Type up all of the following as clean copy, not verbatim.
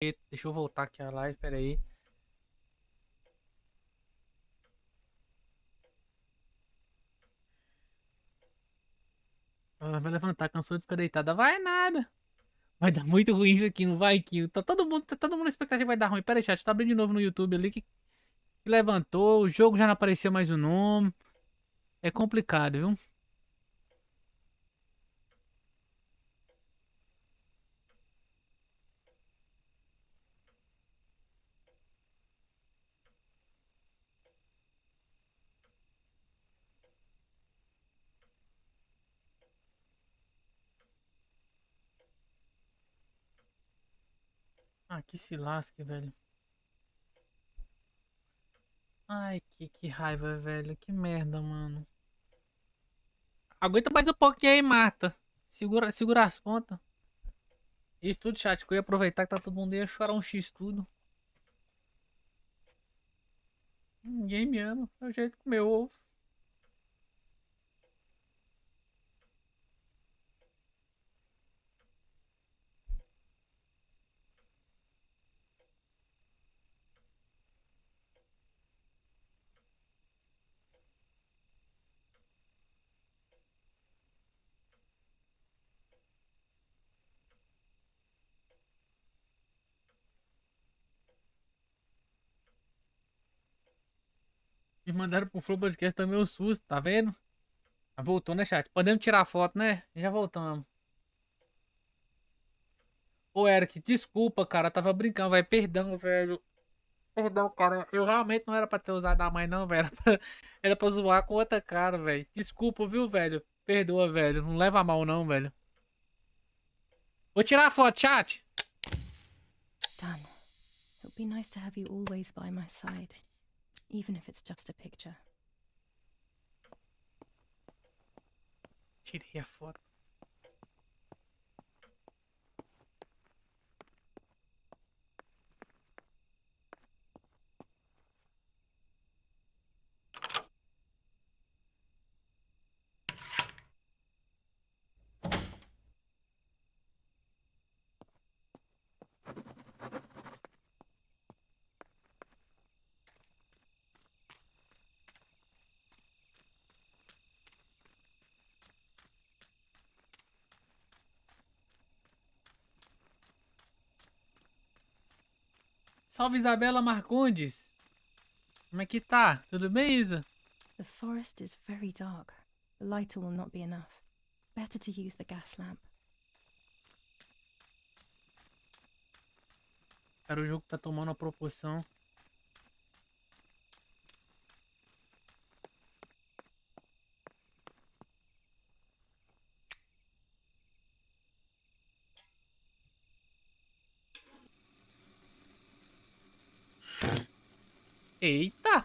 Eita, deixa eu voltar aqui a live, pera aí. Ah, vai levantar, cansou de ficar deitada. Vai nada. Vai dar muito ruim isso aqui, não vai, Kill. Tá todo mundo na expectativa que vai dar ruim. Pera aí, chat, tá abrindo de novo no YouTube ali que levantou. O jogo já não apareceu mais o nome. É complicado, viu? Ah, que se lasque, velho. Ai, que raiva, velho. Que merda, mano. Aguenta mais um pouquinho aí, Marta. Segura as pontas. Isso tudo, chat, que eu ia aproveitar que tá todo mundo ia chorar um X tudo. Ninguém me ama. É o jeito que meu ovo. Me mandaram pro Flow Podcast também o susto, tá vendo? Ah, voltou, né, chat? Podemos tirar foto, né? Já voltamos. Ô, Eric, desculpa, cara. Tava brincando, velho. Perdão, velho. Perdão, cara. Eu realmente não era pra ter usado a mãe, não, velho. Era pra zoar com outra cara, velho. Desculpa, viu, velho? Perdoa, velho. Não leva a mal, não, velho. Vou tirar a foto, chat. Done. It would be nice to have you always by my side, even if it's just a picture. Tirei a foto. Salve, Isabela Marcondes. Como é que tá? Tudo bem, Isa? The forest is very dark. The lighter will not be enough. Better to use the gas lamp. Cara, o jogo tá tomando uma proporção. Eita!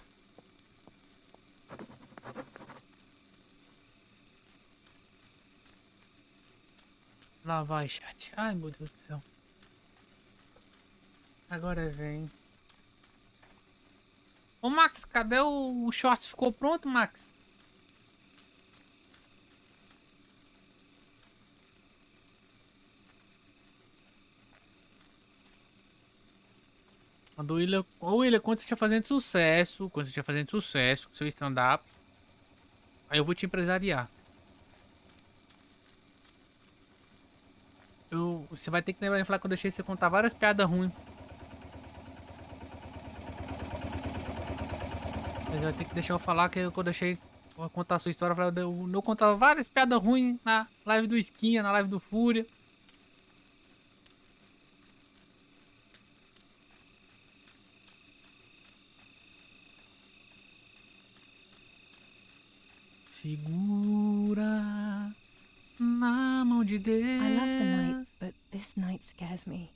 Lá vai, chat. Ai, meu Deus do céu. Agora vem. Ô, Max, cadê o shorts? Ficou pronto, Max? Mandou o William. Ô, William, quando você estiver fazendo sucesso, quando você estiver fazendo sucesso com seu stand-up, aí eu vou te empresariar. Você vai ter que lembrar de falar que eu deixei você contar várias piadas ruins. Mas vai ter que deixar eu falar que eu deixei. Vou contar a sua história. Eu contava várias piadas ruins na live do Esquinha, na live do Fúria. Segura na mão de Deus. I love the night, but this night scares me.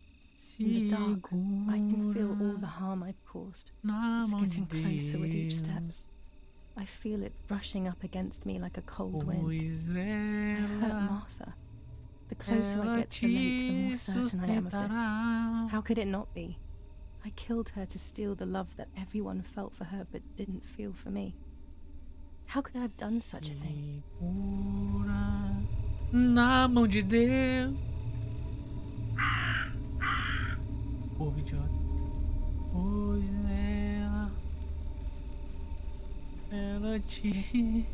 In the dark, I can feel all the harm I've caused. It's getting closer with each step. I feel it brushing up against me like a cold wind. I hurt Martha. The closer I get to the lake, the more certain I am of this. How could it not be? I killed her to steal the love that everyone felt for her but didn't feel for me. How could I have done such a thing? Segura na mão de Deus. Corvo idiota. Pois ela te...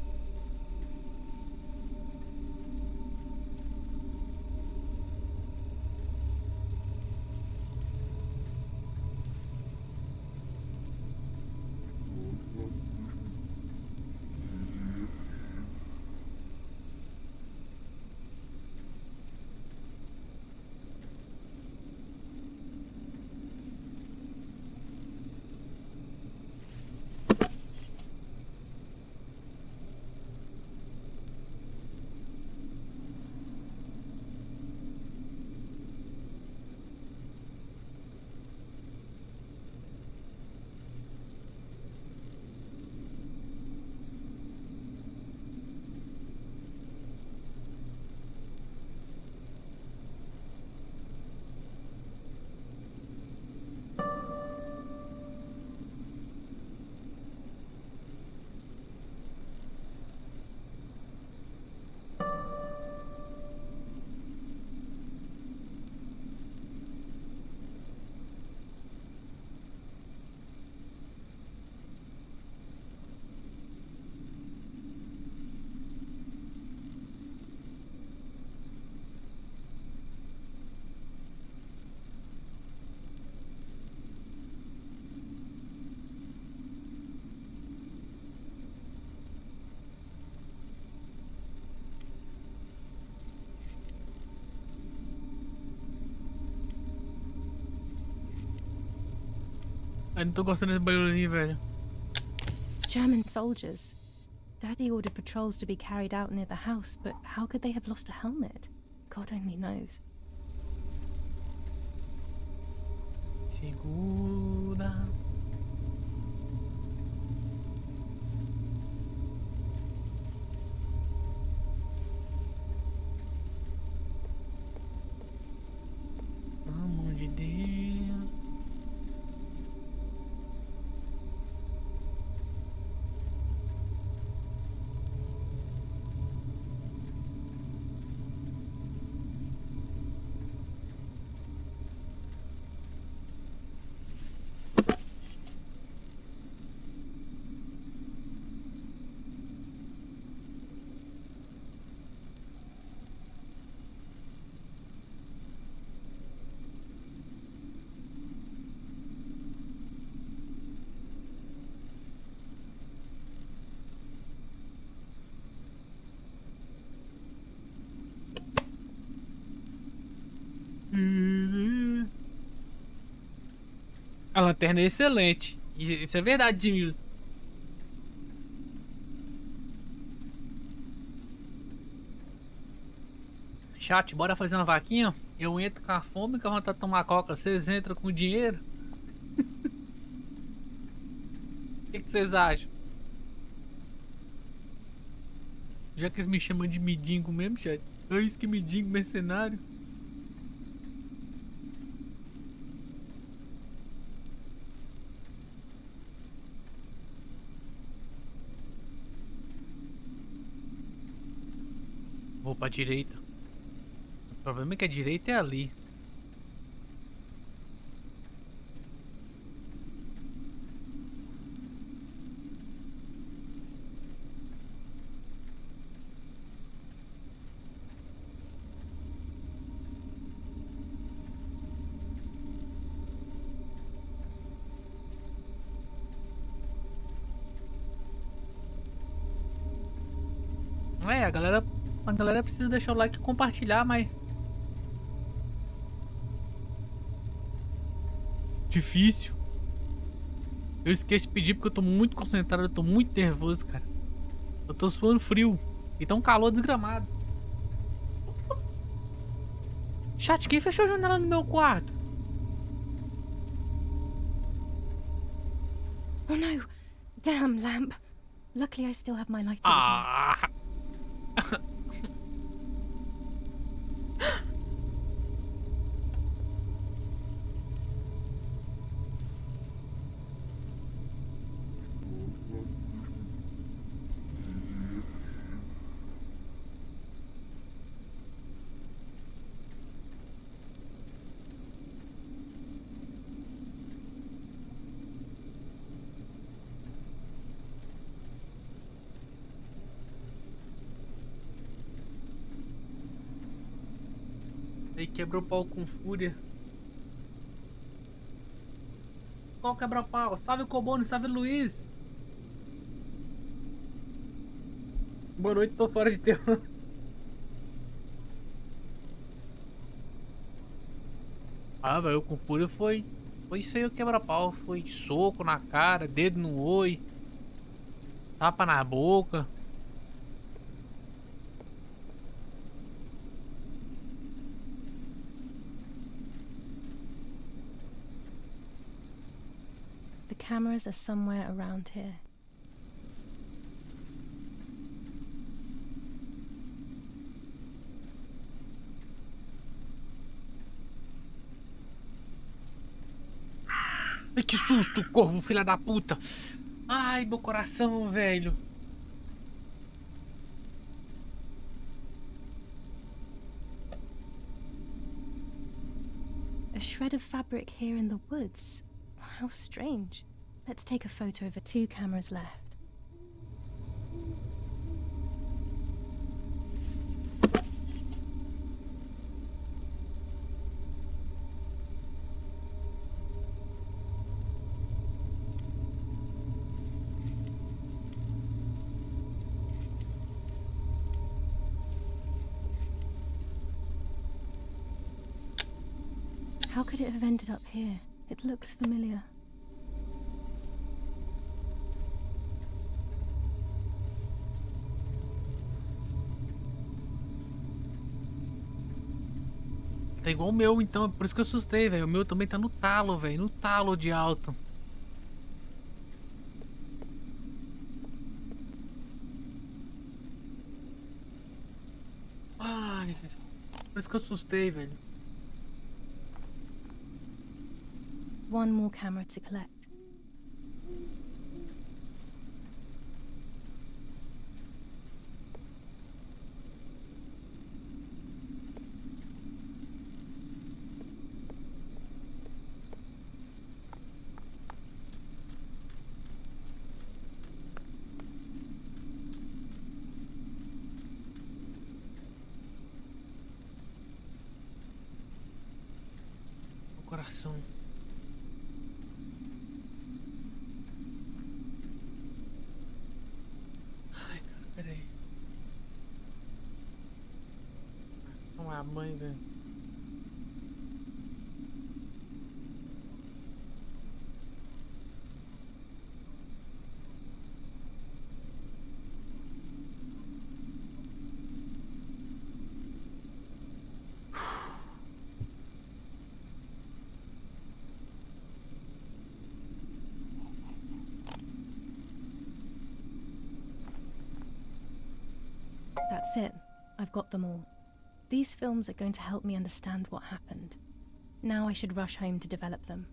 Eu não tô gostando desse barulhinho, velho. German soldiers. Daddy ordered patrols to be carried out near the house, but how could they have lost a helmet? God only knows. Segura. Pelo amor de Deus. A lanterna é excelente. Isso é verdade, Jimmy. Chat, bora fazer uma vaquinha? Eu entro com a fome, com a vontade de tomar coca. Vocês entram com dinheiro? O que vocês acham? Já que eles me chamam de mendigo mesmo, chat. É isso que mendigo, mercenário. Vou pra direita. O problema é que a direita é ali. É, a galera precisa deixar o like e compartilhar, mas... Difícil. Eu esqueço de pedir porque eu tô muito concentrado, eu tô muito nervoso, cara. Eu tô suando frio. E tá um calor desgramado. Chat, quem fechou a janela no meu quarto? Oh no! Damn lamp! Luckily I still have my lighter with me. Ah! Ele quebrou o pau com fúria. Qual quebra-pau? Salve Cobone, salve Luiz. Boa noite, tô fora de tempo. Ah, velho, com fúria foi isso aí o quebra-pau. Foi soco na cara, dedo no olho, tapa na boca. The cameras are somewhere around here. Ai, que susto, corvo, filha da puta. Ai, meu coração, velho. A shred of fabric here in the woods. How strange. Let's take a photo of 2 cameras left. How could it have ended up here? It looks familiar. Tá igual o meu, então. É por isso que eu assustei, velho. O meu também tá no talo, velho. No talo de alto. Ai, por isso que eu assustei, velho. One more camera to collect. O coração. Ai, cara, peraí. Tomar banho, velho. That's it. I've got them all. These films are going to help me understand what happened. Now I should rush home to develop them.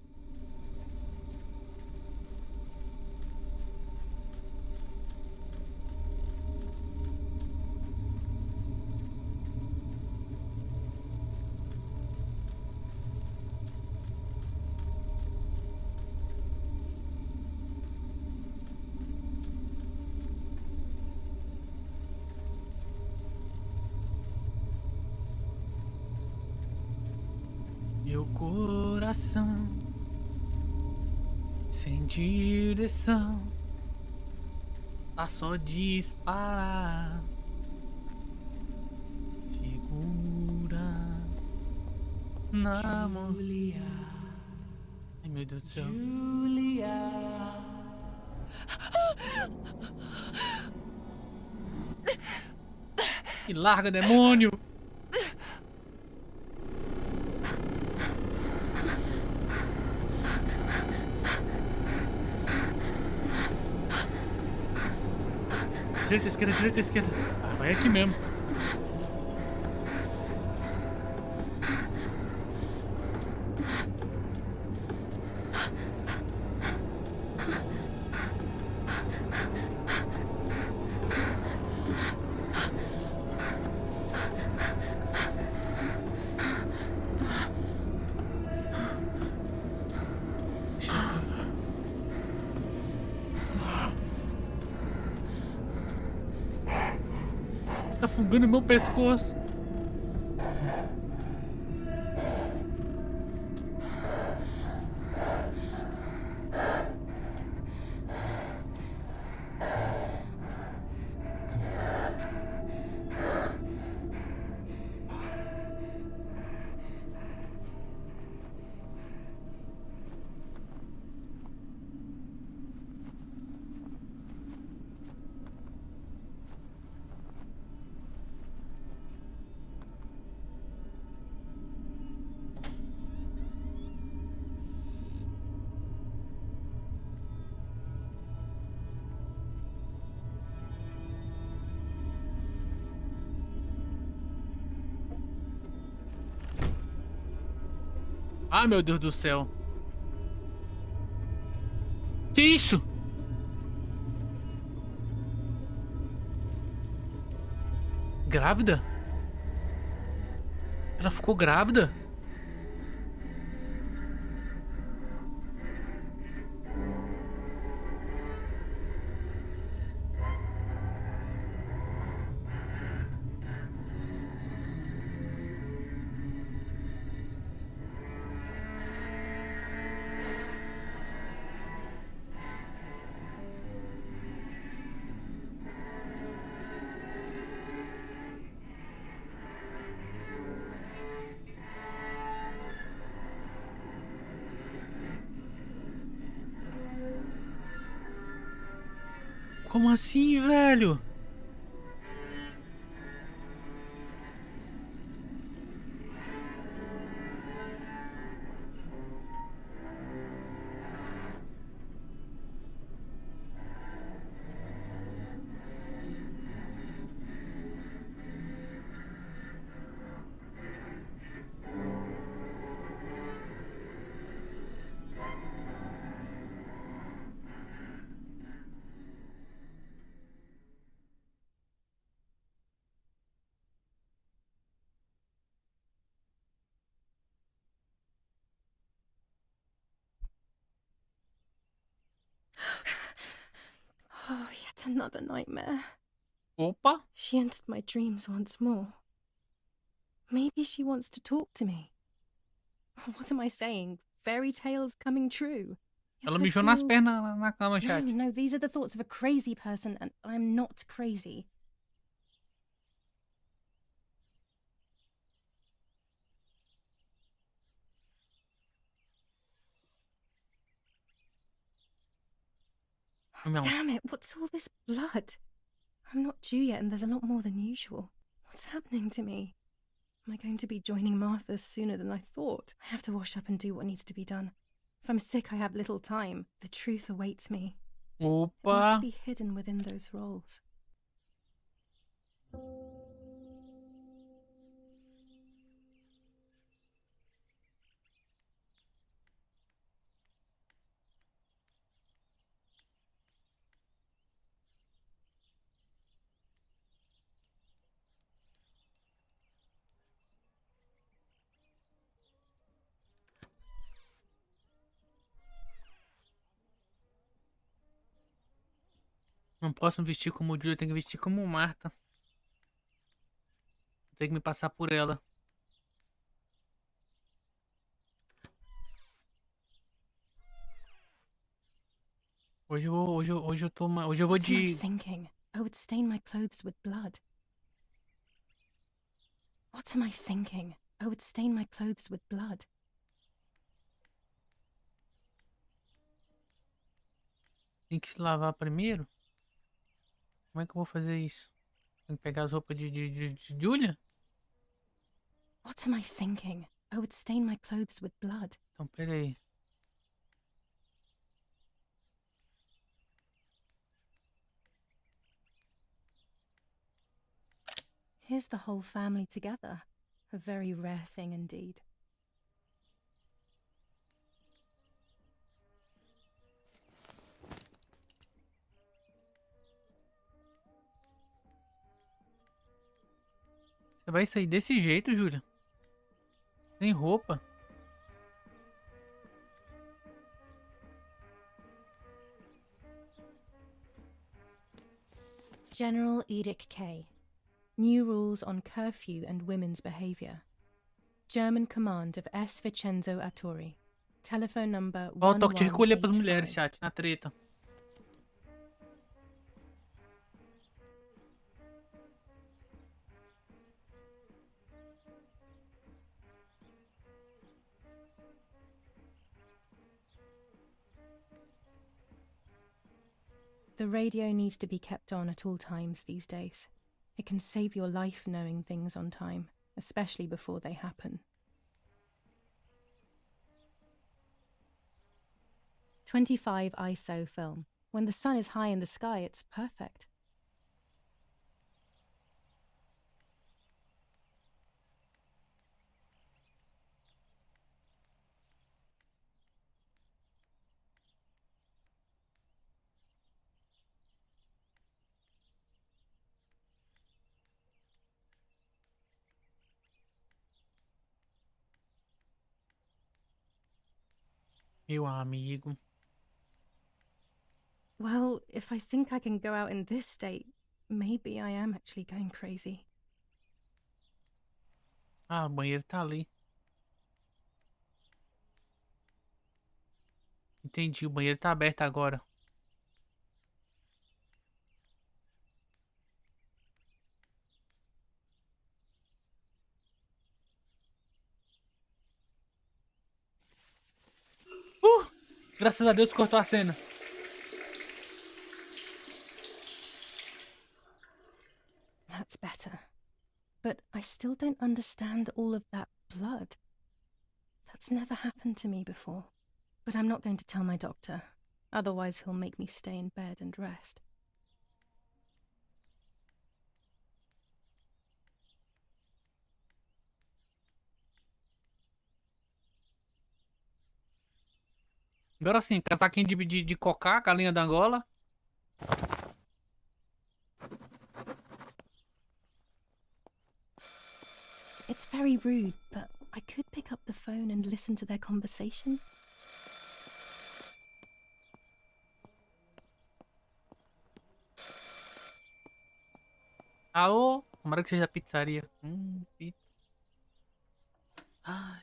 Meu coração sem direção tá só disparar. Segura na mão. Ai, meu Deus do céu. E larga, demônio! Direita, esquerda. Ah, vai aqui mesmo. Tá fungando meu pescoço. Ah, meu Deus do céu. Que isso? Grávida? Ela ficou grávida? Como assim, velho? Oh, yet another nightmare. Opa. She entered my dreams once more. Maybe she wants to talk to me. What am I saying? Fairy tales coming true. Yet Ela I mijou nas feel... pernas na cama, No, chat. no, these are the thoughts of a crazy person, and I'm not crazy. Oh, Não. damn it, what's all this blood? I'm not due yet, and there's a lot more than usual. What's happening to me? Am I going to be joining Martha sooner than I thought? I have to wash up and do what needs to be done. If I'm sick, I have little time. The truth awaits me. It must Opa. be hidden within those rolls. Não posso vestir como Julia, eu tenho que vestir como Marta. Tem que me passar por ela. Hoje eu vou What am I de... thinking? I would stain my clothes with blood. What am I thinking? I would stain my clothes with blood. Tem que se lavar primeiro? Como é que eu vou fazer isso? Tem que pegar as roupas de Julia? What am I thinking? I would stain my clothes with blood. Então, pera aí. Here's the whole family together. A very rare thing indeed. Você vai sair desse jeito, Julia? Sem roupa? General Edict K. New rules on curfew and women's behavior. German command of S. Vincenzo Attori. Telephone number Ó, o toque de recolher pras mulheres, 1185. chat, na treta. The radio needs to be kept on at all times these days. It can save your life knowing things on time, especially before they happen. 25 ISO film. When the sun is high in the sky, it's perfect. Meu amigo. Well, if I think I can go out in this state, maybe I am actually going crazy. Ah, o banheiro tá ali. Entendi, o banheiro tá aberto agora. Graças a Deus cortou a cena. That's better. But I still don't understand all of that blood. That's never happened to me before. But I'm not going to tell my doctor. Otherwise he'll make me stay in bed and rest. Agora sim, casaquinho de cocá, galinha da Angola. It's very rude, but I could pick up the phone and listen to their conversation. Alô? Tomara que seja a pizzaria. Pizza. Ai.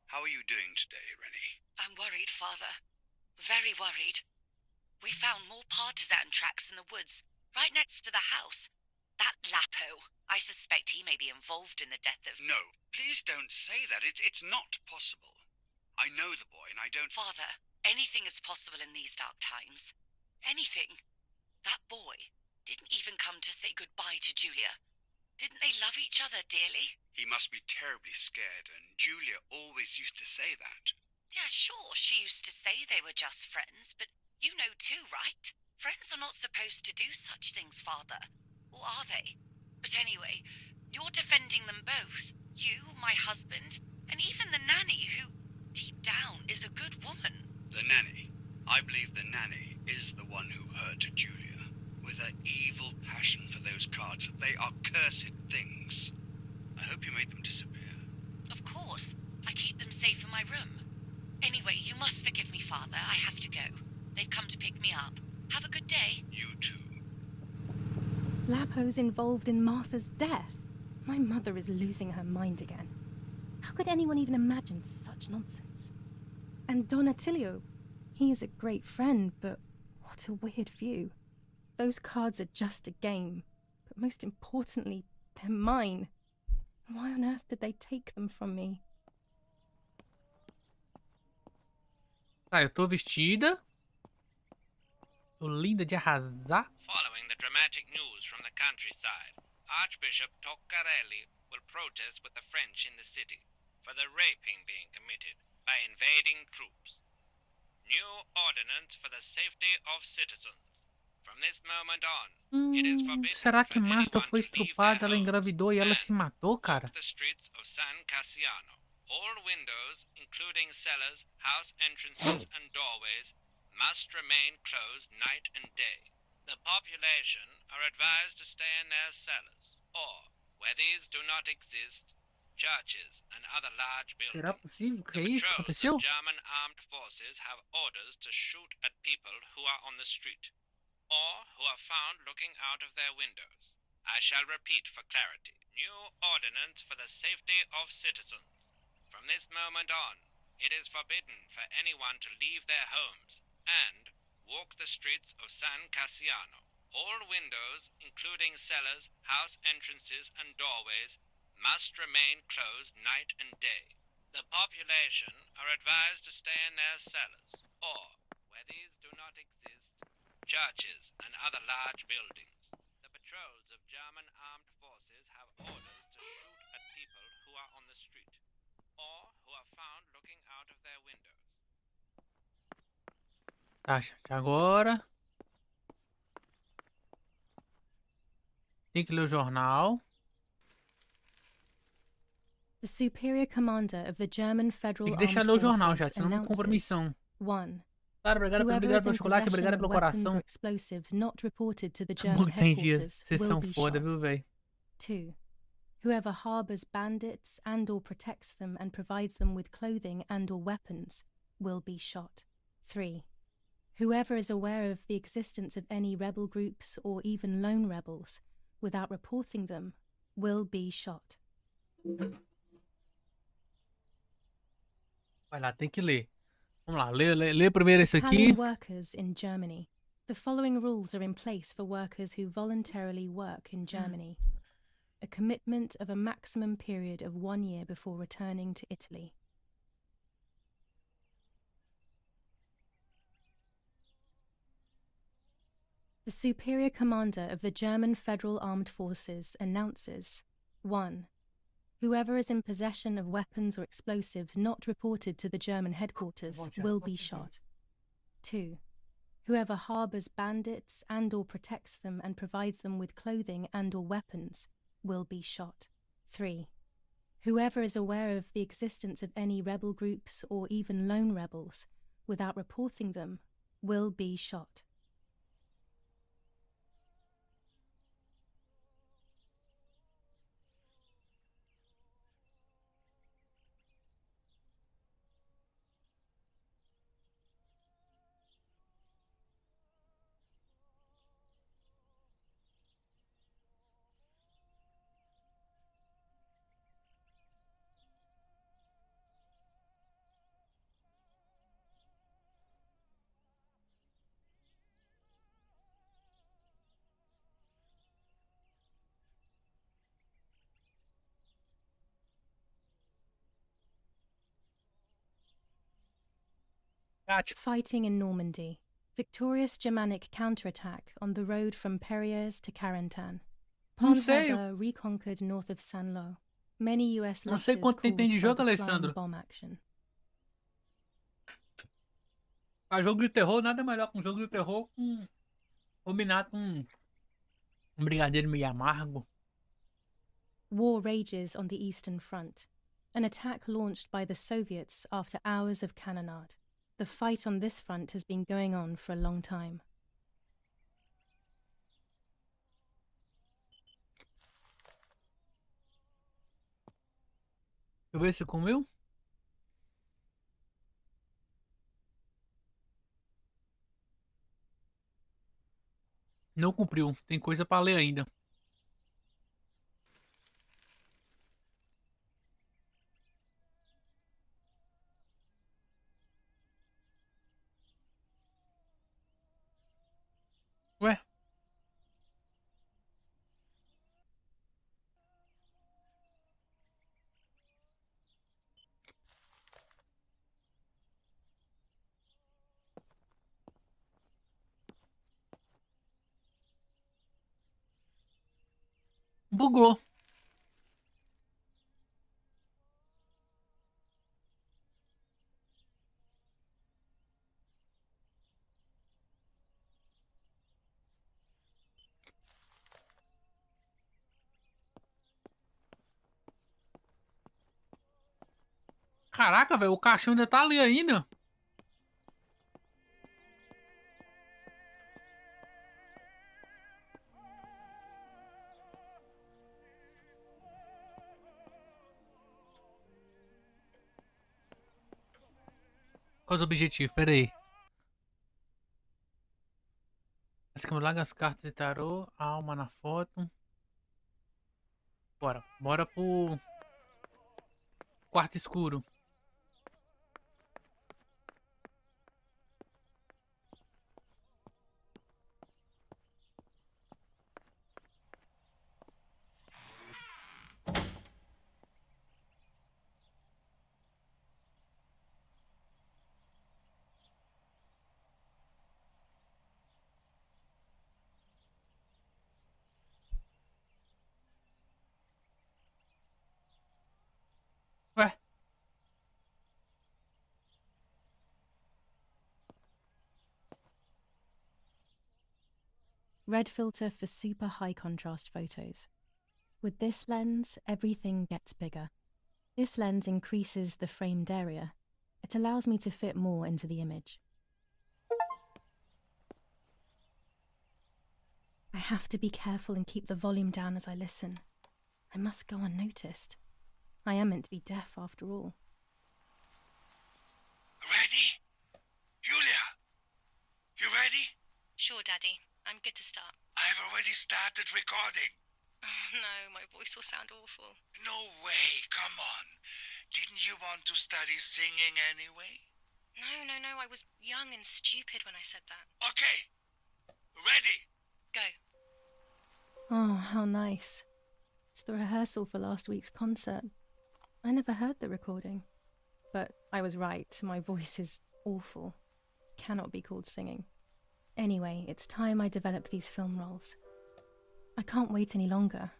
How are you doing today, Rennie? I'm worried, Father. Very worried. We found more partisan tracks in the woods, right next to the house. That Lapo, I suspect he may be involved in the death of... No, please don't say that. It's not possible. I know the boy and I don't... Father, anything is possible in these dark times. Anything. That boy didn't even come to say goodbye to Julia. Didn't they love each other dearly? He must be terribly scared, and Julia always used to say that. Yeah, sure, she used to say they were just friends, but you know too, right? Friends are not supposed to do such things, Father. Or are they? But anyway, you're defending them both. You, my husband, and even the nanny who, deep down, is a good woman. The nanny. I believe the nanny is the one who hurt Julia. With her evil passion for those cards. They are cursed things. I hope you made them disappear. Of course. I keep them safe in my room. Anyway, you must forgive me, Father. I have to go. They've come to pick me up. Have a good day. You too. Lapo's involved in Martha's death. My mother is losing her mind again. How could anyone even imagine such nonsense? And Don Attilio, he is a great friend, but what a weird view. Those cards are just a game, but most importantly, they're mine. Why on earth did they take them from me? Tá, eu tô vestida. Tô linda de arrasar. Following the dramatic news from the countryside, Archbishop Toccarelli will protest with the French in the city for the raping being committed by invading troops. New ordinance for the safety of citizens. From this moment on, it is forbidden Será que for Marta anyone foi to leave estrupada, their ela homes engravidou e ela and se matou, cara? walk the streets of San Cassiano. All windows, including cellars, house entrances, and doorways, must remain closed night and day. The population are advised to stay in their cellars, or, where these do not exist, churches and other large Será buildings. possível que The é isso que patrols aconteceu? of German armed forces have orders to shoot at people who are on the street, or who are found looking out of their windows. I shall repeat for clarity. New ordinance for the safety of citizens. From this moment on, it is forbidden for anyone to leave their homes and walk the streets of San Cassiano. All windows, including cellars, house entrances, and doorways, must remain closed night and day. The population are advised to stay in their cellars, or, where these do not exist, churches and other large buildings. The patrols of German armed forces have orders to shoot at people who are on the street, or who are found looking out of their windows. Tá, gente, agora tem que ler o jornal. The superior commander of the German Federal Tem que deixar Armed ler o jornal, Forces já, senão não cumpro a announces missão. 1. Claro, obrigado Whoever is pelo in chocolate, possession obrigado of pelo weapons or coração. explosives not reported to the Como German que tem dia? headquarters Vocês will são be foda, shot. viu, velho? 2. Whoever harbors bandits and or protects them and provides them with clothing and or weapons will be shot. 3. Whoever is aware of the existence of any rebel groups or even lone rebels without reporting them will be shot. Vai lá, tem que ler. Vamos lá, lê primeiro esse aqui. Italian workers in Germany. The following rules are in place for workers who voluntarily work in Germany. A commitment of a maximum period of 1 year before returning to Italy. The Superior Commander of the German Federal Armed Forces announces 1. Whoever is in possession of weapons or explosives not reported to the German headquarters will be shot. 2. Whoever harbors bandits and or protects them and provides them with clothing and or weapons will be shot. 3. Whoever is aware of the existence of any rebel groups or even lone rebels without reporting them will be shot. Gotcha. Fighting in Normandy. Victorious Germanic counterattack on the road from Perriers to Carentan. Não sei. Harbor reconquered north of Saint-Lô. Many US Não sei losses quanto caused tem de by jogo, the flying Alessandro. bomb action. A jogo de terror, nada melhor que um jogo de terror combinado com um brigadeiro meio amargo. War rages on the Eastern Front. An attack launched by the Soviets after hours of cannonade. The fight on this front has been going on for a long time. Deixa eu ver se comeu. Não cumpriu. Tem coisa pra ler ainda. Ué? Bugou. Caraca, velho, o caixão ainda tá ali ainda. Qual é o objetivo? Pera aí. Larga as cartas de tarô, a alma na foto. Bora. Bora pro quarto escuro. Ué? Red filter for super high contrast photos. With this lens, everything gets bigger. This lens increases the framed area. It allows me to fit more into the image. I have to be careful and keep the volume down as I listen. I must go unnoticed. I am meant to be deaf after all. Ready? Julia? You ready? Sure, Daddy. I'm good to start. I've already started recording. Oh, no, my voice will sound awful. No way, come on. Didn't you want to study singing anyway? No, I was young and stupid when I said that. Okay. Ready? Go. Oh, how nice. It's the rehearsal for last week's concert. I never heard the recording. But I was right, my voice is awful. Cannot be called singing. Anyway, it's time I develop these film roles. I can't wait any longer.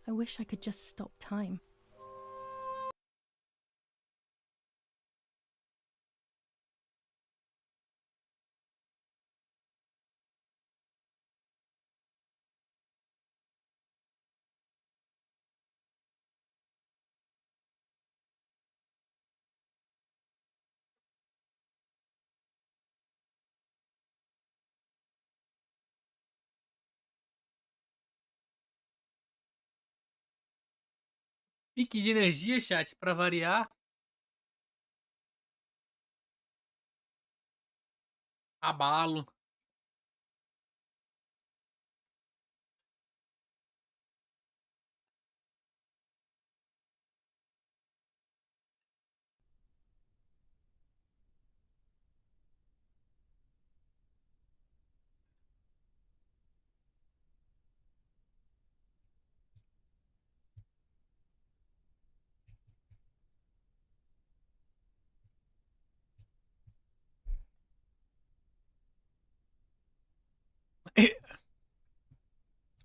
I wish I could just stop time. Pique de energia, chat, pra variar. Abalo.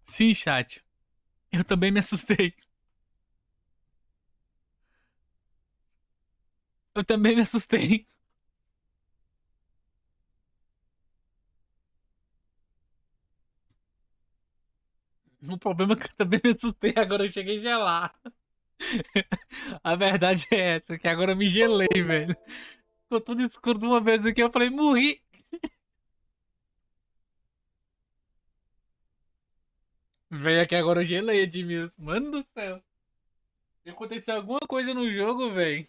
Sim, chat. Eu também me assustei. Eu também me assustei. O problema é que eu também me assustei, agora eu cheguei a gelar. A verdade é essa, que agora eu me gelei, velho. Ficou tudo escuro de uma vez aqui, eu falei, morri. Velho, aqui agora eu gelei, Edmilson. Mano do céu. Se acontecer alguma coisa no jogo, velho.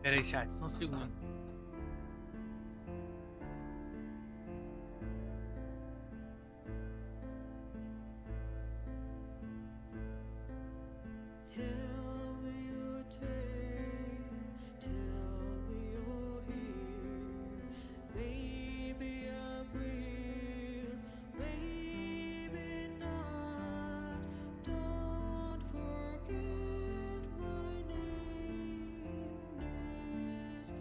Pera aí, chat, só um segundo. Tell me your tale, tell me you're here. Maybe I'm real, maybe not. Don't forget my name is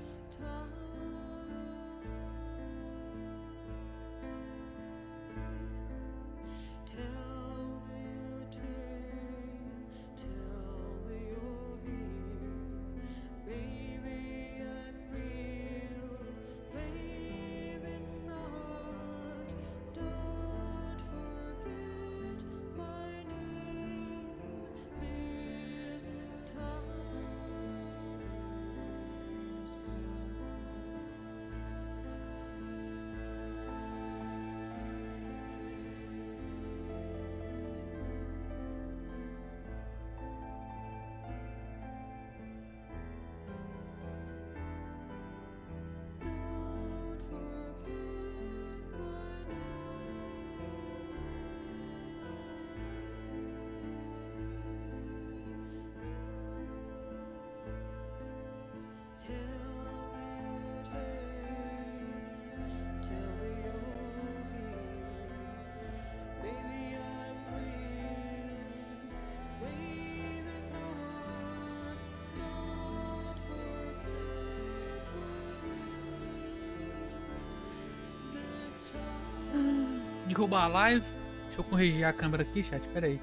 Derrubar a live. Deixa eu corrigir a câmera aqui, chat. Pera aí.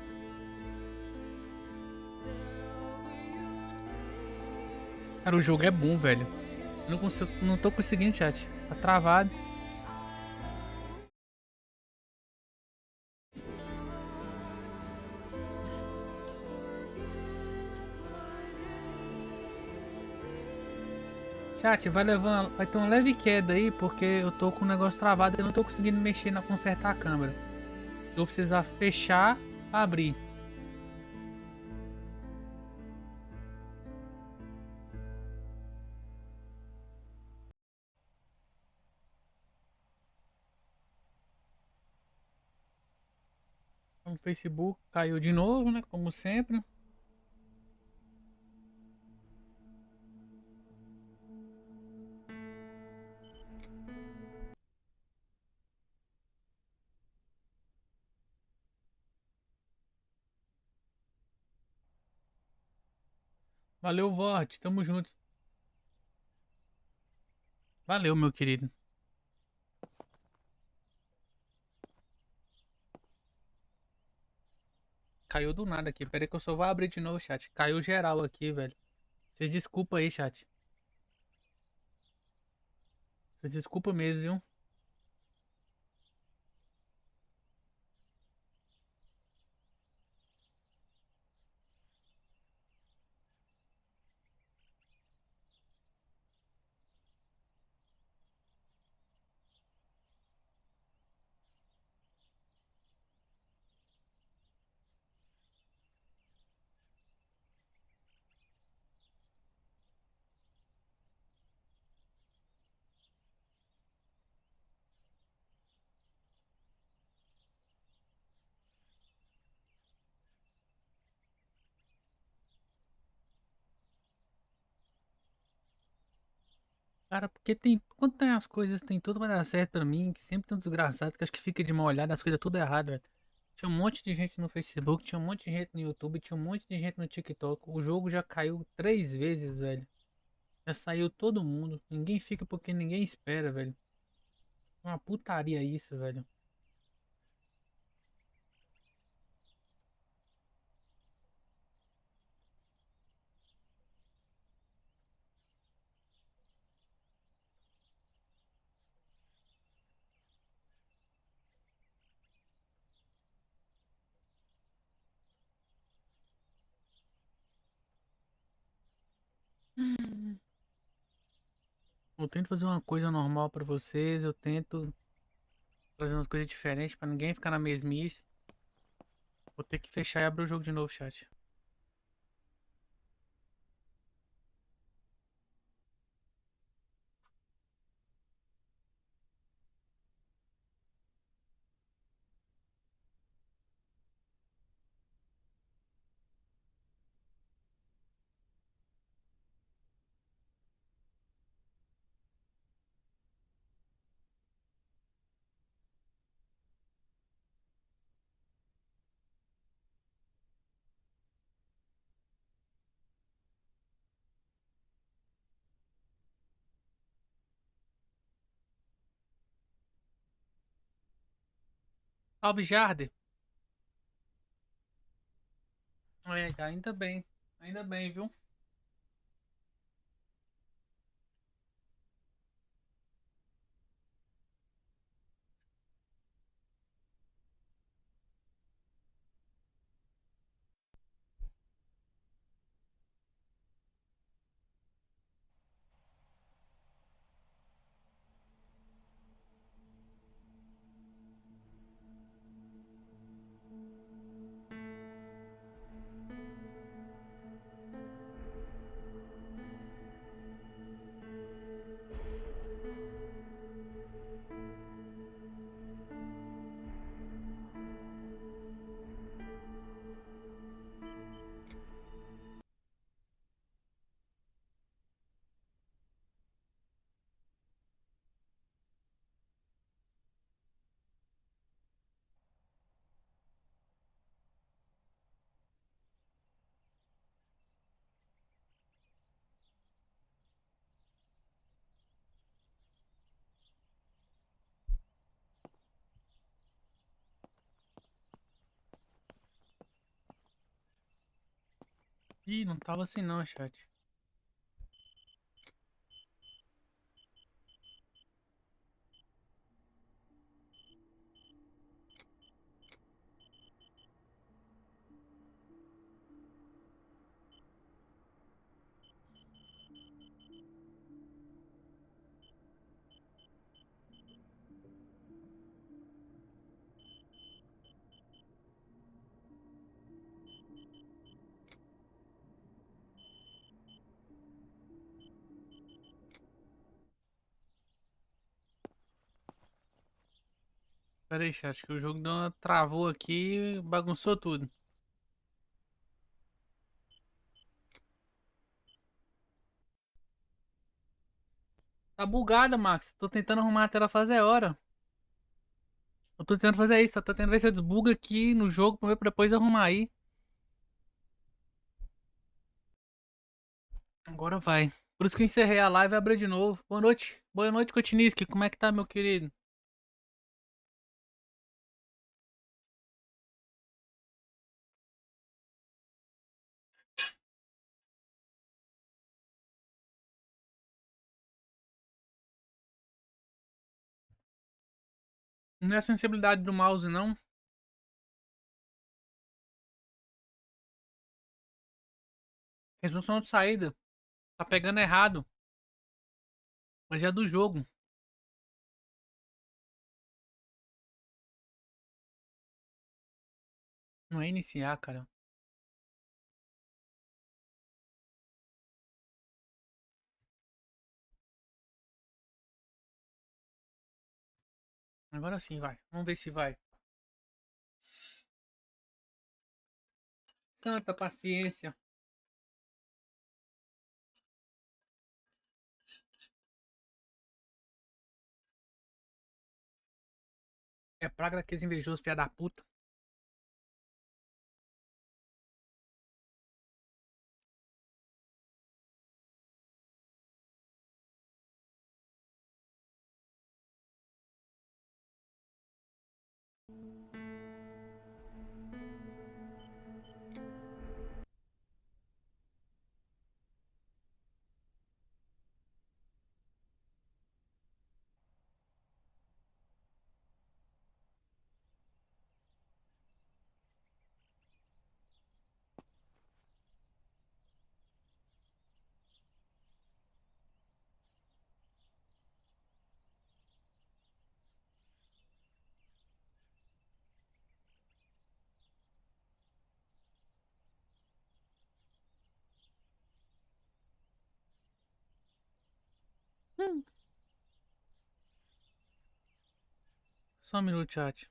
Cara, o jogo é bom, velho. Eu não tô conseguindo, chat. Tá travado. Chat, vai ter uma leve queda aí, porque eu tô com o negócio travado e eu não tô conseguindo mexer na consertar a câmera. Eu vou precisar fechar, abrir. O Facebook caiu de novo, né? Como sempre. Valeu, Vort. Tamo junto. Valeu, meu querido. Caiu do nada aqui. Pera aí que eu só vou abrir de novo, chat. Caiu geral aqui, velho. Vocês desculpa aí, chat. Vocês desculpa mesmo, viu? Cara, porque tem. Quando tem as coisas, tem tudo pra dar certo pra mim. Que sempre tem um desgraçado que acho que fica de mal olhada, as coisas tudo errado, velho. Tinha um monte de gente no Facebook, tinha um monte de gente no YouTube, tinha um monte de gente no TikTok. O jogo já caiu 3 vezes, velho. Já saiu todo mundo. Ninguém fica porque ninguém espera, velho. Uma putaria isso, velho. Eu tento fazer uma coisa normal pra vocês, eu tento fazer umas coisas diferentes pra ninguém ficar na mesmice. Vou ter que fechar e abrir o jogo de novo, chat. Salve, Jarder. É, ainda bem. Ainda bem, viu? Ih, não tava assim não, chat. Pera aí, chat, que o jogo travou aqui e bagunçou tudo. Tá bugada, Max. Tô tentando arrumar a tela fazer hora. Eu tô tentando fazer isso, tô tentando ver se eu desbugo aqui no jogo pra depois arrumar aí. Agora vai. Por isso que eu encerrei a live e abri de novo. Boa noite. Boa noite, Kotiniski. Como é que tá, meu querido? Não é a sensibilidade do mouse, não. Resolução de saída. Tá pegando errado. Mas é do jogo. Não é iniciar, cara. Agora sim, vai. Vamos ver se vai. Santa paciência. É praga daqueles invejosos, filha da puta. Hum. Só um minuto, chat.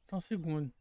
Só um segundo.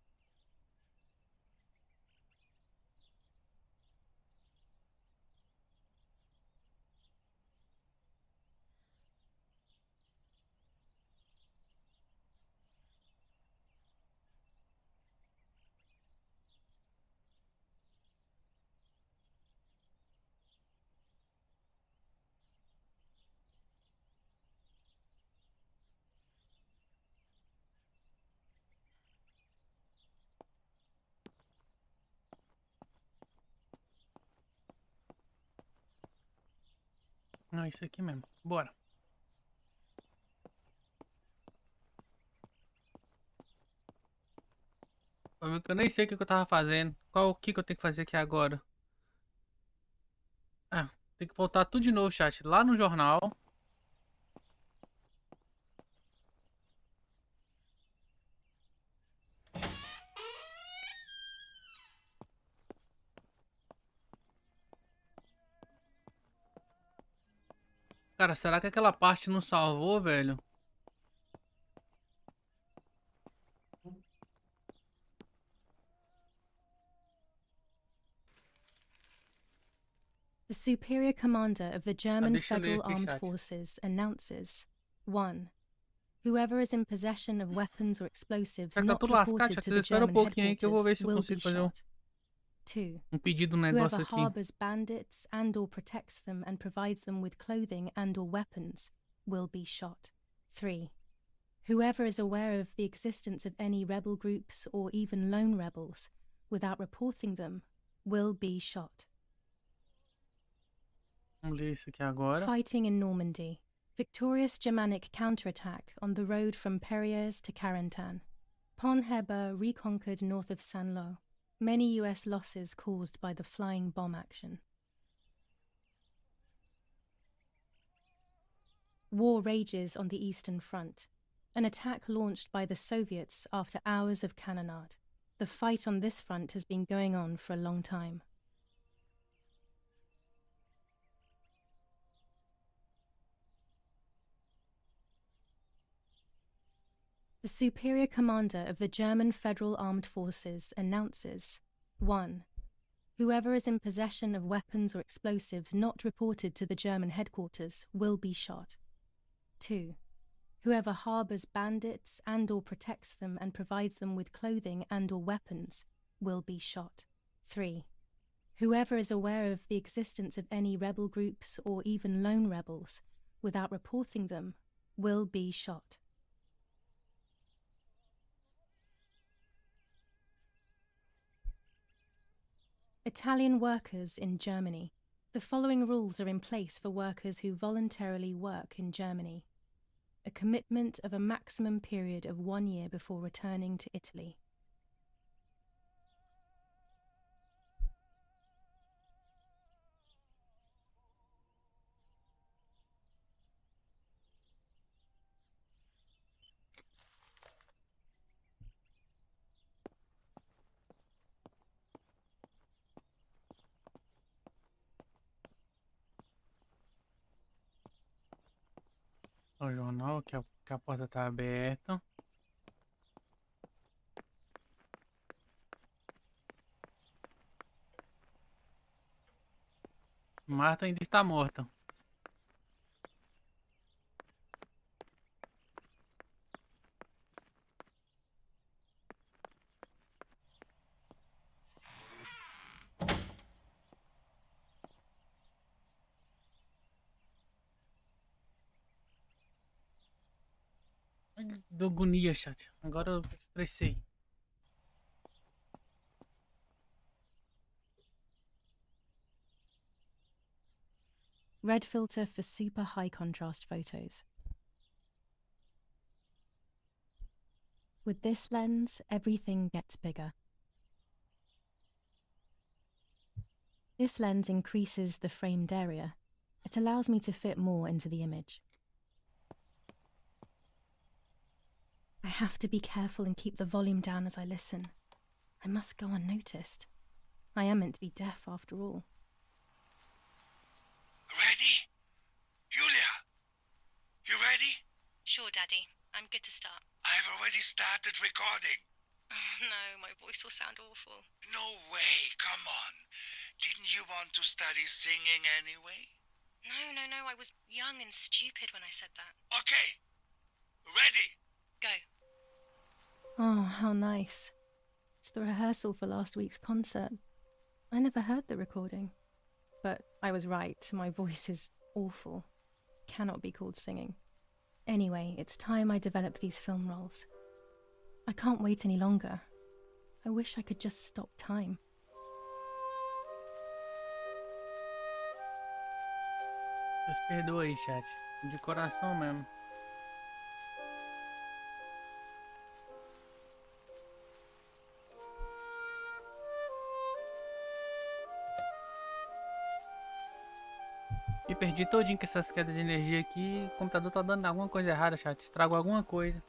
Não, isso aqui mesmo. Bora. Eu nem sei o que eu tava fazendo. O que eu tenho que fazer aqui agora? Ah, tem que voltar tudo de novo, chat. Lá no jornal. Cara, será que aquela parte não salvou, velho? The Superior Commander of the German deixa eu ler Federal aqui, Armed chat. Forces announces 1. Whoever is in possession of weapons or explosives Será que tá not tudo lascado, reported chat? to Vocês the esperam um German pouquinho aí que eu vou ver headquarters se eu will be consigo fazer shot. 2. pedido Whoever negócio aqui. harbors bandits and or protects them and provides them with clothing and or weapons will be shot. 3. Whoever is aware of the existence of any rebel groups or even lone rebels without reporting them will be shot. Vamos ler isso aqui agora. Fighting in Normandy. Victorious Germanic counterattack on the road from Perriers to Carentan. Pont-Heber reconquered north of Saint-Lô. Many US losses caused by the flying bomb action. War rages on the Eastern Front. An attack launched by the Soviets after hours of cannonade. The fight on this front has been going on for a long time. The Superior Commander of the German Federal Armed Forces announces 1. Whoever is in possession of weapons or explosives not reported to the German headquarters will be shot. 2. Whoever harbors bandits and or protects them and provides them with clothing and or weapons will be shot. 3. Whoever is aware of the existence of any rebel groups or even lone rebels without reporting them will be shot. Italian workers in Germany. The following rules are in place for workers who voluntarily work in Germany. A commitment of a maximum period of 1 year before returning to Italy. O jornal, que a porta tá aberta. Marta ainda está morta. Ai, deu agonia, chat. Agora eu estressei. Red filter for super high contrast photos. With this lens, everything gets bigger. This lens increases the framed area. It allows me to fit more into the image. I have to be careful and keep the volume down as I listen. I must go unnoticed. I am meant to be deaf after all. Ready? Julia? You ready? Sure, Daddy. I'm good to start. I've already started recording. Oh, no, my voice will sound awful. No way, come on. Didn't you want to study singing anyway? No, I was young and stupid when I said that. Okay. Ready? Go. Oh, how nice. It's the rehearsal for last week's concert. I never heard the recording. But I was right, my voice is awful. Cannot be called singing. Anyway, it's time I develop these film roles. I can't wait any longer. I wish I could just stop time. Deus perdoa aí, chat. De coração mesmo. Me perdi todinho com essas quedas de energia aqui. O computador tá dando alguma coisa errada, chat. Estragou alguma coisa.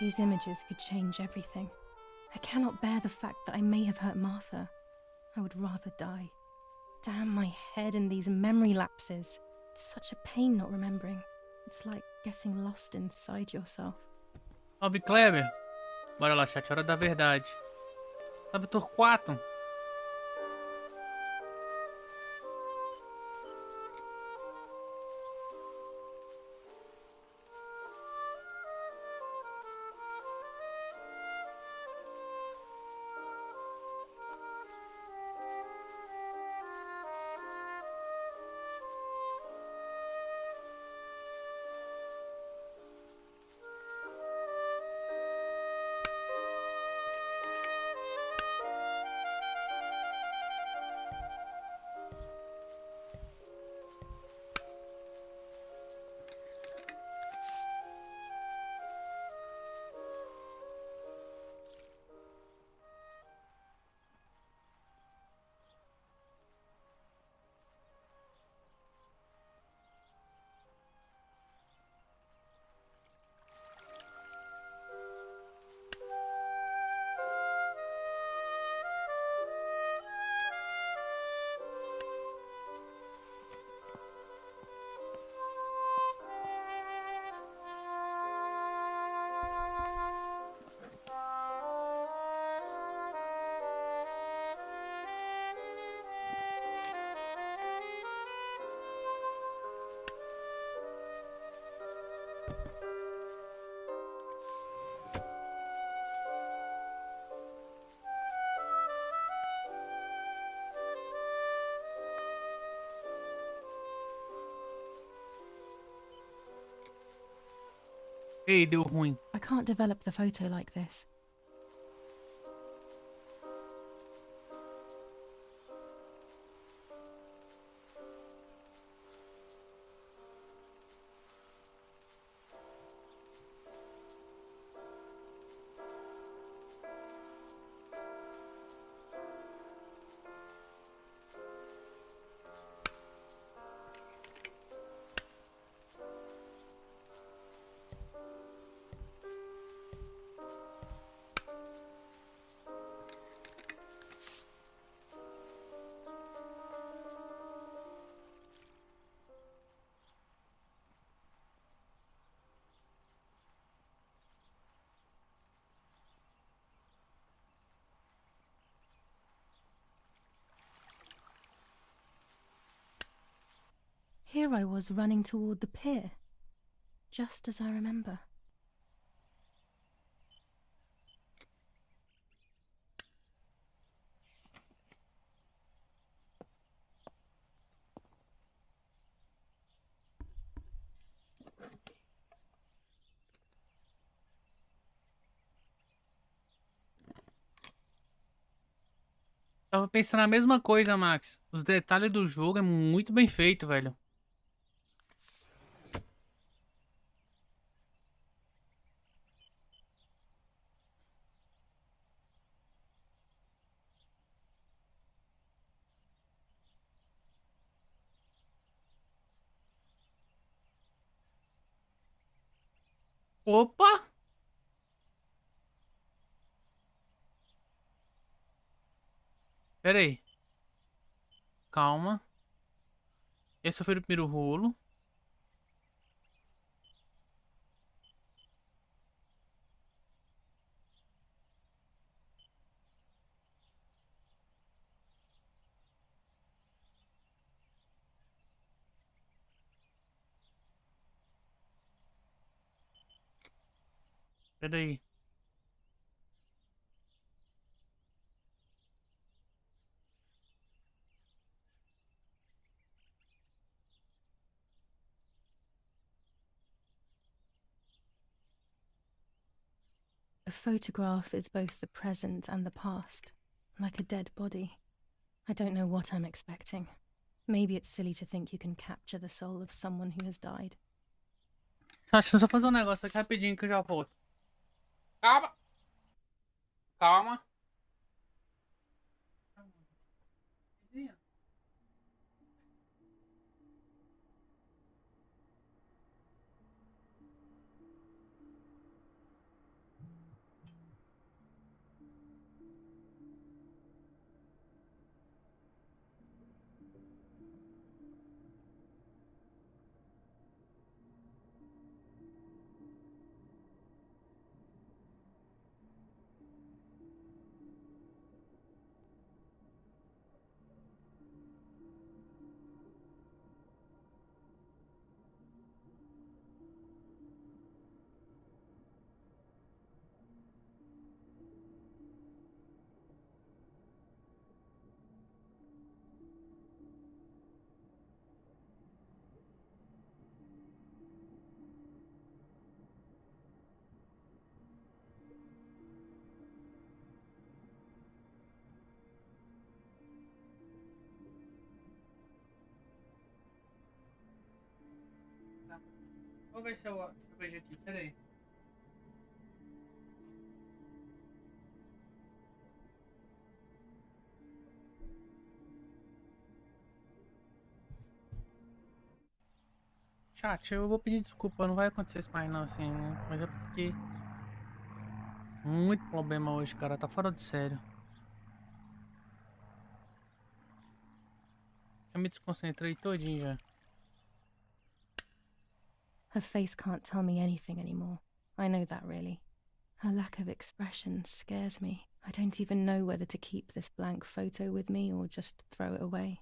These images could change everything. I cannot bear the fact that I may have hurt Martha. I would rather die. Damn my head and these memory lapses. It's such a pain not remembering. It's like getting lost inside yourself. Salve, Kleber. Bora lá, chat. Hora da verdade. Salve, Torquato. Ei, deu ruim. I can't develop the photo like this. Here I was running toward the pier, just as I remember. Tava pensando a mesma coisa, Max. Os detalhes do jogo é muito bem feito, velho. Opa! Pera aí. Calma. Esse foi o primeiro rolo. Pera aí. A photograph is both the present and the past, like a dead body. I don't know what I'm expecting. Maybe it's silly to think you can capture the soul of someone who has died. Tá, deixa eu só fazer um negócio aqui rapidinho que eu já volto. Calma. Calma. Vou ver se eu vejo aqui. Pera aí. Chat, eu vou pedir desculpa, não vai acontecer isso mais não, assim, né? Mas é porque... Muito problema hoje, cara. Tá fora de sério. Eu me desconcentrei todinho já. Her face can't tell me anything anymore. I know that, really. Her lack of expression scares me. I don't even know whether to keep this blank photo with me or just throw it away.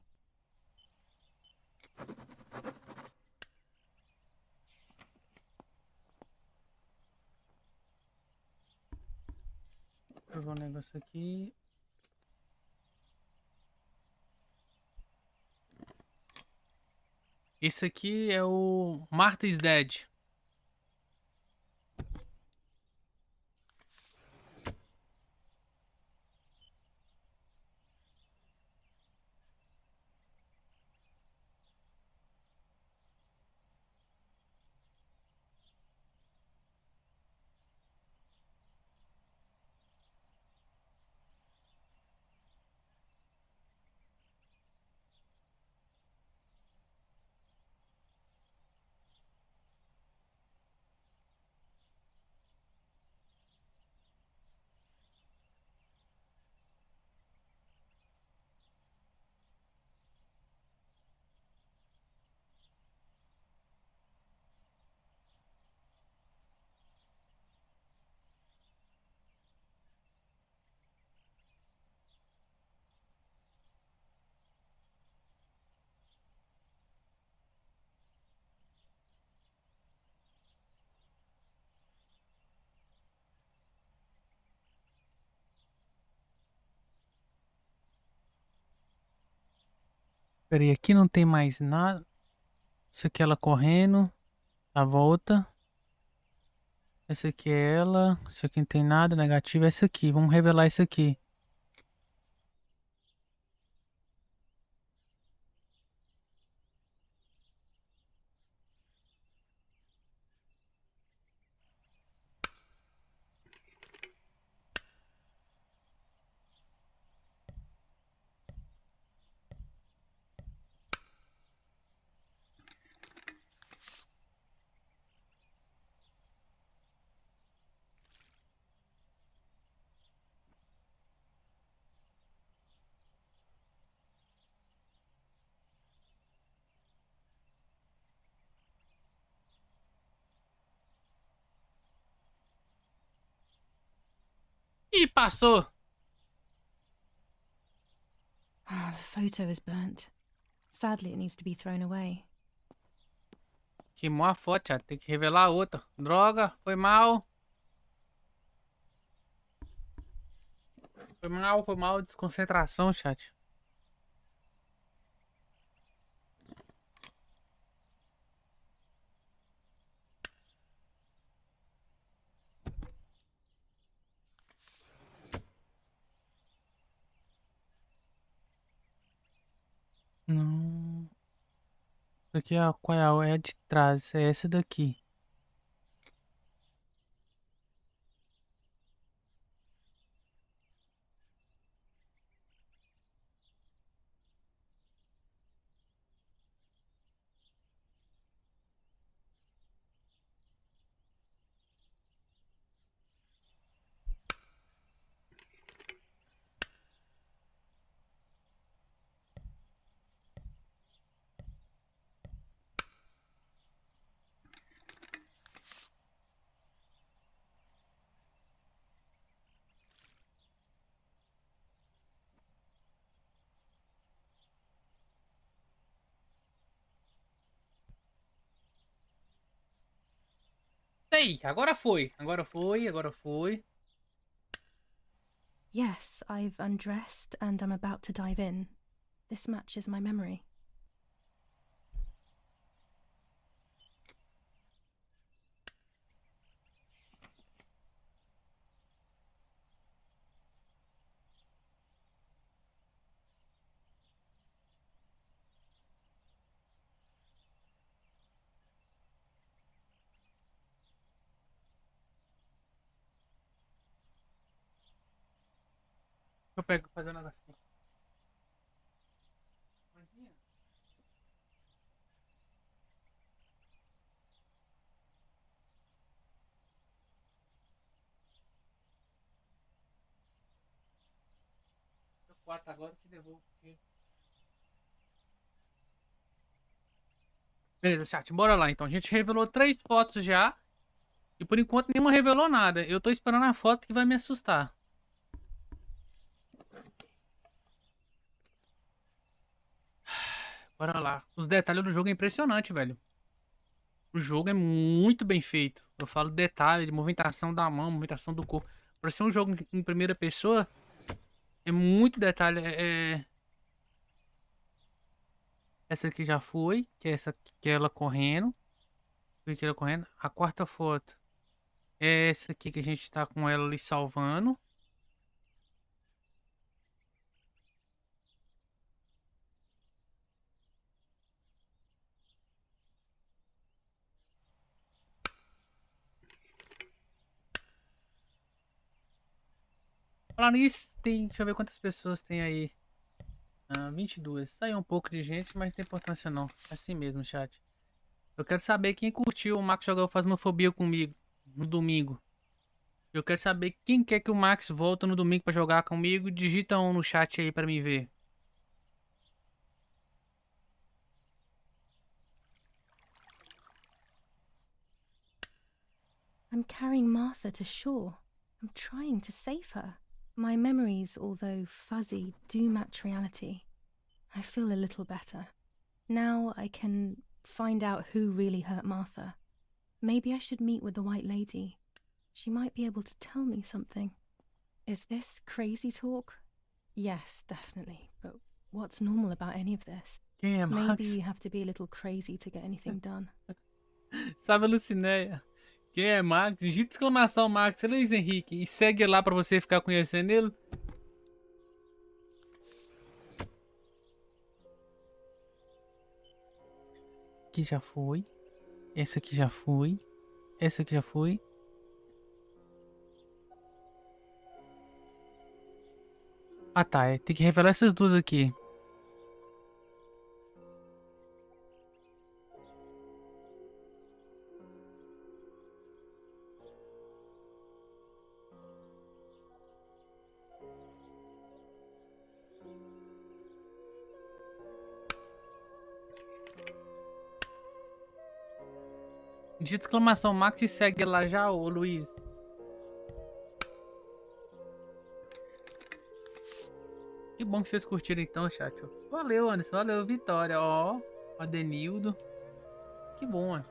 Vou ver um negócio aqui. Esse aqui é o Martha is Dead. Pera aí, aqui não tem mais nada. Isso aqui é ela correndo. A volta. Esse aqui é ela. Isso aqui não tem nada. Negativo é esse aqui. Vamos revelar isso aqui. Ih, passou. Ah, the photo is burnt. Sadly, it needs to be thrown away. Queimou a foto, chat. Tem que revelar outra. Droga, foi mal. Foi mal. Desconcentração, chat. Não. Isso aqui é qual é a de trás? É essa daqui. Ei, agora foi. Agora foi, agora foi. Yes, I've undressed and I'm about to dive in. This matches my memory. Deixa eu pegar, fazer um negocinho. Quatro agora eu te devolvo. Beleza, chat, bora lá então. A gente revelou 3 fotos já. E por enquanto nenhuma revelou nada. Eu tô esperando a foto que vai me assustar. Bora lá. Os detalhes do jogo é impressionante, velho. O jogo é muito bem feito. Eu falo detalhe de movimentação da mão, movimentação do corpo. Pra ser um jogo em primeira pessoa, é muito detalhe. Essa aqui já foi, que é essa que é ela correndo. Que ela correndo. A quarta foto é essa aqui que a gente tá com ela ali salvando. Falar nisso, tem. Deixa eu ver quantas pessoas tem aí. 22. Saiu um pouco de gente, mas não tem importância não. É assim mesmo, chat. Eu quero saber quem curtiu o Max jogar Phasmophobia comigo no domingo. Eu quero saber quem quer que o Max volta no domingo pra jogar comigo. Digita um no chat aí pra mim ver. I'm carrying Martha to shore. I'm trying to save her. My memories, although fuzzy, do match reality. I feel a little better. Now I can find out who really hurt Martha. Maybe I should meet with the White Lady. She might be able to tell me something. Is this crazy talk? Yes, definitely. But what's normal about any of this? Quem é Maybe Max? you have to be a little crazy to get anything done. Sabe a Lucinéia? Quem é Max? Digita exclamação Max, Luiz Henrique. E segue lá pra você ficar conhecendo ele. Aqui já foi. Essa aqui já foi. Essa aqui já foi. Ah tá, tem que revelar essas duas aqui. Digita exclamação Max e segue lá já, ô Luiz. bom que vocês curtiram então, chat. Valeu, Anderson. Valeu, Vitória. Ó, Adenildo. Que bom, mano.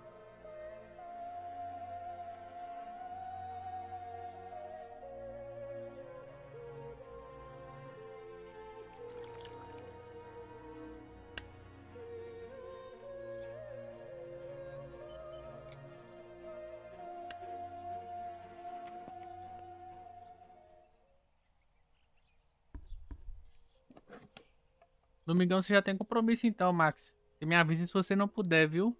Domingão você já tem compromisso então, Max. Você me avisa se você não puder, viu?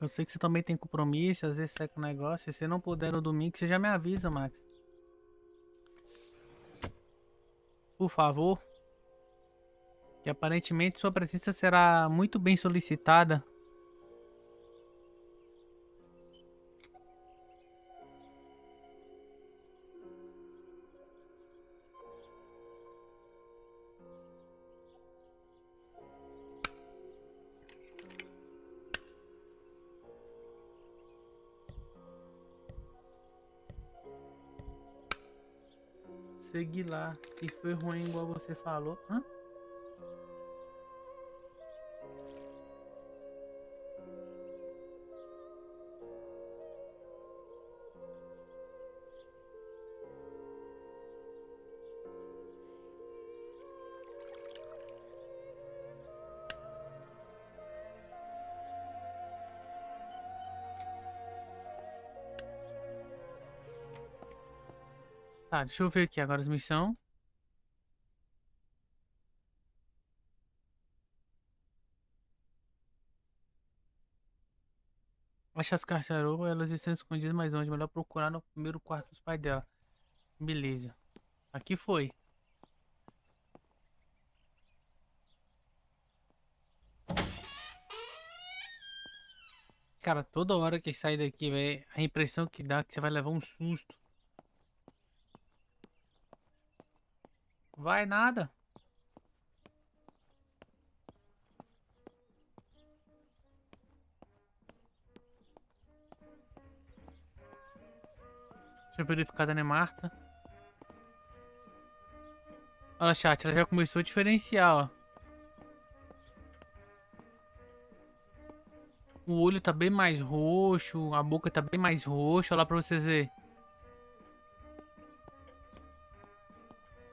Eu sei que você também tem compromisso, às vezes sai com negócio. Se você não puder no domingo, você já me avisa, Max. Por favor. Que aparentemente sua presença será muito bem solicitada. Segui lá. Se foi ruim igual você falou. Hã? Tá, deixa eu ver aqui agora as missões. Acha as cartarugas, elas estão escondidas mais longe. Melhor procurar no primeiro quarto dos pais dela. Beleza. Aqui foi. Cara, toda hora que sai daqui, velho, a impressão que dá é que você vai levar um susto. Vai nada. Deixa eu verificar da Marta. Olha, chat, ela já começou a diferenciar, ó. O olho tá bem mais roxo, a boca tá bem mais roxa, olha lá pra vocês verem.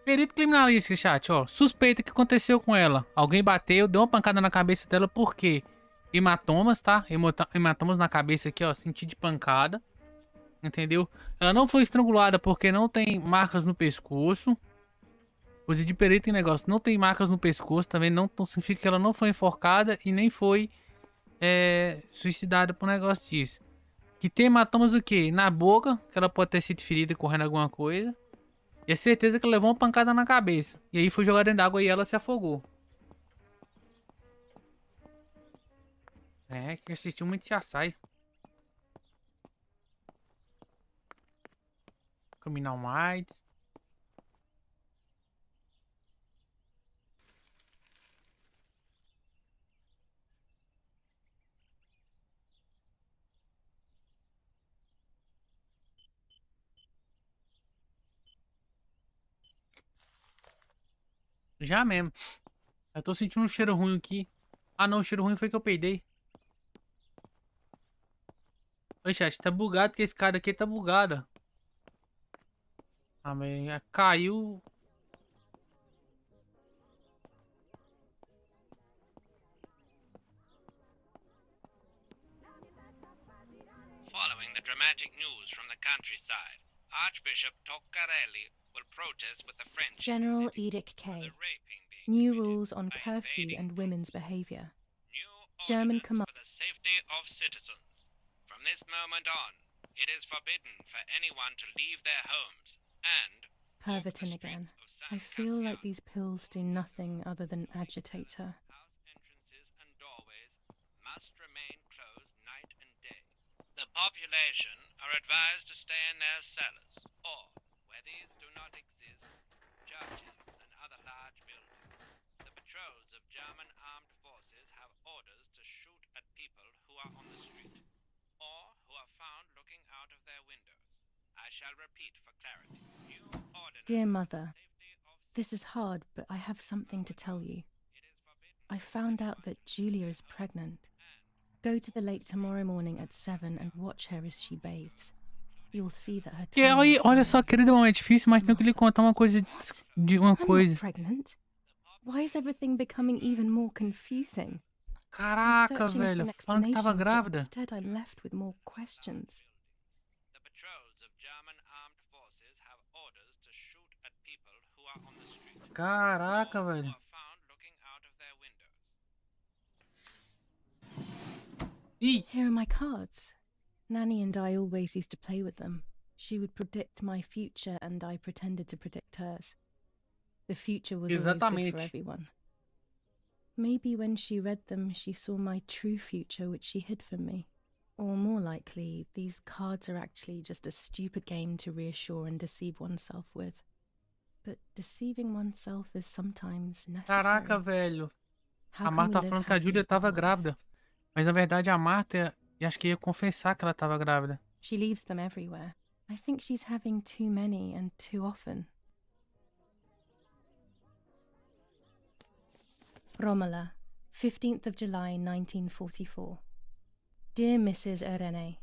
Perito criminalístico, chat, ó. Suspeita que aconteceu com ela. Alguém bateu, deu uma pancada na cabeça dela, por quê? Hematomas, tá? Hematomas na cabeça aqui, ó, senti de pancada. Entendeu? Ela não foi estrangulada porque não tem marcas no pescoço. Coisa de perito em negócio, não tem marcas no pescoço, também não significa que ela não foi enforcada e nem foi suicidada por um negócio disso. Que tem hematomas o quê? Na boca, que ela pode ter sido ferida correndo alguma coisa. E é certeza que ela levou uma pancada na cabeça. E aí foi jogada dentro d'água e ela se afogou. É, que assistiu muito CSI. Criminal Minds. Já mesmo. Eu tô sentindo um cheiro ruim aqui. Ah não, o cheiro ruim foi que eu peidei. Oi, chat, tá bugado que esse cara aqui tá bugado. Ah, mas caiu. Following the dramatic news from the countryside, Archbishop Toccarelli will protest with the French in the General city Edict for the K. raping being New committed rules on by curfew invading and women's troops. behaviour. New German ordinance command. for the safety of citizens. From this moment on, it is forbidden for anyone to leave their homes and walk the Pervertin again. streets of San I feel like Cassian. these pills do nothing other than agitate her. House entrances and doorways must remain closed night and day. The population are advised to stay in their cellars, or, where these do not exist, churches and other large buildings. The patrols of German armed forces have orders to shoot at people who are on the street, or who are found looking out of their windows. I shall repeat for clarity. New ordinance Dear for the Mother, safety This is hard, but I have something to tell you. I found out that Julia is pregnant. Go to the lake tomorrow morning at 7 and watch her as she bathes. You'll see that her tummy is Olha só, growing. querida, é difícil, mas tenho que lhe contar uma coisa de uma I'm coisa. not pregnant. Why is everything becoming even more confusing? I'm Caraca, searching for an velho, falando que tava explanation, but grávida. instead I'm left with more questions. The patrols of German armed forces have orders to shoot at people who are on the street. Caraca, Or who velho. are found looking out of their windows. Ih, Here are my cards. Nanny and I always used to play with them. She would predict my future and I pretended to predict hers. The future was always good Exatamente. for everyone. Maybe when she read them, she saw my true future, which she hid from me. Or more likely, these cards are actually just a stupid game to reassure and deceive oneself with. But deceiving oneself is sometimes necessary. caraca, velho. How A can Marta we tá live falando que a Julia happily tava otherwise? grávida. Mas na verdade a Marta acho que ia confessar que ela tava grávida. She leaves them everywhere. I think she's having too many and too often. Romola, 15th of July 1944. Dear Mrs. Irene,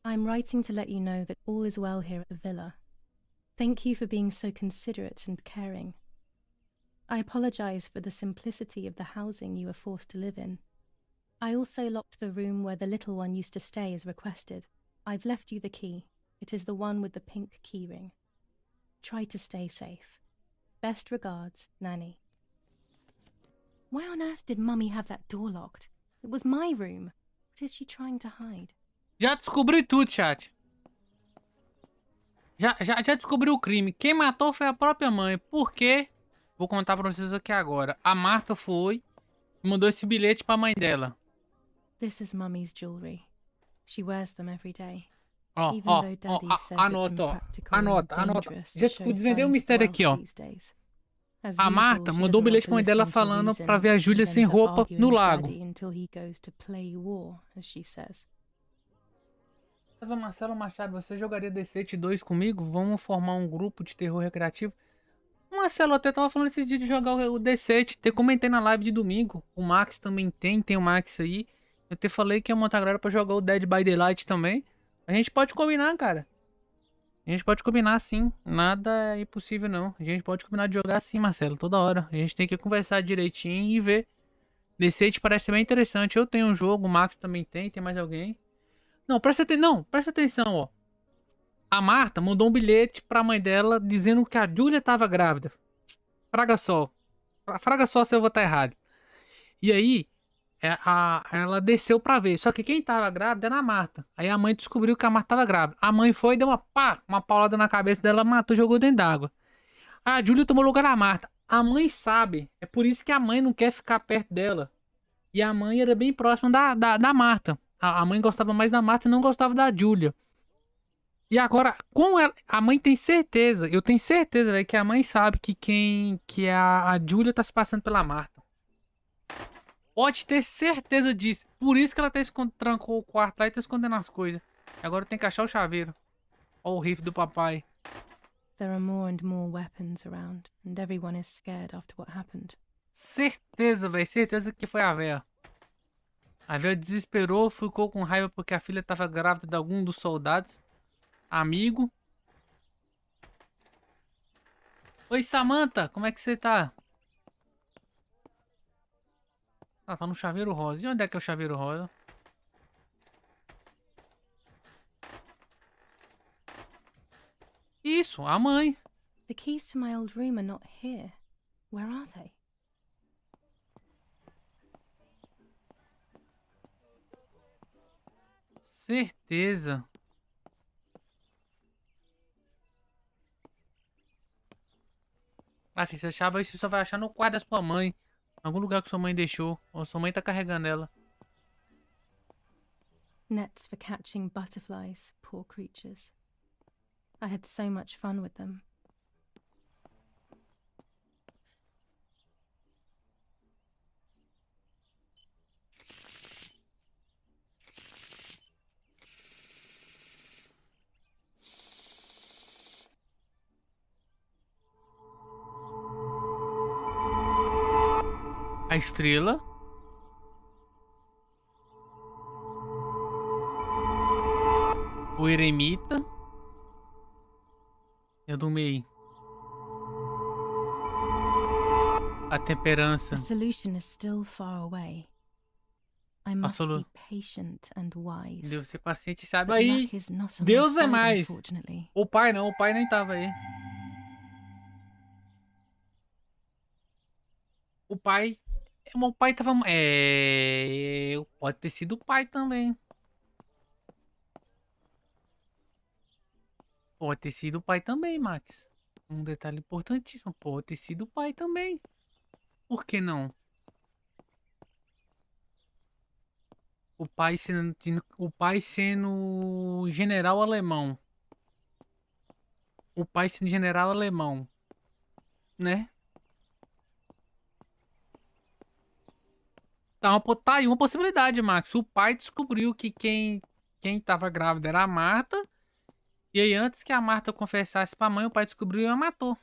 I'm writing to let you know that all is well here at the villa. Thank you for being so considerate and caring. I apologize for the simplicity of the housing you were forced to live in. I also locked the room where the little one used to stay as requested. I've left you the key. It is the one with the pink keyring. Try to stay safe. Best regards, Nanny. Why on earth did Mummy have that door locked? It was my room. What is she trying to hide? Já descobri tudo, chat. Já descobri o crime. Quem matou foi a própria mãe. Por quê? Vou contar pra vocês aqui agora. A Marta foi e mandou esse bilhete pra mãe dela. This is Mummy's jewelry. She wears them every day. Ó, Even ó, though ó, Daddy says it's anota, ó. impractical Anota, and anota. dangerous to Já show desvendei o signs of mistério wealth aqui, ó. these days. As A usual, Marta she mandou um doesn't bilhete want pra mãe to dela listen to falando reason pra ver a and Júlia sem ends up roupa arguing no with lago. Daddy until he goes to play war, as she says. Salve, Marcelo Machado, você jogaria D7 2 comigo? Vamos formar um grupo de terror recreativo? O Marcelo até tava falando esses dias de jogar o D7. Até comentei na live de domingo. O Max também tem o Max aí. Eu até falei que ia montar a galera pra jogar o Dead by Daylight também. A gente pode combinar, cara. A gente pode combinar sim. Nada é impossível, não. A gente pode combinar de jogar sim, Marcelo. Toda hora. A gente tem que conversar direitinho e ver. D7 parece ser bem interessante. Eu tenho um jogo, o Max também tem mais alguém. Não, presta atenção, ó. A Marta mandou um bilhete pra mãe dela dizendo que a Júlia tava grávida. Fraga só. Fraga só se eu vou estar errado. E aí, ela desceu pra ver. Só que quem tava grávida era a Marta. Aí a mãe descobriu que a Marta tava grávida. A mãe foi e deu uma paulada na cabeça dela, matou e jogou dentro d'água. A Júlia tomou lugar da Marta. A mãe sabe. É por isso que a mãe não quer ficar perto dela. E a mãe era bem próxima da Marta. A mãe gostava mais da Marta e não gostava da Júlia. E agora, com ela, a mãe tem certeza, eu tenho certeza, velho, que a mãe sabe que a Júlia tá se passando pela Marta. Pode ter certeza disso. Por isso que ela trancou o quarto lá e tá escondendo as coisas. Agora tem que achar o chaveiro. Ó o rifle do papai. There are more and more weapons around, and everyone is scared after what happened. Certeza, velho, certeza que foi a véia. A véia desesperou, ficou com raiva porque a filha tava grávida de algum dos soldados. Amigo. Oi, Samantha, como é que você tá? Ah, tá no chaveiro rosa. E onde é que é o chaveiro rosa? Isso, a mãe. The keys to my old room are not here. Where are they? Certeza. Ah, filho, você achava isso, você só vai achar no quarto da sua mãe. Em algum lugar que sua mãe deixou. Ou sua mãe tá carregando ela. Nets for catching butterflies, poor creatures. I had so much fun with them. A estrela. O eremita. E a do meio. A temperança. The solution is still far away. I must solu- be patient and wise. Deus ser paciente, sabe But aí. luck is not on my Deus é side, mais. unfortunately. O pai não, o pai nem tava aí. O pai. O pai tava. Pode ter sido o pai também. Pode ter sido o pai também, Max. Um detalhe importantíssimo. Pode ter sido o pai também. Por que não? O pai sendo general alemão. O pai sendo general alemão. Né? Tá aí uma possibilidade, Max. O pai descobriu que quem tava grávida era a Marta. E aí, antes que a Marta confessasse pra mãe, o pai descobriu e a matou.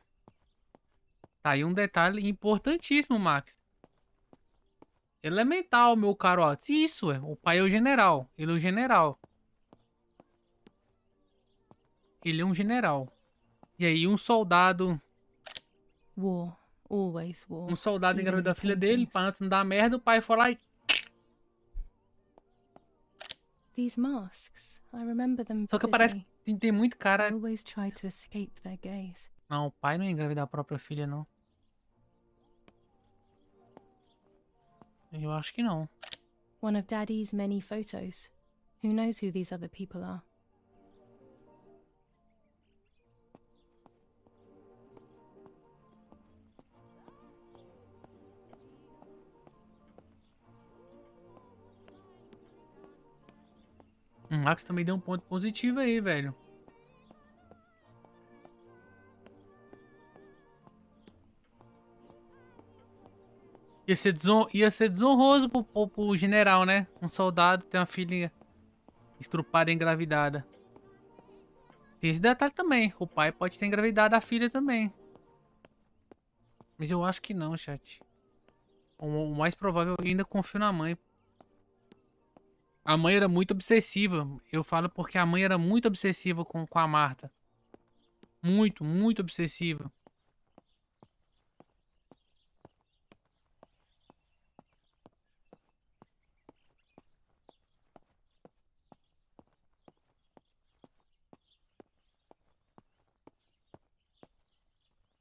Tá aí um detalhe importantíssimo, Max. Elemental, meu carote. Isso, é. O pai é o general. Ele é o general. Ele é um general. E aí, um soldado. War. Always war. Um soldado even engravidou in a filha dele. paintings. Pra antes não dar merda, o pai foi lá e. These masks, I remember them Só que parece vividly. que tem muito I cara. always try to escape their gaze. Não, o pai não ia engravidar a própria filha, não. Eu acho que não. One of Daddy's many photos. Who knows who these other people are? O Max também deu um ponto positivo aí, velho. Ia ser desonroso pro general, né? Um soldado ter uma filha estrupada e engravidada. Tem esse detalhe também. O pai pode ter engravidado a filha também. Mas eu acho que não, chat. O mais provável, eu ainda confio na mãe. A mãe era muito obsessiva. Eu falo porque a mãe era muito obsessiva com a Marta. Muito, muito obsessiva.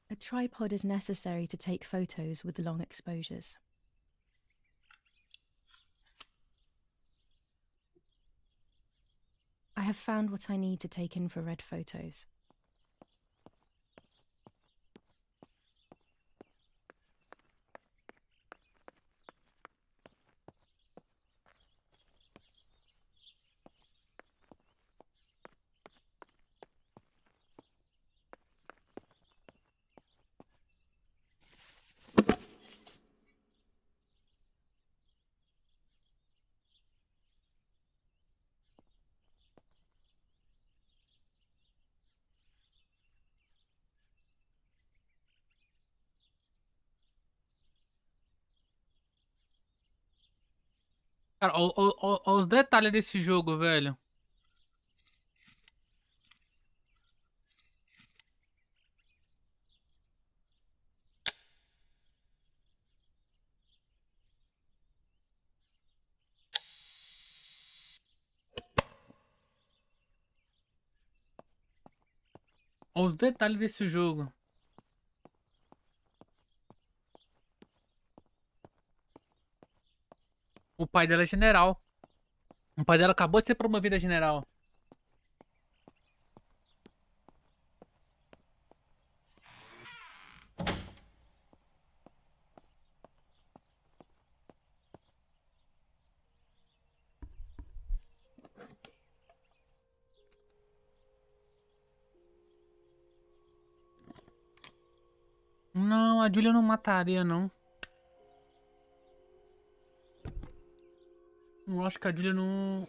A tripod is necessary to take photos with long exposures. I have found what I need to take infrared photos. Cara, ó os detalhes desse jogo, velho. Ó os detalhes desse jogo. O pai dela é general. O pai dela acabou de ser promovido a general. Não, a Julia não mataria, não. Eu acho que a Julia não...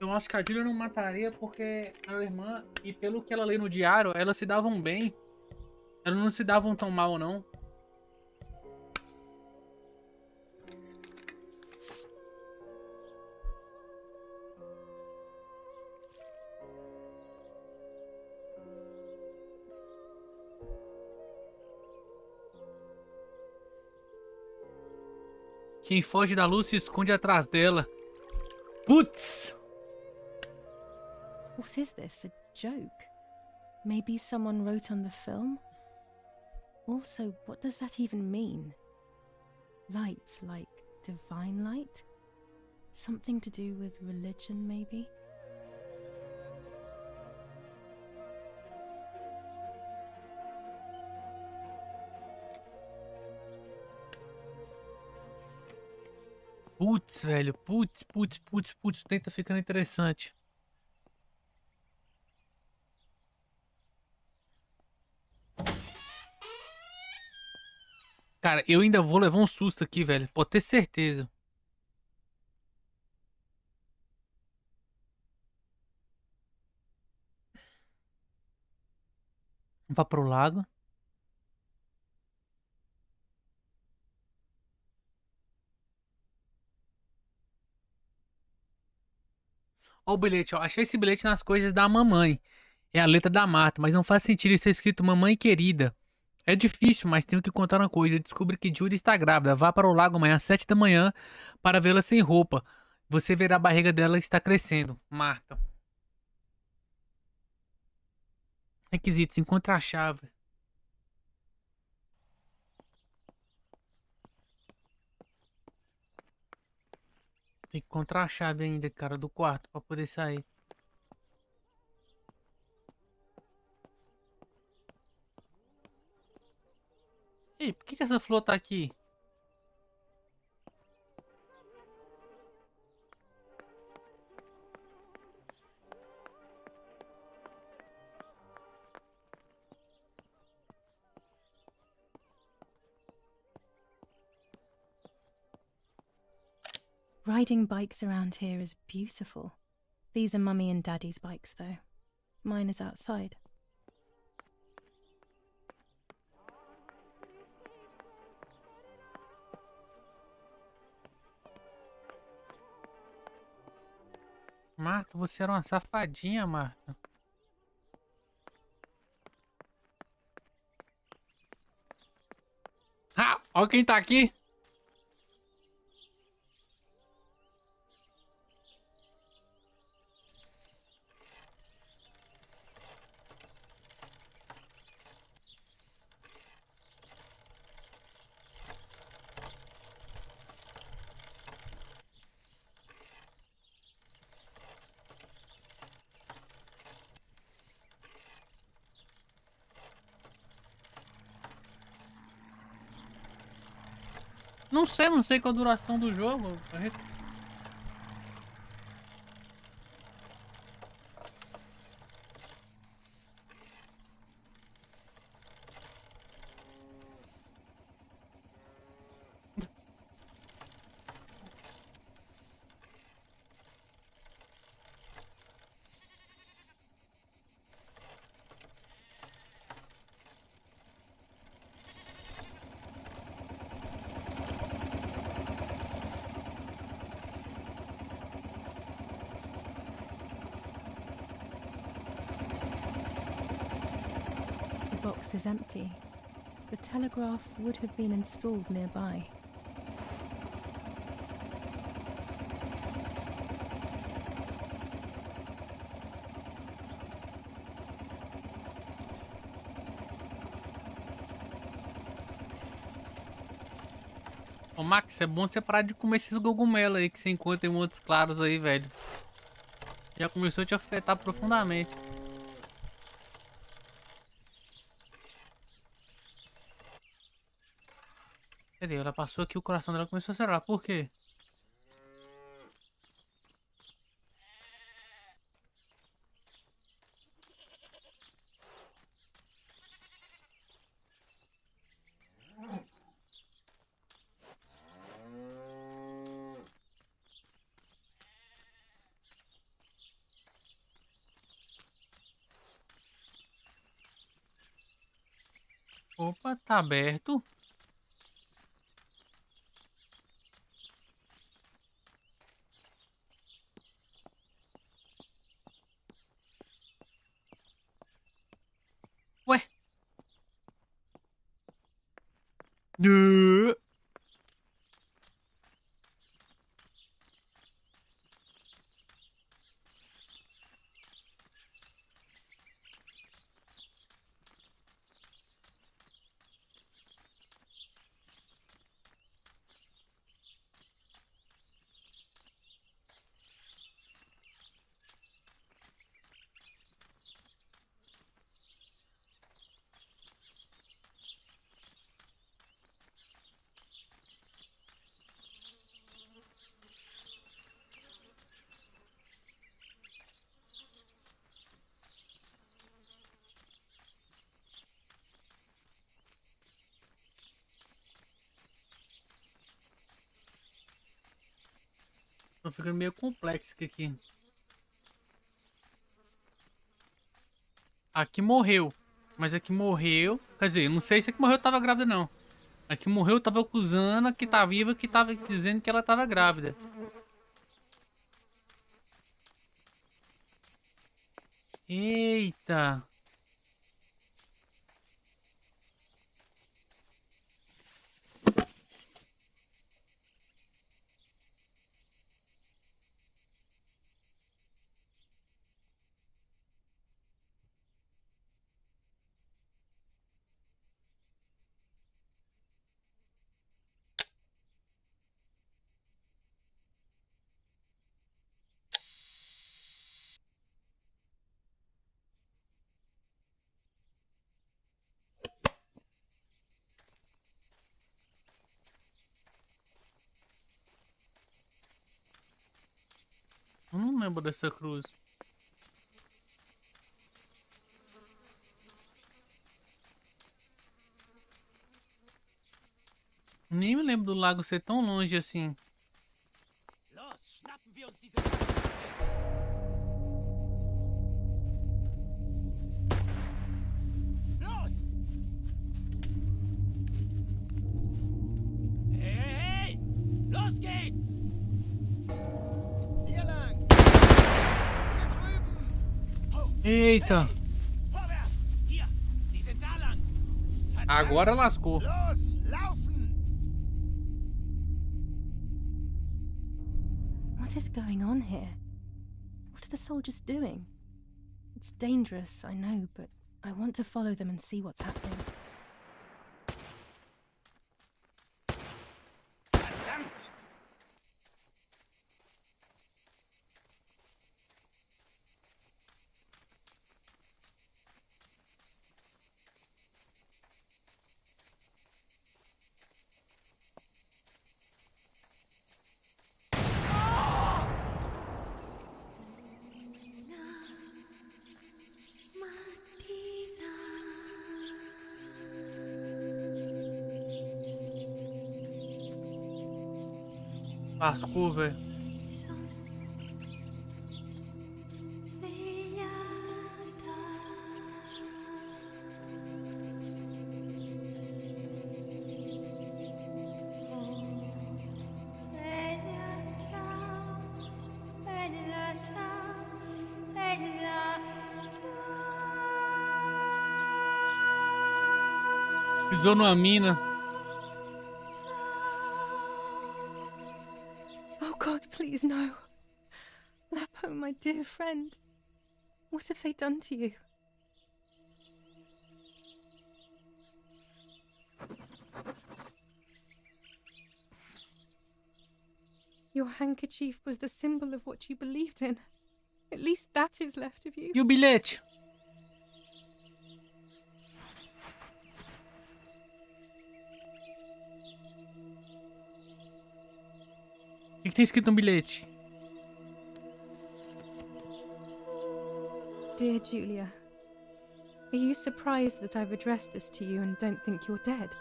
Eu acho que a Julia não mataria porque a irmã, e pelo que ela lê no diário, elas se davam bem. Elas não se davam tão mal, não. Quem foge da luz se esconde atrás dela. Putz! What is this? A joke? Maybe someone wrote on the film? Also, what does that even mean? Lights like divine light? Something to do with religion, maybe? Putz, velho. Putz. Tenta ficando interessante. Cara, eu ainda vou levar um susto aqui, velho. Pode ter certeza. Vamos pro lago. Ó o bilhete, ó. Achei esse bilhete nas coisas da mamãe. É a letra da Marta, mas não faz sentido isso ser escrito mamãe querida. É difícil, mas tenho que contar uma coisa. Eu descobri que Judy está grávida. Vá para o lago amanhã às 7 da manhã para vê-la sem roupa. Você verá a barriga dela está crescendo. Marta. Requisitos, encontre a chave. Tem que encontrar a chave ainda, cara, do quarto para poder sair. Ei, por que essa flor tá aqui? Riding bikes around here is beautiful. These are Mummy and Daddy's bikes, though. Mine is outside. Marta, você era uma safadinha, Marta. Ah, olha quem tá aqui. Não sei qual a duração do jogo. The box is empty. The telegraph would have been installed nearby. Ô, Max, é bom você parar de comer esses cogumelos aí que você encontra em montes claros aí, velho. Já começou a te afetar profundamente. Cadê? Ela passou aqui, o coração dela começou a acelerar. Por quê? Opa, tá aberto. Ué? Nã. Tô ficando meio complexo aqui. Aqui morreu. Mas aqui morreu. Quer dizer, não sei se aqui morreu tava grávida, não. Aqui morreu tava acusando a que tá viva, que tava dizendo que ela tava grávida. Eita. Eu não lembro dessa cruz. Nem me lembro do lago ser tão longe assim. Los, schnappen wir uns diese... Los! Hey, hey, hey! Los geht's! Hier lang! Hier drüben! Oh, Eita. hey! Vorwärts! Hier! Sie sind da lang! Agora lascou. Los, laufen! What is going on here? What are the soldiers doing? It's dangerous, I know, but I want to follow them and see what's happening. Verdammt! Lascou, velho. Pisou numa mina. Oh God, please no. Lapo, my dear friend. What have they done to you? Your handkerchief was the symbol of what you believed in. At least that is left of you. E o bilhete? O que tem escrito no bilhete? Dear Julia, are you surprised that I've addressed this to you and don't think you're dead?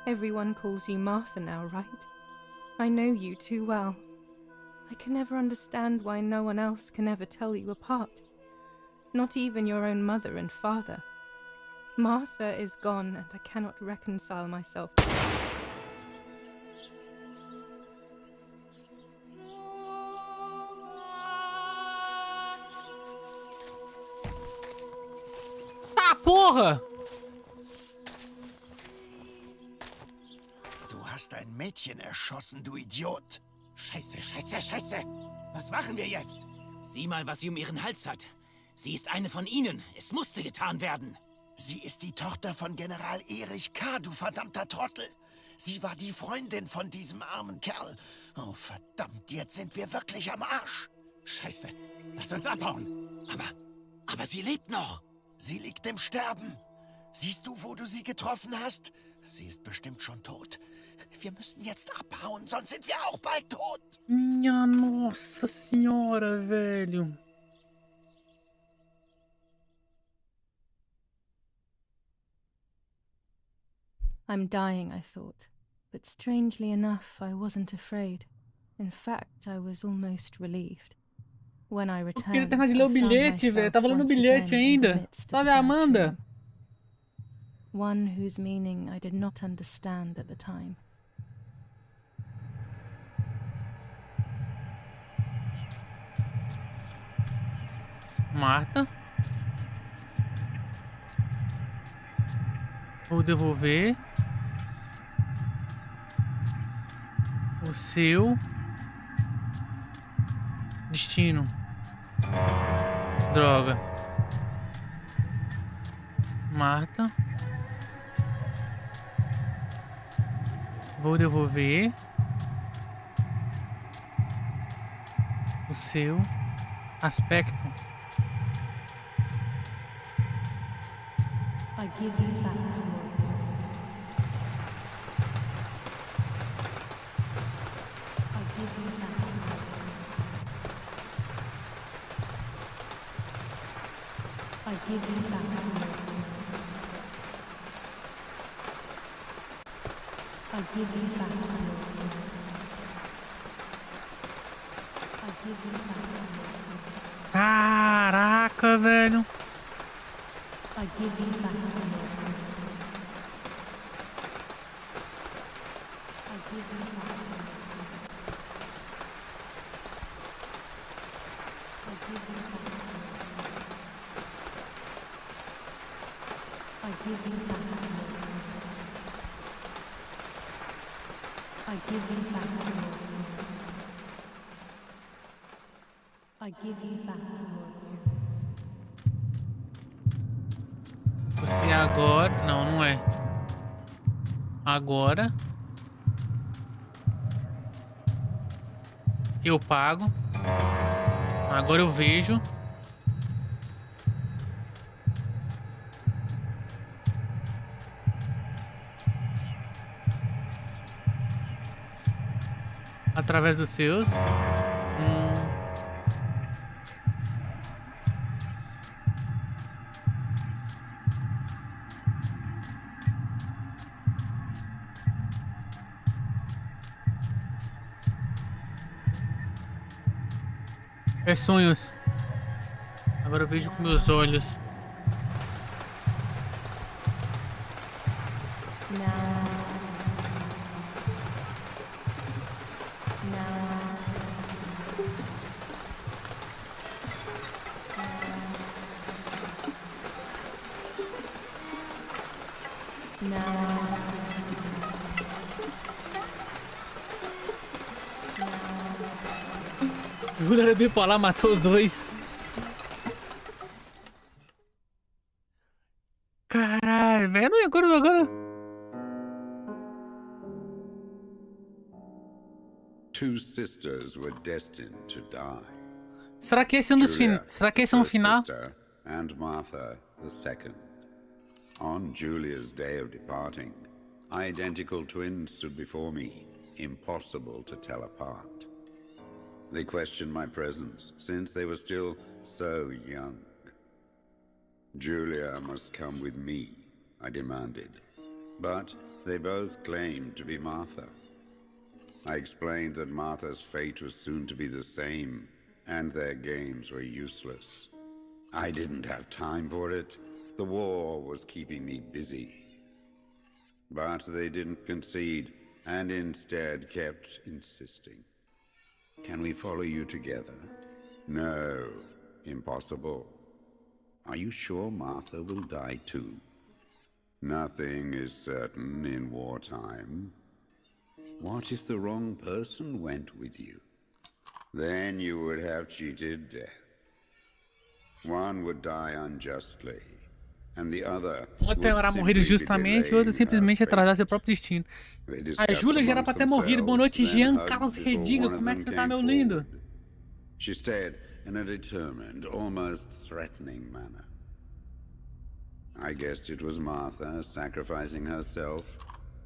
Everyone calls you Martha now, right? I know you too well. I can never understand why no one else can ever tell you apart. Not even your own mother and father. Martha is gone, and I cannot reconcile myself. Ah, porra! Du hast ein Mädchen erschossen, du Idiot. Scheiße, scheiße, scheiße. Was machen wir jetzt? Sieh mal, was sie um ihren Hals hat. Sie ist eine von ihnen. Es musste getan werden. Sie ist die Tochter von General Erich K., du verdammter Trottel. Sie war die Freundin von diesem armen Kerl. Oh, verdammt, jetzt sind wir wirklich am Arsch. Scheiße. Lass uns abhauen. Aber sie lebt noch. Sie liegt im Sterben. Siehst du, wo du sie getroffen hast? Sie ist bestimmt schon tot. Wir müssen jetzt abhauen, sonst sind wir auch bald tot. Minha nossa senhora, velho. I'm dying, I thought. But strangely enough, I wasn't afraid. In fact, I was almost relieved. When I Eu queria returned, terminar de I ler o found bilhete, velho. myself Tava lendo o once bilhete again in the ainda. midst of Salve, a dark Amanda. dream. One whose meaning I did not understand at the time. Marta. Vou devolver o seu destino. Droga. Marta. Vou devolver o seu aspecto. I give you back your appearance. I give you back your appearance. I give you back your appearance. I give you back your appearance. I give you back your appearance. Caraca, velho. I give you back your appearance. I give you back your appearance. I give you back your appearance. I give you back your appearance. I give you back your appearance. I give you back your appearance. Você agora... Não, não é. Agora... Eu pago. Agora eu vejo. Através dos seus. É sonhos. Agora eu vejo com meus olhos. O era bipolar, matou os dois. Caralho, velho. E agora? Two sisters were destined to die. Será que esse é um dos Julia, Será que esse é um the final? sister, and Martha, the second. On Julia's day of departing, identical twins stood before me, impossible to tell apart. They questioned my presence, since they were still so young. Julia must come with me, I demanded. But they both claimed to be Martha. I explained that Martha's fate was soon to be the same, and their games were useless. I didn't have time for it. The war was keeping me busy. But they didn't concede, and instead kept insisting. Can we follow you together? No, impossible. Are you sure Martha will die too? Nothing is certain in wartime. What if the wrong person went with you? Then you would have cheated death. One would die unjustly, and the other Ontem ela morrer justamente e outra simplesmente atrasar seu próprio destino. A Júlia já era pra ter morrido. Boa noite, Jean Carlos Rediga. Como é que você tá, meu lindo? She said in a determined, almost threatening manner. I guessed it was Martha sacrificing herself,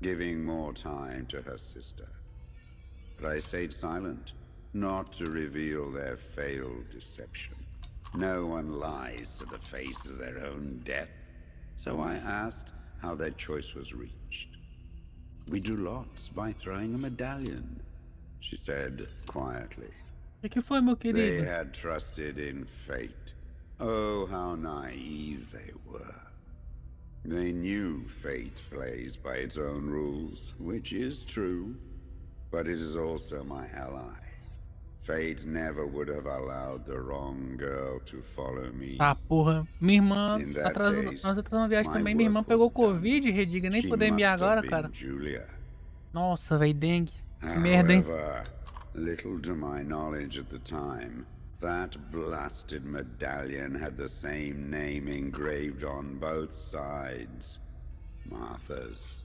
giving more time to her sister. But I stayed silent, not to reveal their failed deception. No one lies to the face of their own death. So I asked how their choice was reached. We drew lots by throwing a medallion, she said quietly. O que foi, meu querido? They had trusted in fate. Oh, how naive they were. They knew fate plays by its own rules, which is true, but it is also my ally. Fate never would have allowed the wrong girl to follow me. Ah, porra. Minha irmã atrasou, nós atrasamos uma viagem também. Minha irmã pegou Covid, Rediga. Nem poder enviar agora, cara. Nossa, velho, dengue. Que merda, hein? Little to my knowledge at the time, that blasted medallion had the same name engraved on both sides. Martha's.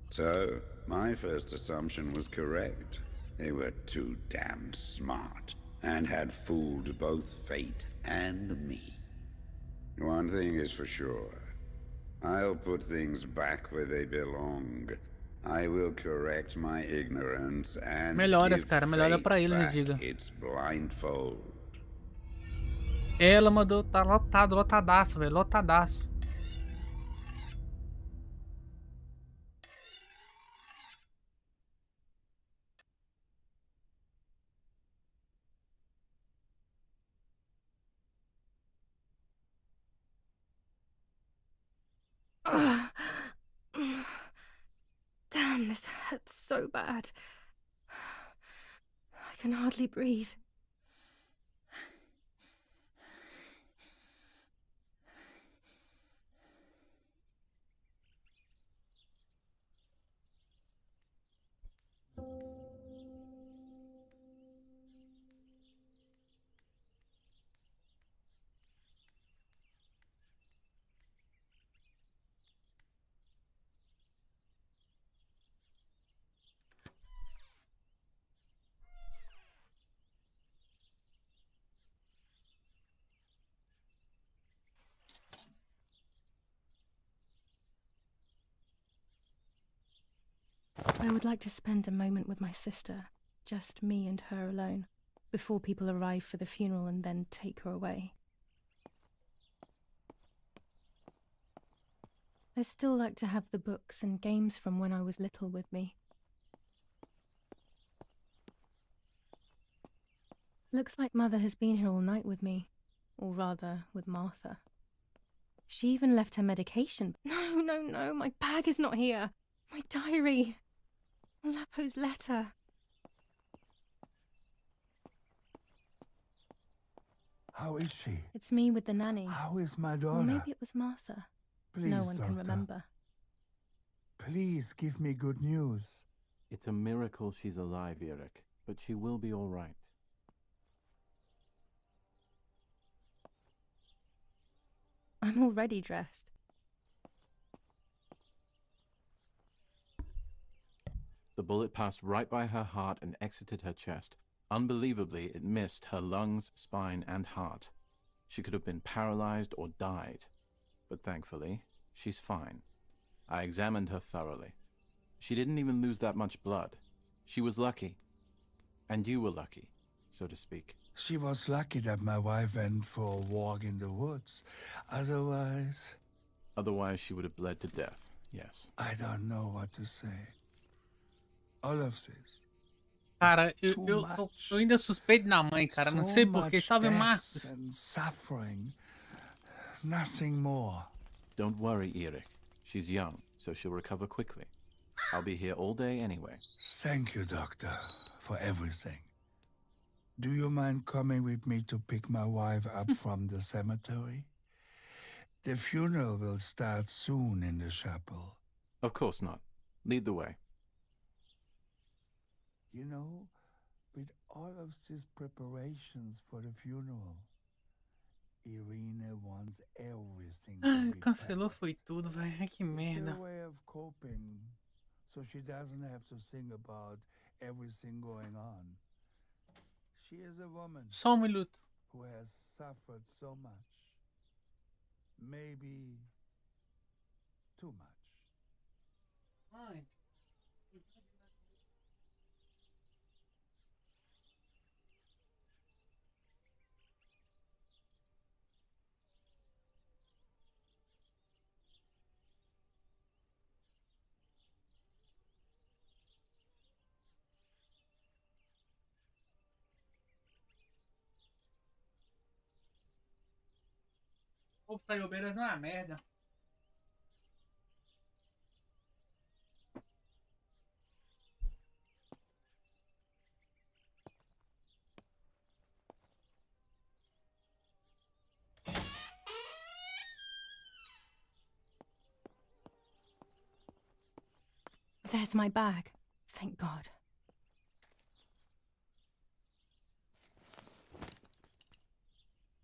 So, my first assumption was correct. They were too damn smart, and had fooled both fate and me. One thing is for sure. I'll put things back where they belong. I will correct my ignorance and Melhoras, give cara. Melhora fate pra ele, back diga. its blindfold. Ela mandou, tá lotado, lotadaço, velho, lotadaço. Damn, this hurts so bad. I can hardly breathe. I would like to spend a moment with my sister, just me and her alone, before people arrive for the funeral and then take her away. I still like to have the books and games from when I was little with me. Looks like Mother has been here all night with me, or rather, with Martha. She even left her medication. No, my bag is not here. My diary. Lapo's letter. How is she? It's me with the nanny. How is my daughter? Or maybe it was Martha. Please, no one doctor. can remember. Please give me good news. It's a miracle she's alive, Eric, but she will be all right. I'm already dressed. The bullet passed right by her heart and exited her chest. Unbelievably, it missed her lungs, spine, and heart. She could have been paralyzed or died. But thankfully, she's fine. I examined her thoroughly. She didn't even lose that much blood. She was lucky. And you were lucky, so to speak. She was lucky that my wife went for a walk in the woods. Otherwise, she would have bled to death, yes. I don't know what to say. All of this. Cara, eu ainda suspeito da mãe, cara. Não sei porquê. Salve, Marcos. And suffering. nothing more. Don't worry, Eric. She's young, so she'll recover quickly. I'll be here all day anyway. Thank you, Doctor, for everything. Do you mind coming with me to pick my wife up from the cemetery? The funeral will start soon in the chapel. Of course not. Lead the way. You know, with all of these preparations for the funeral, Irina wants everything to be Cancelou perfect. foi tudo, velho. Ai, que It's merda. her way of coping, so she doesn't have to think about everything going on. She is a woman Só minuto. who has suffered so much. Maybe too much. Ai. O povo Taiobeiras não é uma merda. There's my bag. Thank God.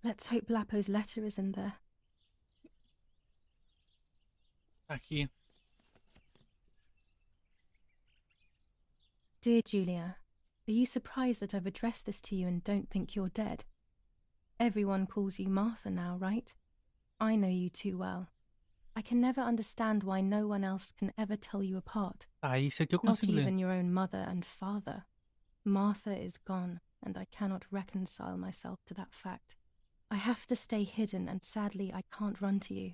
Let's hope Lapo's letter is in there. Aqui. Dear Julia, are you surprised that I've addressed this to you and don't think you're dead? Everyone calls you Martha now, right? I know you too well. I can never understand why no one else can ever tell you apart. Isso aqui eu Not consigo ler. even your own mother and father. Martha is gone, and I cannot reconcile myself to that fact. I have to stay hidden, and sadly I can't run to you.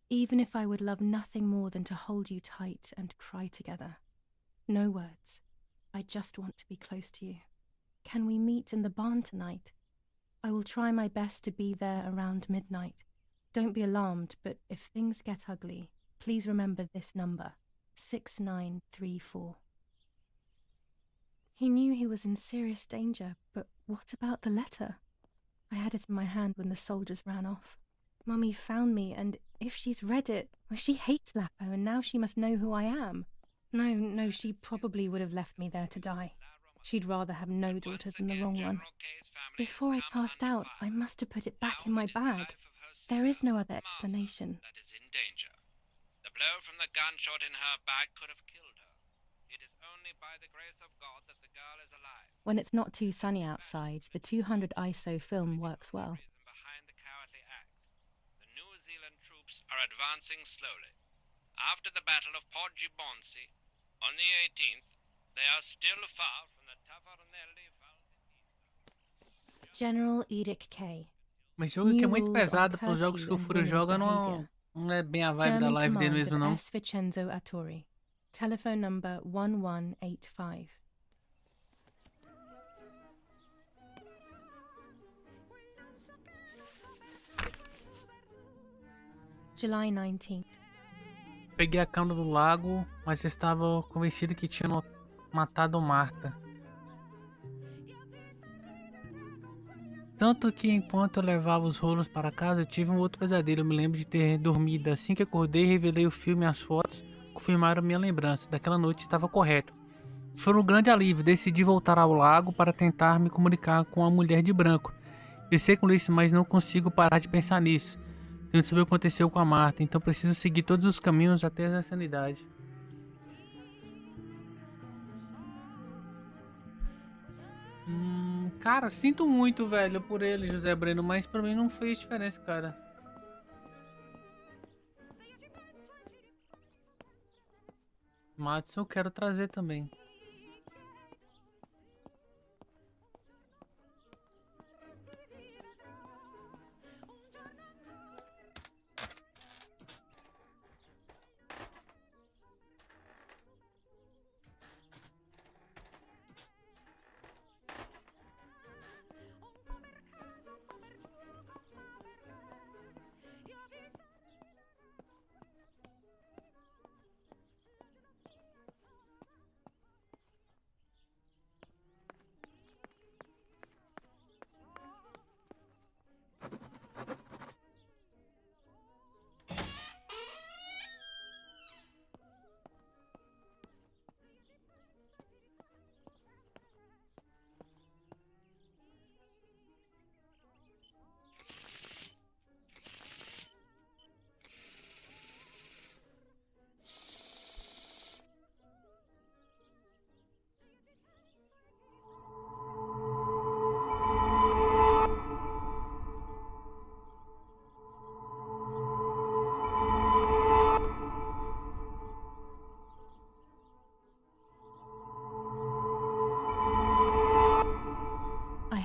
Even if I would love nothing more than to hold you tight and cry together. No words. I just want to be close to you. Can we meet in the barn tonight? I will try my best to be there around midnight. Don't be alarmed, but if things get ugly, please remember this number, 6934. He knew he was in serious danger, but what about the letter? I had it in my hand when the soldiers ran off. Mummy found me, and if she's read it, well, she hates Lapo, and now she must know who I am. No, she probably would have left me there to die. She'd rather have no daughter than the wrong one. Before I passed out, I must have put it back in my bag. There is no other explanation. That is in danger. The blow from the gunshot in her back could have killed her. It is only by the grace of God that the girl is alive. When it's not too sunny outside, the 200 ISO film works well. Behind the cowardly act. The New Zealand troops are advancing slowly. After the Battle of Poggibonsi, on the 18th, they are still far from the Tavernelli Valley. General Edict K. Mas jogo que é muito pesado para os jogos que o Furo joga, não é bem a vibe da live dele mesmo, não. S. Vincenzo Attori. Telephone number 1185. July 19th. Peguei a câmera do lago, mas estava convencido que tinha matado Marta. Tanto que enquanto eu levava os rolos para casa, eu tive um outro pesadelo. Eu me lembro de ter dormido. Assim que acordei, revelei o filme e as fotos, confirmaram minha lembrança. Daquela noite estava correto. Foi um grande alívio. Decidi voltar ao lago para tentar me comunicar com a mulher de branco. Eu sei com isso, mas não consigo parar de pensar nisso. Tenho de saber o que aconteceu com a Marta, então preciso seguir todos os caminhos até a sanidade. Cara, sinto muito, velho, por ele, José Breno, mas pra mim não fez diferença, cara. Madison eu quero trazer também.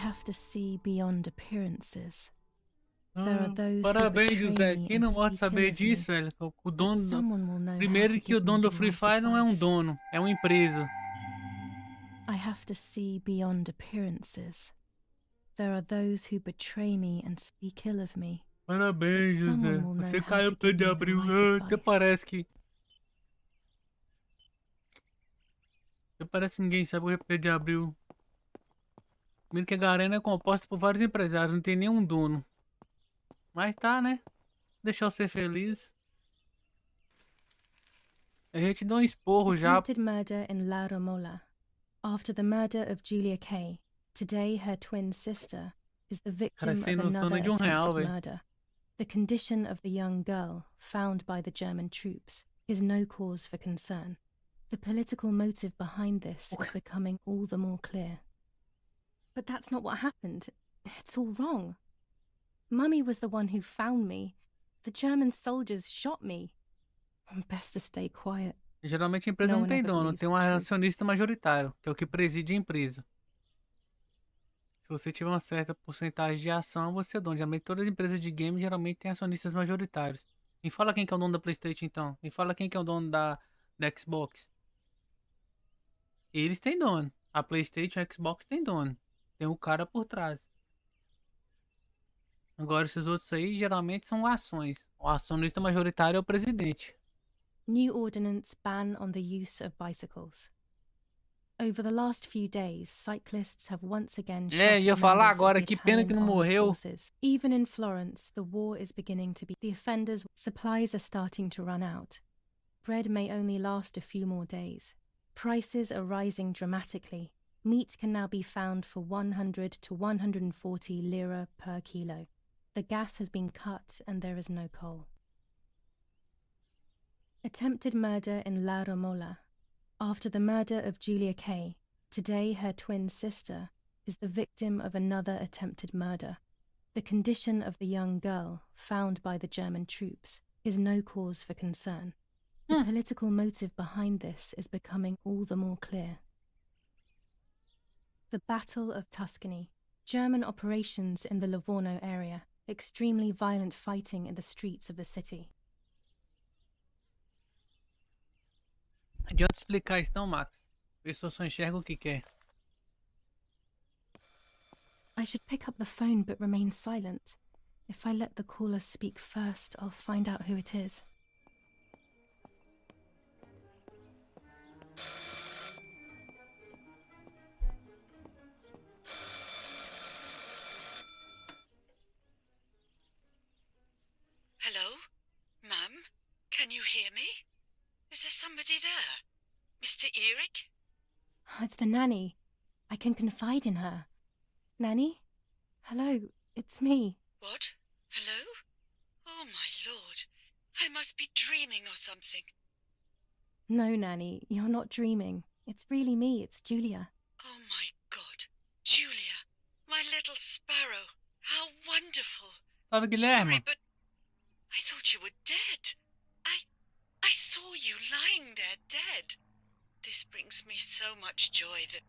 have to see beyond appearances. There are those Parabéns, who José. betray me Quem não and gosta de speak saber ill of me, disso, velho? O but dono do... someone will know how Primeiro to que o give dono me do the Free right Fire não é um advice. dono, é uma empresa. I have to see beyond appearances. There are those who betray me and speak ill of me. Parabéns, But someone José. will know Você how caiu to pro give de me the abril. right Até advice. parece que... Até parece que ninguém sabe o que é de abril. Primeiro que a Garena é composta por vários empresários, não tem nenhum dono. Mas tá, né? Deixa eu ser feliz. A gente dá um esporro já. Attempted murder in Laura Mola. After the murder of Julia Kay, today her twin sister is the victim of sem noção another nem de real, attempted velho. murder. The condition of the young girl, found by the German troops, is no cause for concern. The political motive behind this is becoming all the more clear. But that's not what happened. It's all wrong. Mummy was the one who found me. The German soldiers shot me. Best to stay quiet. Geralmente a empresa No não one tem ever dono, believes tem um the truth. acionista majoritário, que é o que preside a empresa. Se você tiver uma certa porcentagem de ação, você é dono. Geralmente toda empresa de game geralmente tem acionistas majoritários. Me fala quem que é o dono da PlayStation então. Me fala quem que é o dono da Xbox. Eles têm dono. A PlayStation e a Xbox tem dono. Tem o cara por trás. Agora esses outros aí geralmente são ações. O acionista majoritário é o presidente. New ordinance ban on the use of bicycles. Over the last few days, cyclists have once again shot Ia falar members agora, of the que pena que Italian não armed morreu. forces. Even in Florence, the war is beginning to be. The offenders' supplies are starting to run out. Bread may only last a few more days. Prices are rising dramatically. Meat can now be found for 100 to 140 lira per kilo. The gas has been cut and there is no coal. Attempted murder in La Romola. After the murder of Julia Kay, today her twin sister is the victim of another attempted murder. The condition of the young girl, found by the German troops, is no cause for concern. The political motive behind this is becoming all the more clear. The Battle of Tuscany. German operations in the Livorno area. Extremely violent fighting in the streets of the city. Adianta explicar isso não, Max. A pessoa só enxerga o que quer. I should pick up the phone but remain silent. If I let the caller speak first, I'll find out who it is. Hello? Ma'am? Can you hear me? Is there somebody there? Mr. Eric? It's the nanny. I can confide in her. Nanny? Hello, it's me. What? Hello? Oh, my lord. I must be dreaming or something. No, Nanny, you're not dreaming. It's really me, it's Julia. Oh, my God. Julia, my little sparrow. How wonderful. Salve, Sorry, Guilherme. but I thought you were dead. I saw you lying there dead. This brings me so much joy that...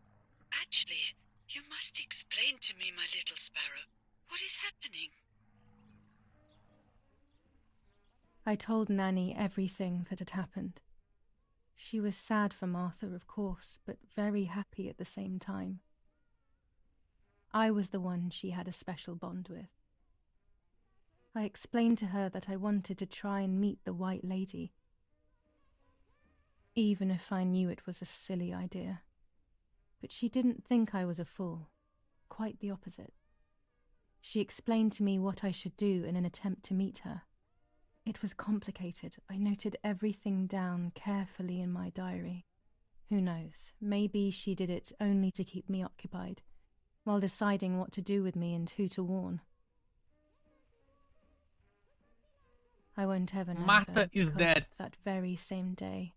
Actually, you must explain to me, my little sparrow. What is happening? I told Nanny everything that had happened. She was sad for Martha, of course, but very happy at the same time. I was the one she had a special bond with. I explained to her that I wanted to try and meet the White Lady, even if I knew it was a silly idea. But she didn't think I was a fool. Quite the opposite. She explained to me what I should do in an attempt to meet her. It was complicated. I noted everything down carefully in my diary. Who knows, maybe she did it only to keep me occupied, while deciding what to do with me and who to warn. I won't ever know, Martha though, is because dead. that very same day,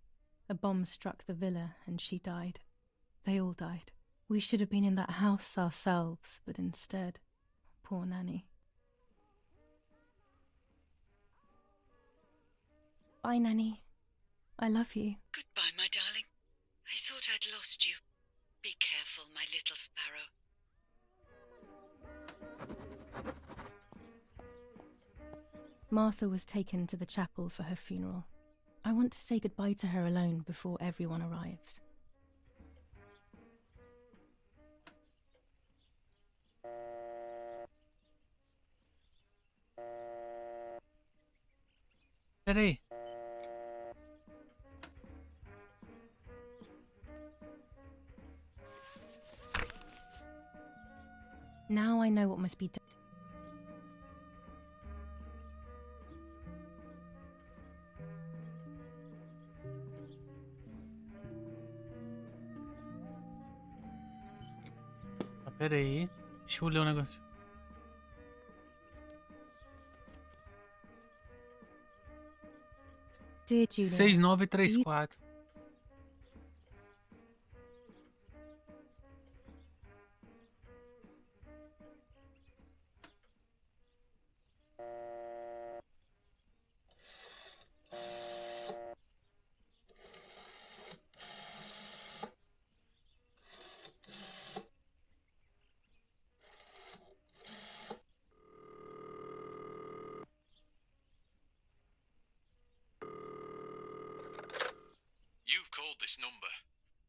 a bomb struck the villa and she died. They all died. We should have been in that house ourselves, but instead, poor Nanny. Bye, Nanny. I love you. Goodbye, my darling. I thought I'd lost you. Be careful, my little sparrow. Martha was taken to the chapel for her funeral. I want to say goodbye to her alone before everyone arrives. Peraí. Now I know what must be done. Tá, peraí. Deixa eu ler um negócio. Dear Julia, 6934. You've called this number.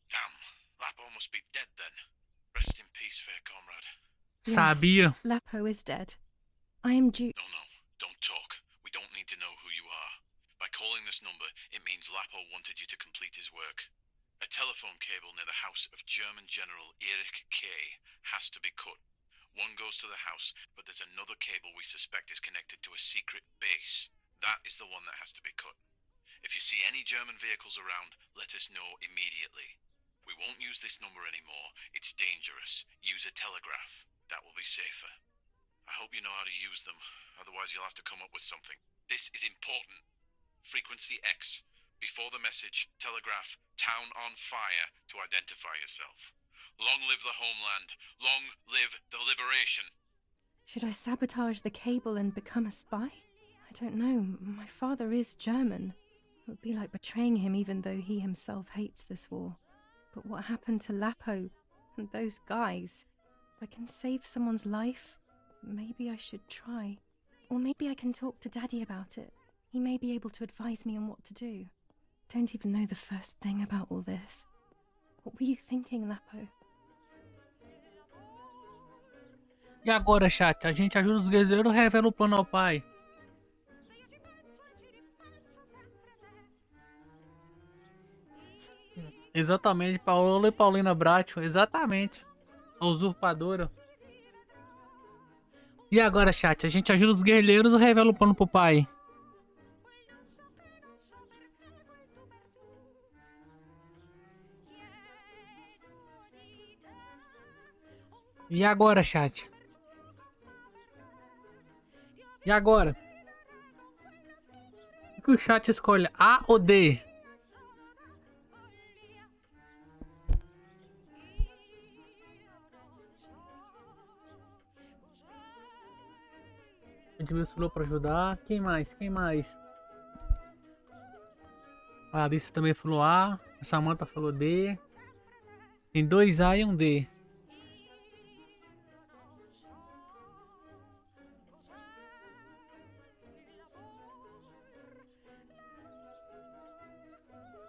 Damn, Lapo must be dead then. Rest in peace, fair comrade. Sabia. Yes, Lapo is dead. I am No, don't talk. We don't need to know who you are. By calling this number, it means Lapo wanted you to complete his work. A telephone cable near the house of German General Erich K. has to be cut. One goes to the house, but there's another cable we suspect is connected to a secret base. That is the one that has to be cut. If you see any German vehicles around, let us know immediately. We won't use this number anymore. It's dangerous. Use a telegraph. That will be safer. I hope you know how to use them. Otherwise, you'll have to come up with something. This is important. Frequency X. Before the message, telegraph town on fire to identify yourself. Long live the homeland. Long live the liberation. Should I sabotage the cable and become a spy? I don't know. My father is German. It would be like betraying him even though he himself hates this war. But what happened to Lapo and those guys? If I can save someone's life, maybe I should try. Or maybe I can talk to Daddy about it. He may be able to advise me on what to do. Don't even know the first thing about all this. What were you thinking, Lapo? E agora, chat? A gente ajuda os guerreiros ou revela o plano ao pai? Exatamente, Paulo e Paulina Bracho. Exatamente. A usurpadora. E agora, chat? A gente ajuda os guerreiros ou revela o plano pro pai? E agora, chat? E agora? O que o chat escolhe? A ou D? A gente falou pra ajudar. Quem mais? Quem mais? A Alice também falou A. A Samantha falou D. Tem 2 A e um D.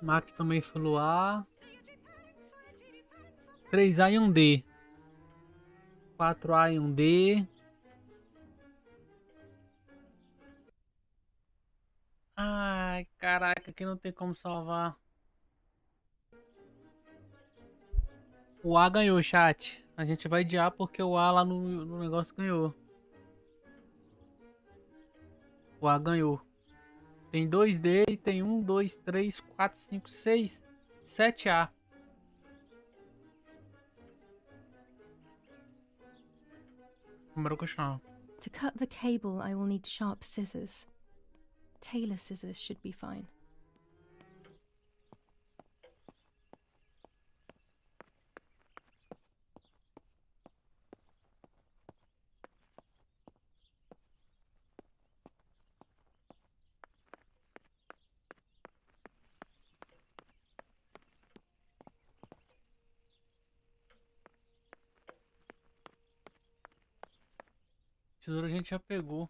Max também falou A. 3 A e um D. 4 A e um D. Ai, caraca, aqui não tem como salvar. O A ganhou, chat. A gente vai de A porque o A lá no negócio ganhou. O A ganhou. Tem 2 D e tem 1, 2, 3, 4, 5, 6, 7 A. Bora continuar. To cut the cable, I will need sharp scissors. Tailor scissors should be fine. Tesouro a gente já pegou.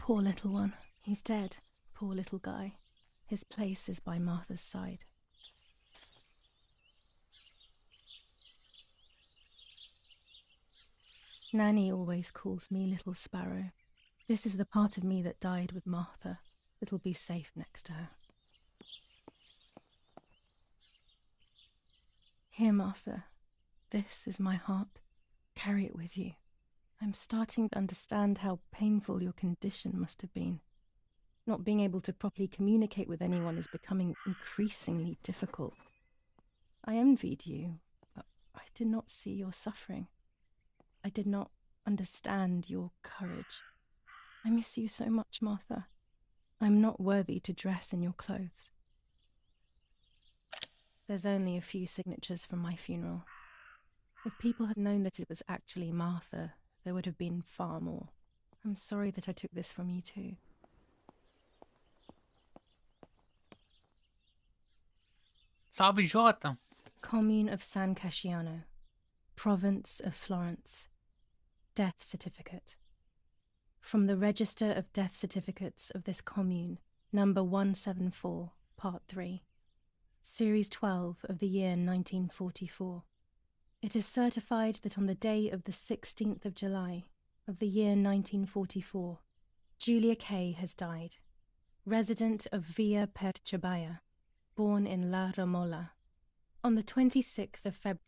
Poor little one. He's dead. Poor little guy. His place is by Martha's side. Nanny always calls me Little Sparrow. This is the part of me that died with Martha, that'll be safe next to her. Here, Martha. This is my heart. Carry it with you. I'm starting to understand how painful your condition must have been. Not being able to properly communicate with anyone is becoming increasingly difficult. I envied you, but I did not see your suffering. I did not understand your courage. I miss you so much, Martha. I'm not worthy to dress in your clothes. There's only a few signatures from my funeral. If people had known that it was actually Martha, there would have been far more. I'm sorry that I took this from you too. Salve Jota. Commune of San Casciano, Province of Florence. Death certificate. From the Register of Death Certificates of this commune, number 174, part 3, series 12 of the year 1944. It is certified that on the day of the 16th of July of the year 1944, Julia Kay has died, resident of Via Perchabaya, born in La Ramola. On the 26th of February,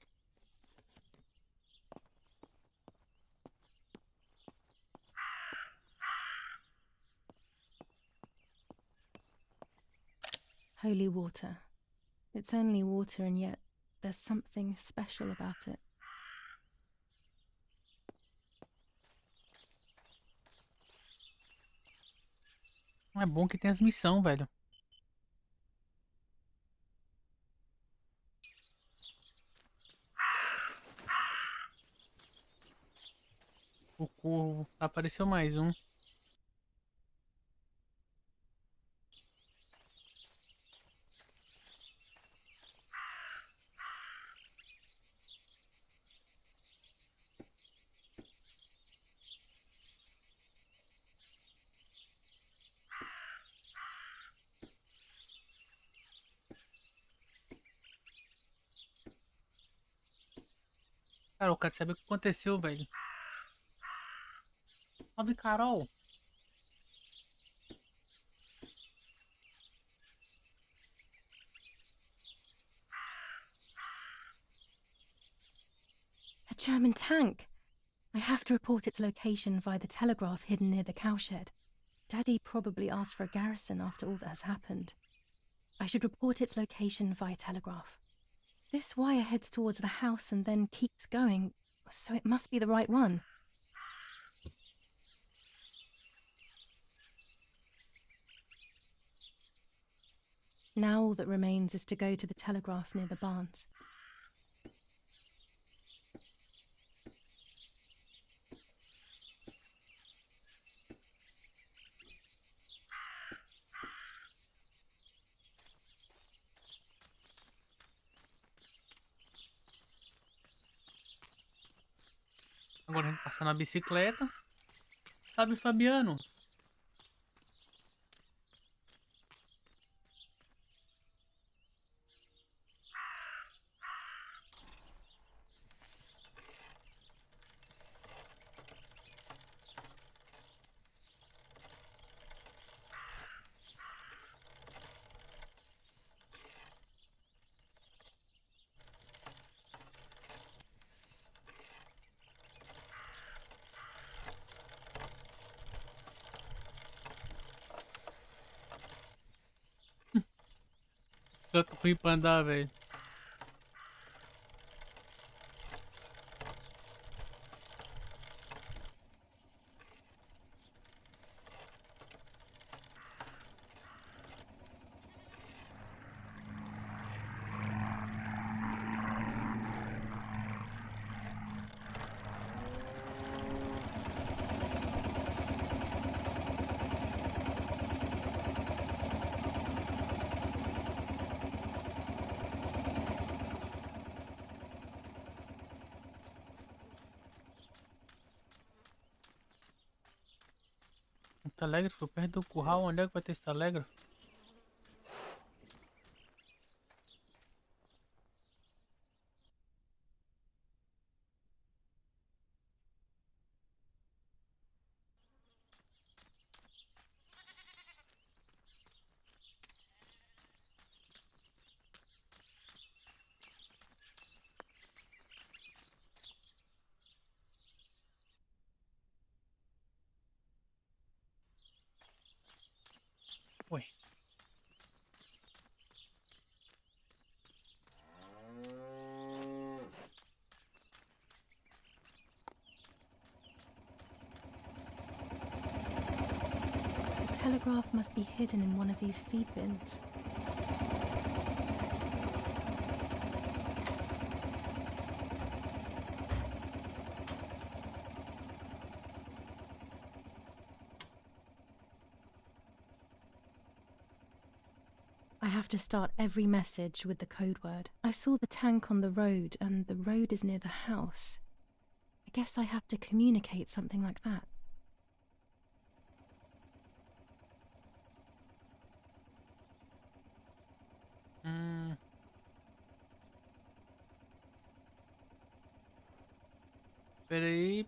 holy water. It's only water, and yet there's something special about it. É bom que tem as missões, velho. O corvo. Apareceu mais um. Cara, eu quero saber o que aconteceu, velho. Salve, Carol. A German tank! I have to report its location via the telegraph hidden near the cowshed. Daddy probably asked for a garrison after all that has happened. I should report its location via telegraph. This wire heads towards the house and then keeps going, so it must be the right one. Now all that remains is to go to the telegraph near the barns. Agora a gente passando a bicicleta. Sabe, Fabiano? Tanto ruim pra andar, velho. Telegraph perto do curral. Onde é que vai ter esse Telegraph? Ué. The telegraph must be hidden in one of these feed bins. I have to start every message with the code word. I saw the tank on the road, and the road is near the house. I guess I have to communicate something like that. Peraí.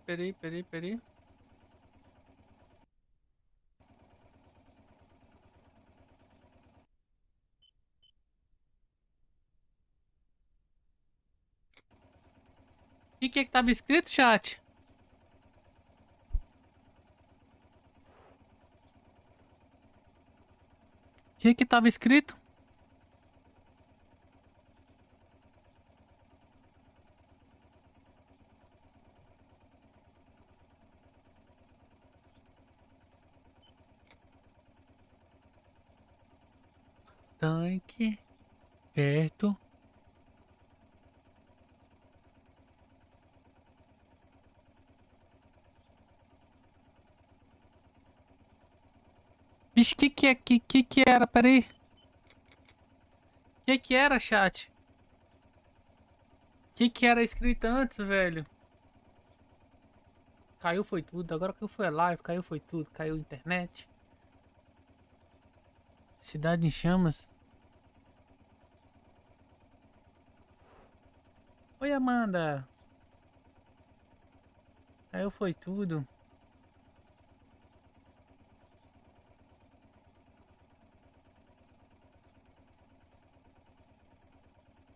O que é que tava escrito, chat? O que é que tava escrito? Tanque perto. Bicho, que era? Peraí. Que era, chat? Que era escrito antes, velho? Caiu foi tudo. Agora que foi a live, caiu foi tudo. Caiu a internet. Cidade em chamas. Oi, Amanda. Caiu foi tudo.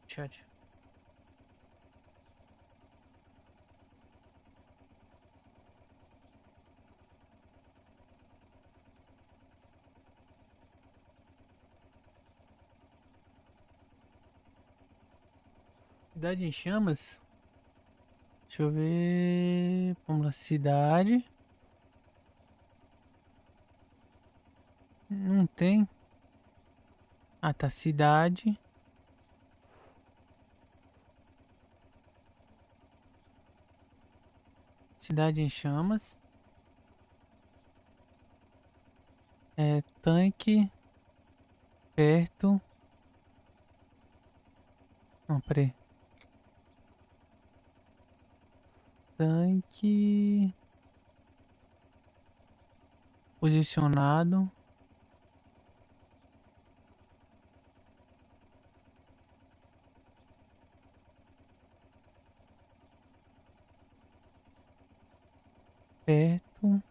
Chat. Cidade em chamas. Deixa eu ver. Vamos lá, cidade. Não tem. Ah, tá, cidade. Cidade em chamas. É, tanque. Perto. Não, peraí. Tanque. Posicionado. Perto.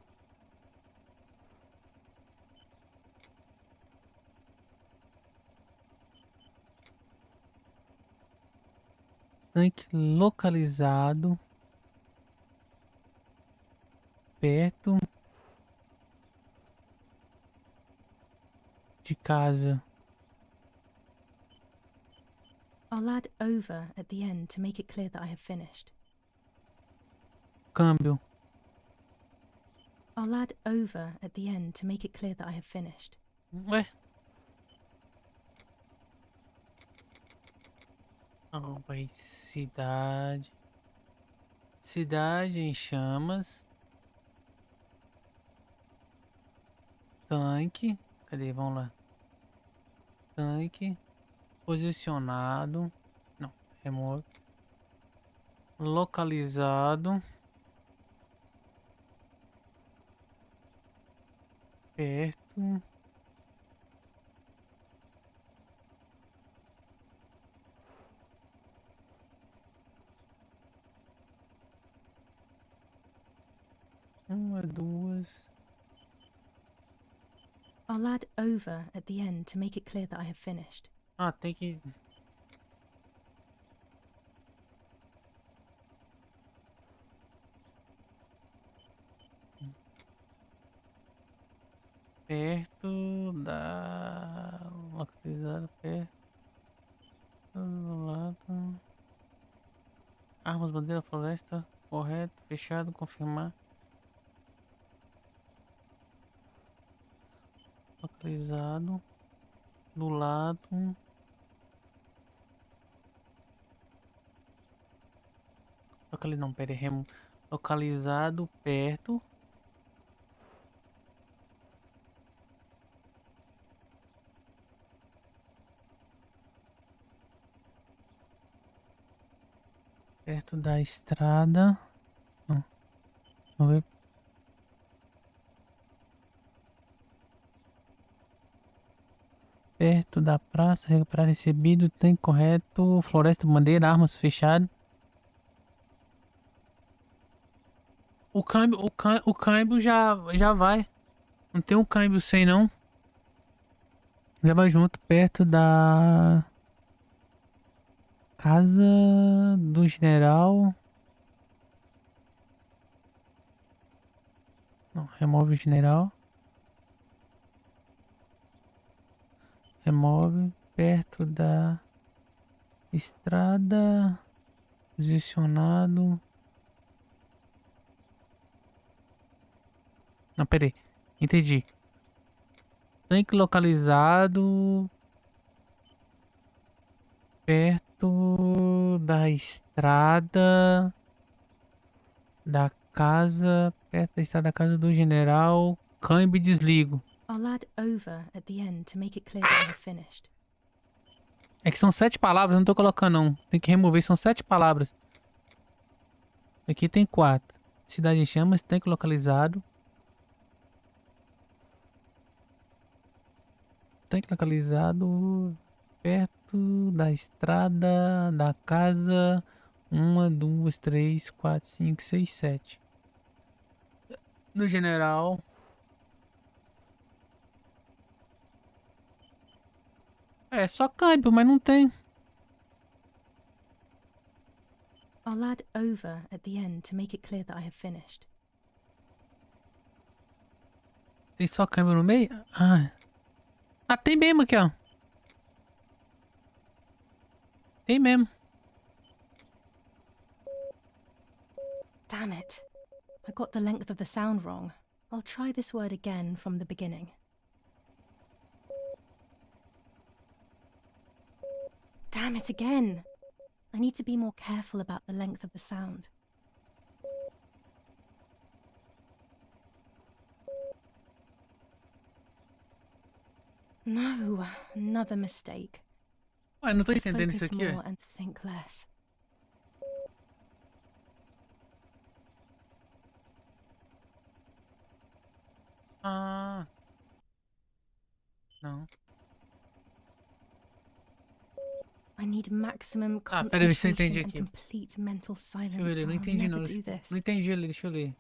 Tanque localizado. Perto. De casa. I'll add over at the end to make it clear that I have finished. Câmbio. I'll add over at the end to make it clear that I have finished. Ué? Oh, vai, cidade. Cidade em chamas. Tanque. Cadê? Vamos lá. Tanque. Posicionado. Não. Remove. Localizado. Perto. Uma, duas. I'll add over at the end to make it clear that I have finished. Ah, tem que... Perto da... Localizado perto do lado. Armas, bandeira, floresta. Correto, fechado, confirmar. Localizado. Do lado. Não, pera aí, localizado perto. Perto da estrada. Não. Vamos ver. Perto da praça, recuperar recebido, tem correto. Floresta, bandeira, armas, fechado. O câmbio já vai. Não tem um câmbio sem não. Já vai junto, perto da casa do general. Não, remove o general. Remove perto da estrada. Posicionado. Não, pera aí. Entendi. Tanque localizado perto da estrada da casa, perto da estrada da casa do general. Câmbio e desligo. I'll add over at the end to make it clear that I have finished. É que são 7 palavras, eu não tô colocando não. Tem que remover, são 7 palavras. Aqui tem 4. Cidade em chamas, tanque localizado. Tanque localizado perto da estrada da casa. 1, 2, 3, 4, 5, 6, 7. No general. É só câmbio, mas não tem. I'll add over at the end to make it clear that I have finished. Tem só câmbio no meio? Ah, tem mesmo aqui, ó. Tem mesmo. Damn it. I got the length of the sound wrong. I'll try this word again from the beginning. Damn it again. I need to be more careful about the length of the sound. No, another mistake. Ué, não tô To entendendo isso focus aqui, more ó. and think less. Ah. Não. I need maximum Ah, pera, ver se eu entendi concentration and aqui. complete mental silence, Deixa eu ler, so não I'll entendi never não. do this. Não entendi ali, deixa eu ler.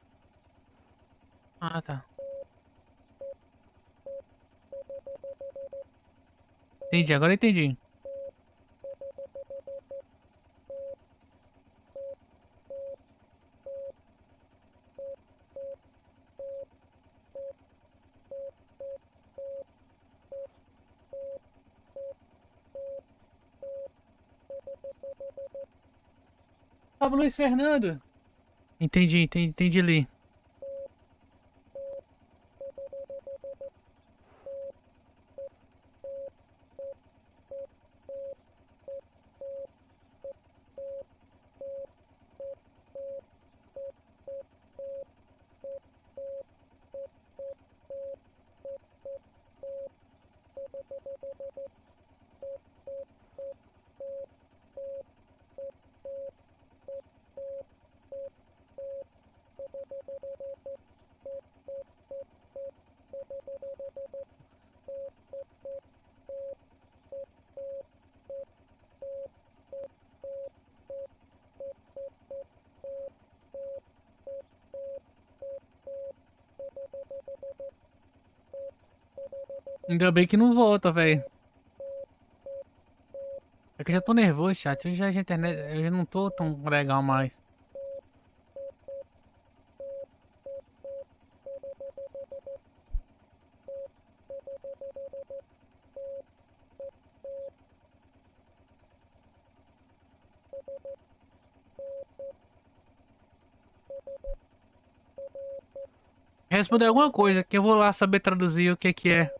Ah, tá. Entendi, agora eu entendi. Pablo Luiz Fernando. Entendi ali. Ainda bem que não volta, velho. É que eu já tô nervoso, chat. Hoje a internet, eu já não tô tão legal mais. Responder alguma coisa que eu vou lá saber traduzir o que que é.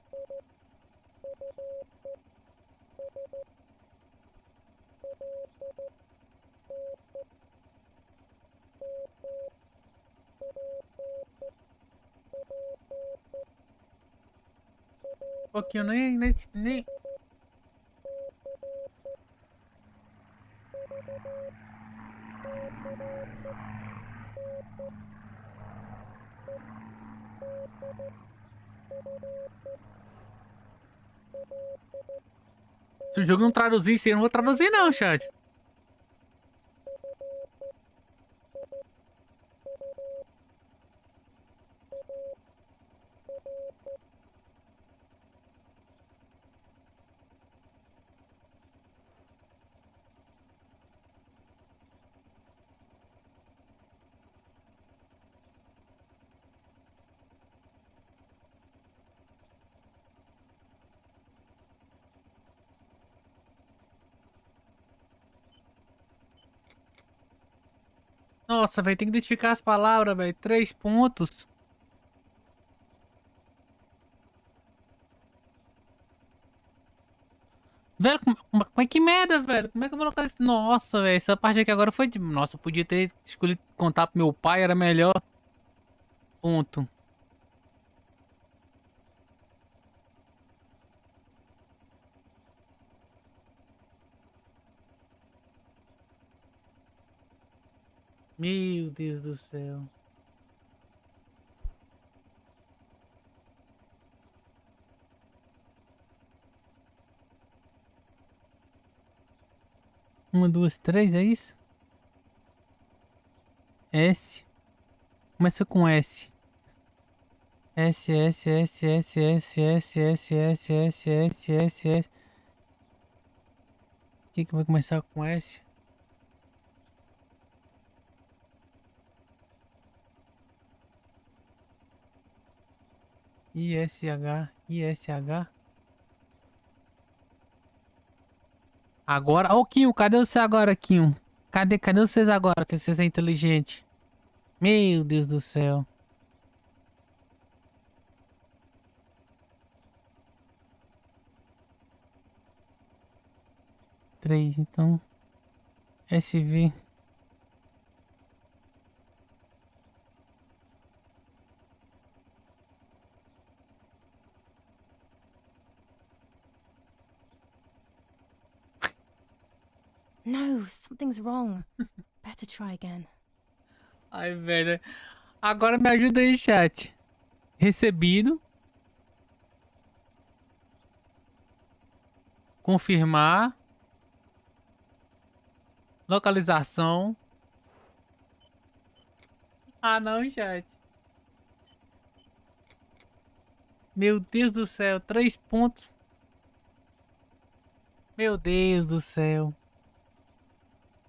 Porque eu nem... Se o jogo não traduzir, eu não vou traduzir não, chat. Nossa, velho, tem que identificar as palavras, velho. 3 pontos. Velho, como é que merda, velho? Como é que eu vou colocar isso? Nossa, velho, essa parte aqui agora foi de... Nossa, eu podia ter escolhido contar pro meu pai, era melhor. Ponto. Meu Deus do céu. Uma, duas, três, é isso? S. Começa com S. S, S, S, S, S, S, S, S, S, S, S, S. O que que vai começar com S? ISH, ISH. Agora, ô Kinho, cadê você agora, Kinho? Cadê vocês agora, que vocês são inteligentes? Meu Deus do céu. Três, então. SV. No, something's wrong. Better try again. Ai, velho. Agora me ajuda aí, chat. Recebido. Confirmar. Localização. Ah, não, chat. Meu Deus do céu. 3 pontos. Meu Deus do céu.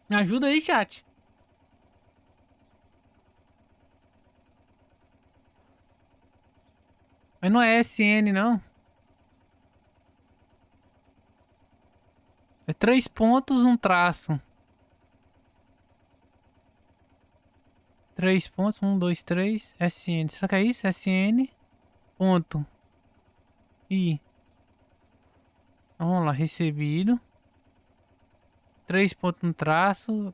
Me ajuda aí, chat. Mas não é SN, não. É 3 pontos, um traço. 3 pontos, 1, 2, 3, SN. Será que é isso? SN. Ponto. I. Vamos lá, recebido. 3 pontos no traço.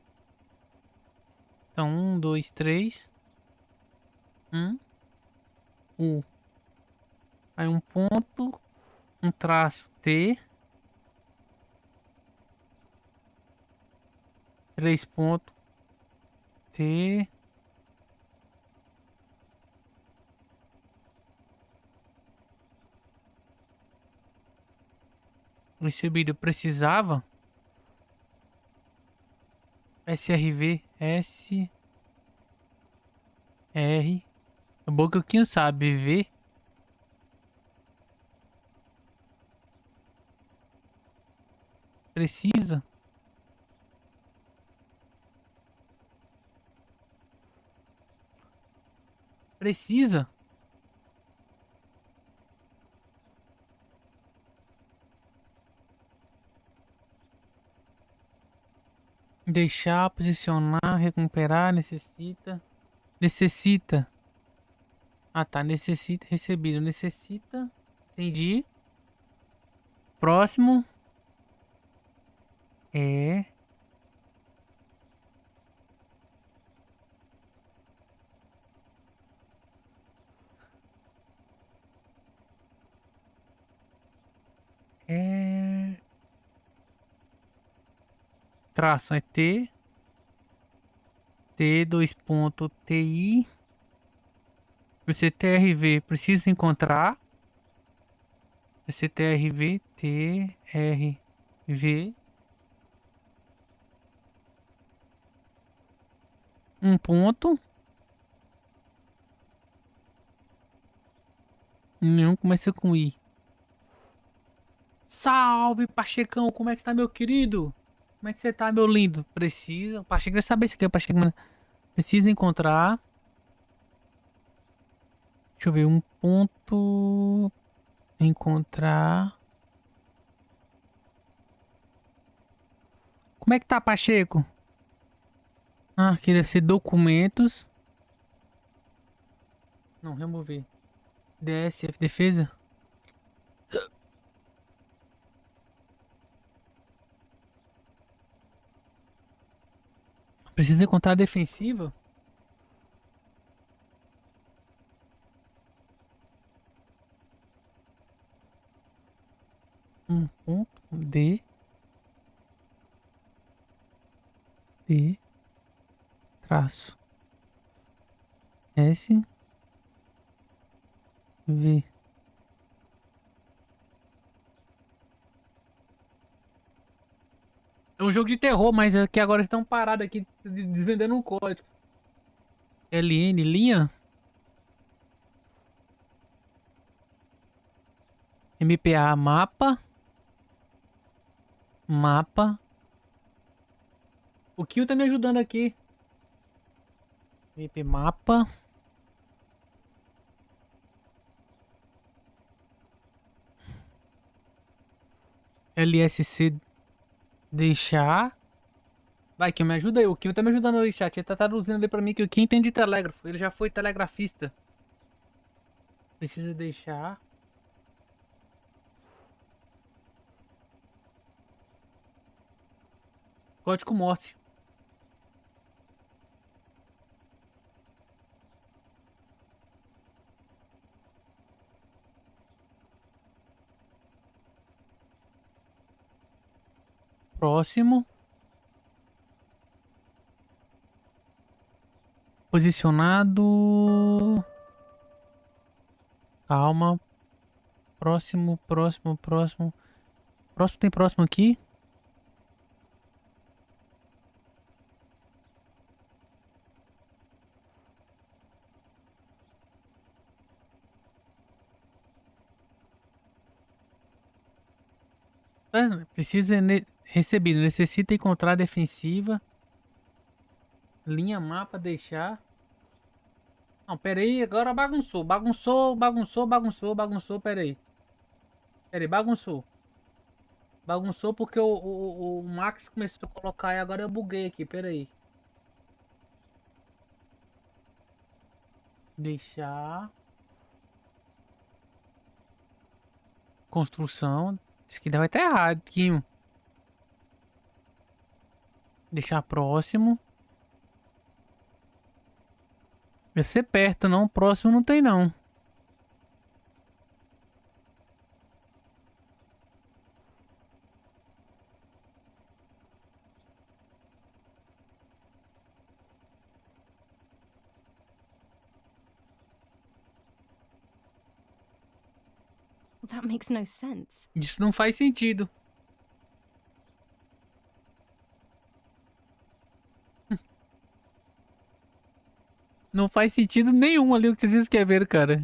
Então, 1, 2, 3. 1. U. Aí um ponto. Um traço T. 3 pontos. T. Recebido precisava. SRV. S. R. É bom que o Quinho sabe. V. Precisa. Precisa. Deixar, posicionar, recuperar, necessita. Necessita. Ah, tá. Necessita, recebido. Necessita. Entendi. Próximo. É. É. Traço é T. T, dois pontos, TI. TRV. Preciso encontrar. TRV. TRV. Um ponto. Não começa com I. Salve, Pachecão. Como é que está, meu querido? Como é que você tá, meu lindo? Precisa. Pacheco quer saber se aqui é Pacheco. Precisa encontrar. Deixa eu ver. Um ponto. Encontrar. Como é que tá, Pacheco? Ah, aqui deve ser documentos. Não, remover. DSF, defesa. Precisa encontrar a defensiva? Um ponto. D. Traço. S. V. É um jogo de terror, mas aqui agora estão parados aqui desvendando um código. LN, linha. MPA, mapa. Mapa. O Kill tá me ajudando aqui. MP mapa. LSC deixar. Vai, Kill, me ajuda aí. O Kill tá me ajudando aí, chat. Ele tá traduzindo ali pra mim que o Kill entende telégrafo. Ele já foi telegrafista. Precisa deixar. Código Morse. Próximo. Posicionado. Calma. Próximo. Próximo tem próximo aqui? Precisa recebido. Necessita encontrar defensiva. Linha mapa deixar. Não, pera aí, agora bagunçou. Bagunçou. Pera aí. Bagunçou. Bagunçou porque o Max começou a colocar e agora eu buguei aqui, pera aí. Deixar. Construção. Isso aqui vai estar errado, Kim. Deixar próximo. Deve ser perto, não. Próximo não tem, não. That makes no sense. Isso não faz sentido. Não faz sentido nenhum ali o que vocês escreveram, cara.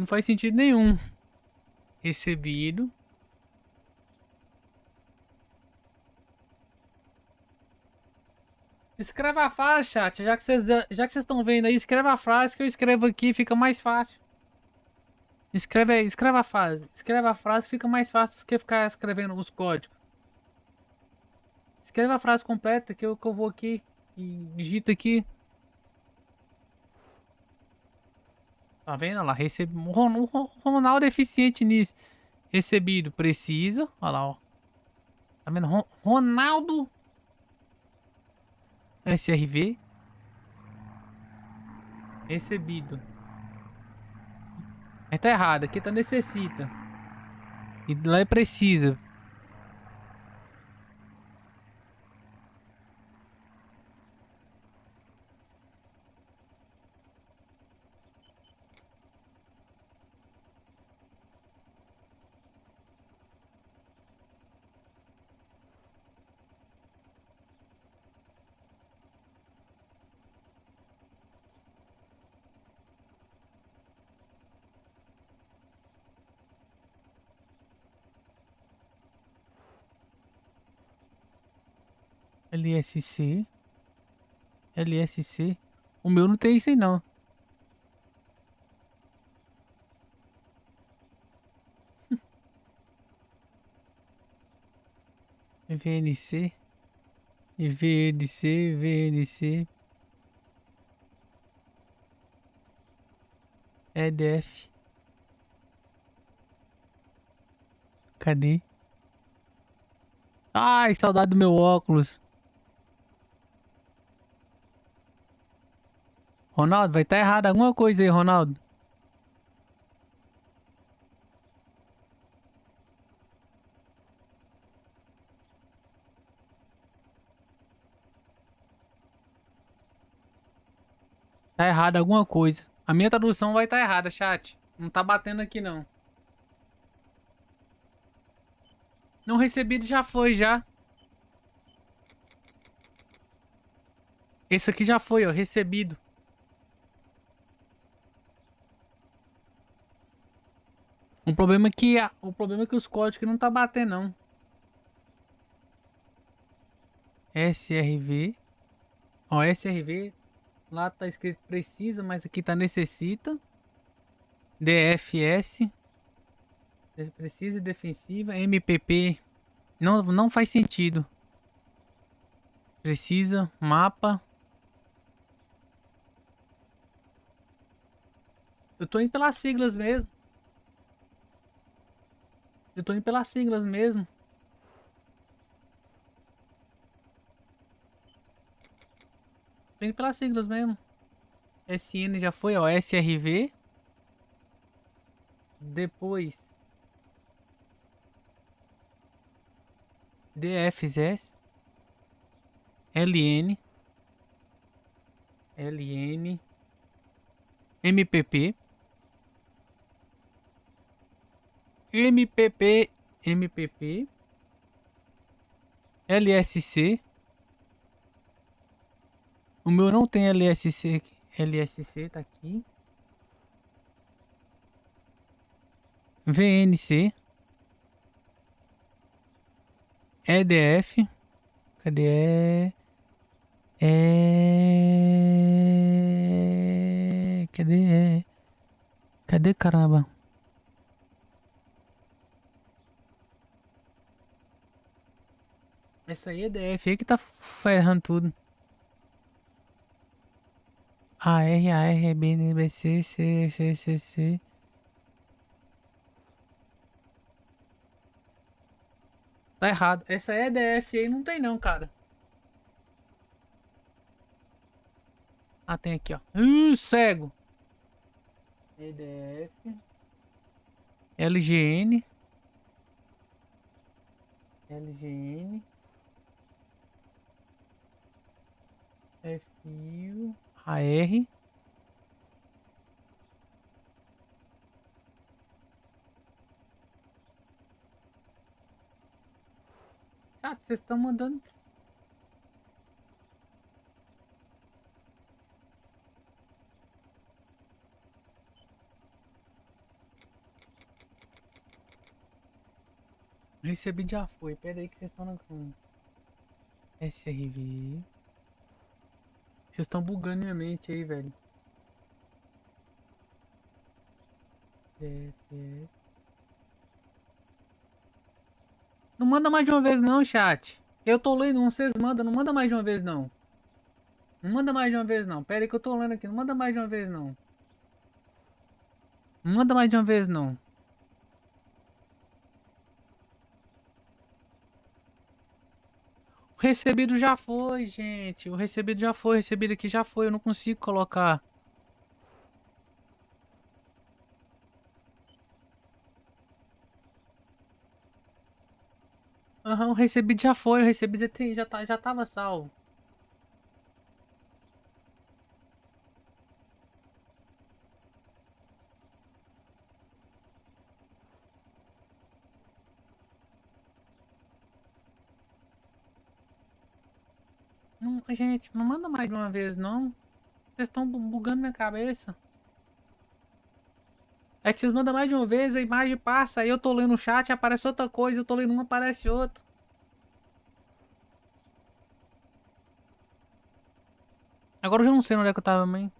Não faz sentido nenhum. Recebido. Escreva a frase, chat. Já que vocês estão vendo aí, escreva a frase que eu escrevo aqui, fica mais fácil. Escreve aí, escreva a frase. Escreva a frase, fica mais fácil do que ficar escrevendo os códigos. Escreva a frase completa que eu vou aqui e digito aqui. Tá vendo? Olha lá, recebi. O Ronaldo é eficiente nisso. Recebido, preciso. Olha lá, ó. Tá vendo? Ronaldo. SRV. Recebido. Aí tá errado. Aqui tá necessita. E lá é precisa. LSC. LSC. O meu não tem isso aí não. VNC. VNC. VNC. EDF. Cadê? Ai, saudade do meu óculos. Ronaldo, vai estar errado alguma coisa aí, Ronaldo. Tá errado alguma coisa. A minha tradução vai estar errada, chat. Não tá batendo aqui, não. Não recebido já foi, já. Esse aqui já foi, ó. Recebido. O problema é que os códigos não tá batendo, não. SRV. Ó, SRV. Lá tá escrito precisa, mas aqui tá necessita. DFS. Precisa e defensiva. MPP. Não faz sentido. Precisa. Mapa. Eu tô indo pelas siglas mesmo. Tô indo pelas siglas mesmo. SN já foi, ó. SRV. Depois. DFS. LN. MPP. MPP. LSC. O meu não tem LSC aqui. LSC tá aqui. VNC. EDF. Cadê? Cadê, caramba? Essa aí é EDF aí que tá ferrando tudo. AR, BNBC, C. Tá errado. Essa EDF aí não tem não, cara. Ah, tem aqui, ó. Cego. EDF. LGN. FIU. AR. Ah, vocês estão mandando. Recebi já foi. Pera aí que vocês estão na SRV. Vocês estão bugando minha mente aí, velho. Não manda mais de uma vez não, chat. Eu tô lendo um, vocês mandam. Não manda mais de uma vez não. Não manda mais de uma vez não. Pera aí que eu tô lendo aqui. Não manda mais de uma vez não. Não manda mais de uma vez não. O recebido já foi, gente. O recebido já foi. O recebido aqui já foi. Eu não consigo colocar. Aham, o recebido já foi. O recebido já tava salvo. Não, gente, não manda mais de uma vez não. Vocês estão bugando minha cabeça. É que vocês mandam mais de uma vez, a imagem passa, aí eu tô lendo o chat, aparece outra coisa, eu tô lendo um, aparece outro. Agora eu já não sei onde é que eu tava, mãe.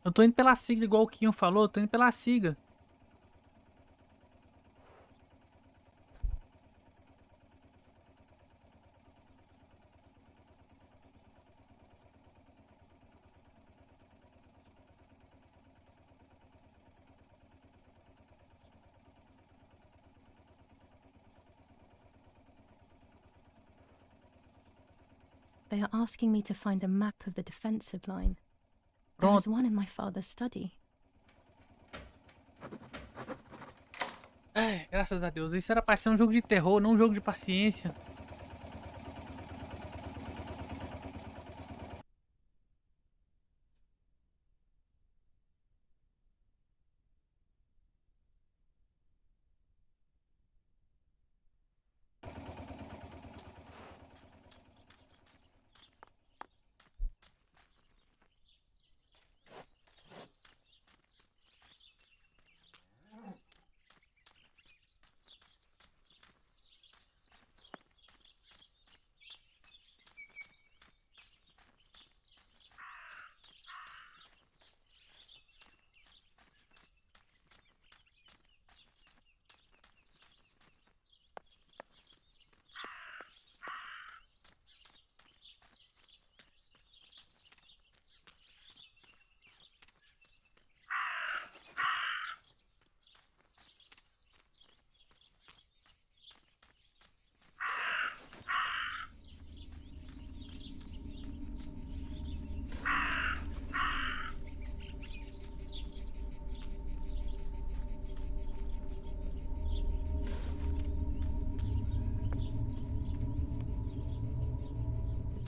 Eu tô indo pela sigla, igual o Kinho falou, eu tô indo pela sigla. They are asking me to find a map of the defensive line. There is Pronto. one in my father's study. Ai, graças a Deus. Isso era pra ser um jogo de terror, não um jogo de paciência.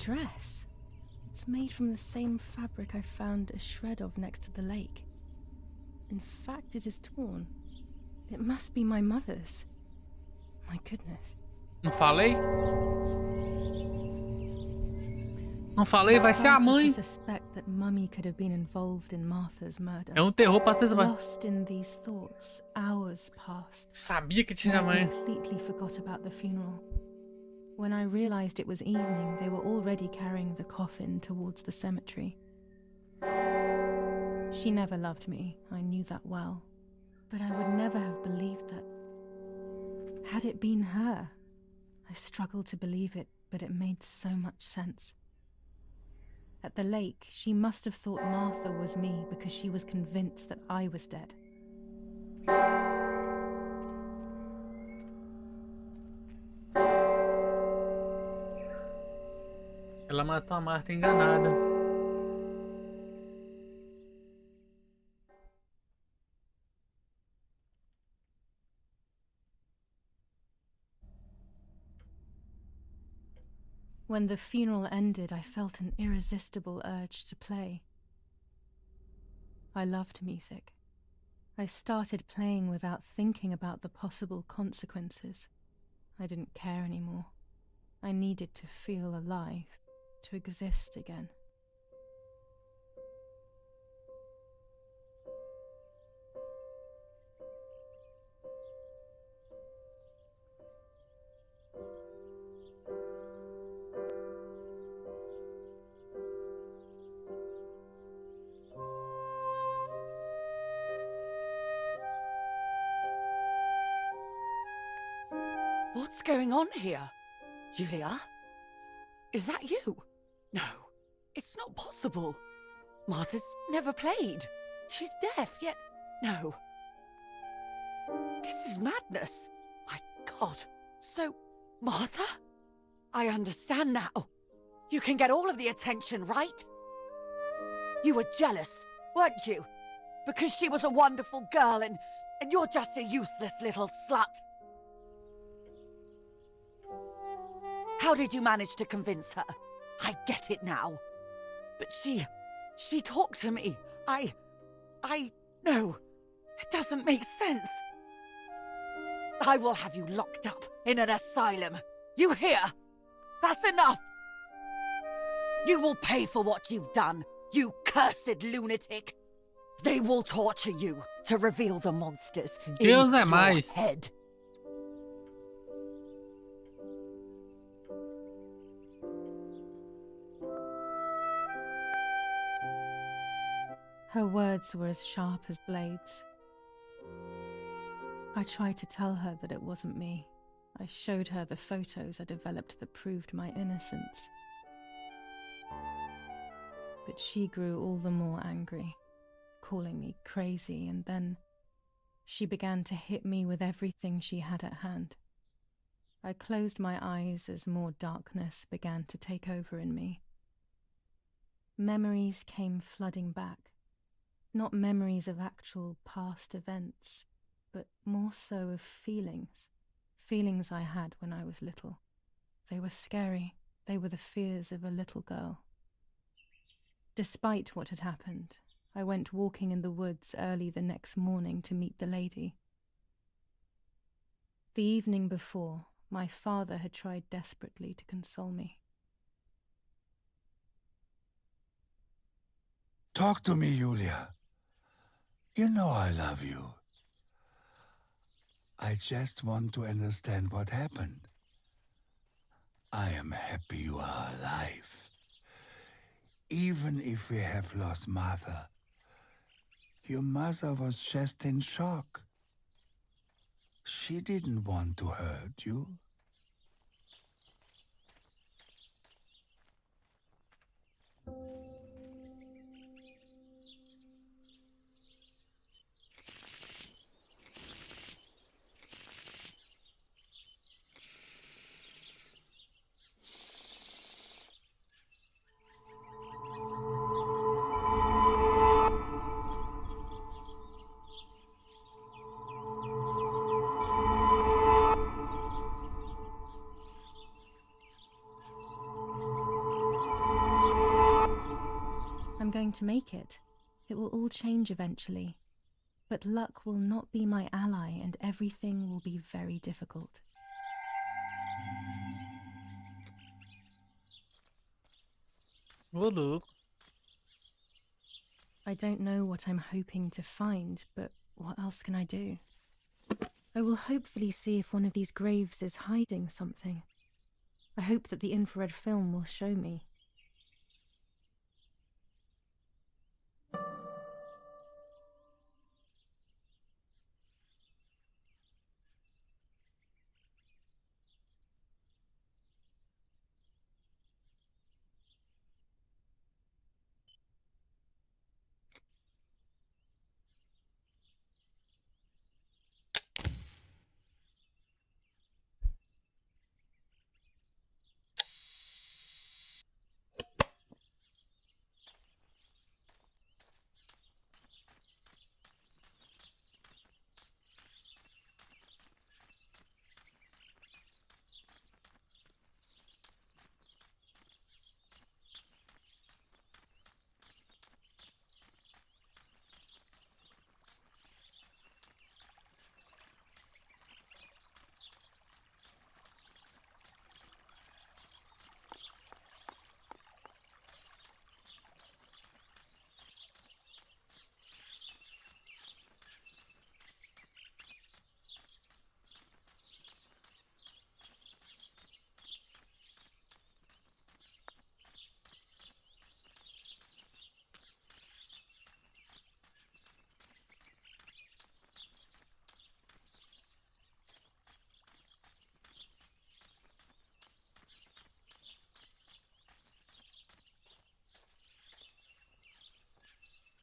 Dress. It's made from the same fabric I found a shred of next to the lake. In fact, it is torn. It must be my mother's. My goodness. Não falei? Não falei, vai ser a mãe. I started to suspect that Mummy could have been involved in Martha's murder. É um terror pra vocês. Lost in these thoughts, hours passed. Sabia que tinha a mãe. I completely forgot about the funeral. When I realized it was evening, they were already carrying the coffin towards the cemetery. She never loved me, I knew that well. But I would never have believed that. Had it been her? I struggled to believe it, but it made so much sense. At the lake, she must have thought Martha was me because she was convinced that I was dead. Ela matou a Marta enganada. When the funeral ended, I felt an irresistible urge to play. I loved music. I started playing without thinking about the possible consequences. I didn't care anymore. I needed to feel alive, to exist again. What's going on here? Julia? Is that you? No, it's not possible. Martha's never played. She's deaf, yet... No. This is madness. My God. So, Martha? I understand now. You can get all of the attention, right? You were jealous, weren't you? Because she was a wonderful girl and you're just a useless little slut. How did you manage to convince her? I get it now. But she talked to me. No, it doesn't make sense. I will have you locked up in an asylum. You hear? That's enough. You will pay for what you've done, you cursed lunatic. They will torture you to reveal the monsters in Deus é your mais. head. Her words were as sharp as blades. I tried to tell her that it wasn't me. I showed her the photos I developed that proved my innocence. But she grew all the more angry, calling me crazy, and then she began to hit me with everything she had at hand. I closed my eyes as more darkness began to take over in me. Memories came flooding back. Not memories of actual past events, but more so of feelings. Feelings I had when I was little. They were scary. They were the fears of a little girl. Despite what had happened, I went walking in the woods early the next morning to meet the lady. The evening before, my father had tried desperately to console me. Talk to me, Julia. You know I love you. I just want to understand what happened. I am happy you are alive. Even if we have lost Martha, your mother was just in shock. She didn't want to hurt you. I'm going to make it. It will all change eventually. But luck will not be my ally and everything will be very difficult. Ô, louco. I don't know what I'm hoping to find, but what else can I do? I will hopefully see if one of these graves is hiding something. I hope that the infrared film will show me.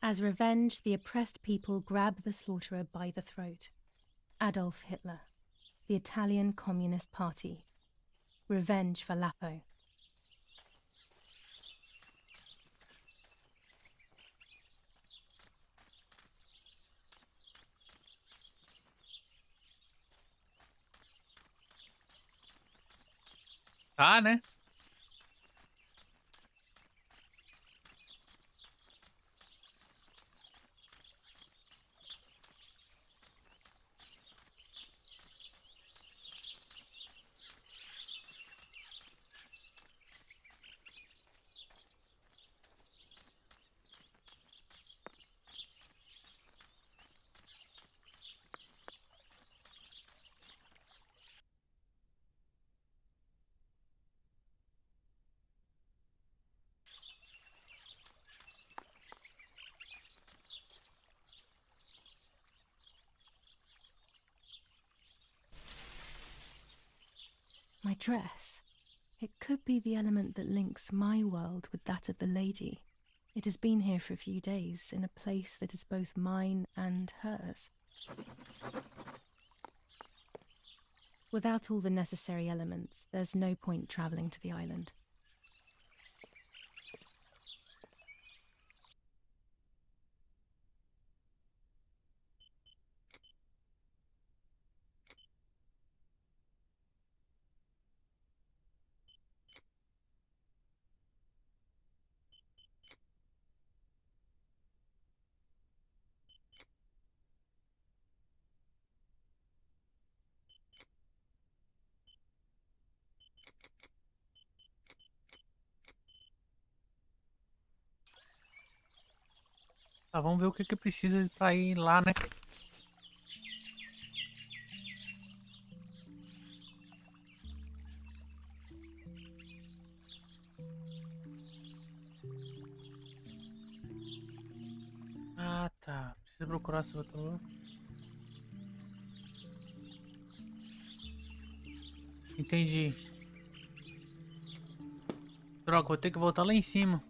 As revenge, the oppressed people grab the slaughterer by the throat. Adolf Hitler, the Italian Communist Party. Revenge for Lapo. Tá, né? My dress. It could be the element that links my world with that of the lady. It has been here for a few days, in a place that is both mine and hers. Without all the necessary elements, there's no point travelling to the island. Tá, vamos ver o que precisa pra ir lá, né? Ah, tá. Precisa procurar esse outro. Entendi. Droga, vou ter que voltar lá em cima.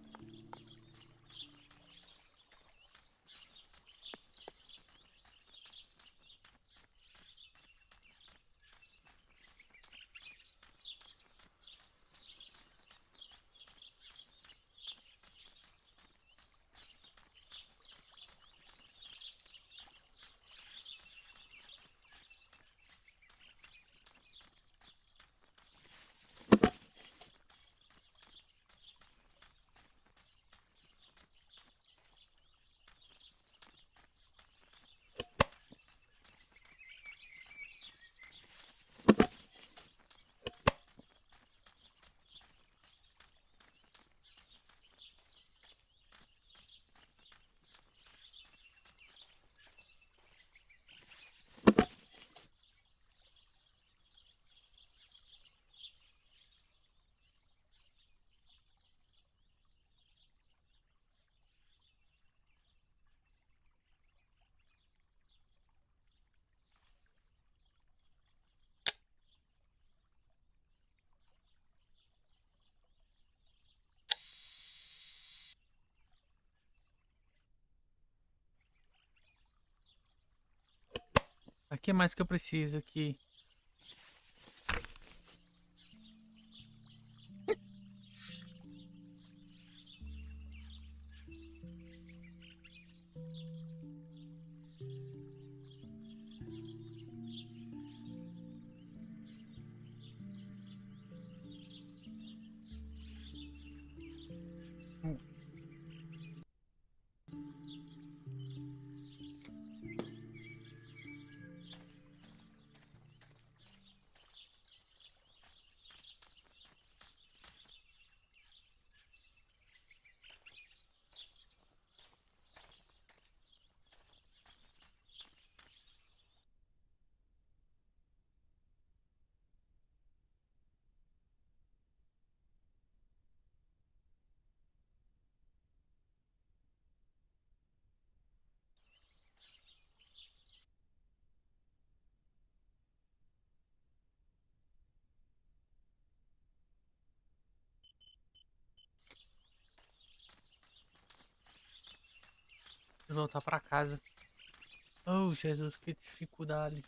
O que mais que eu preciso aqui? Preciso voltar pra casa. Oh, Jesus, que dificuldade.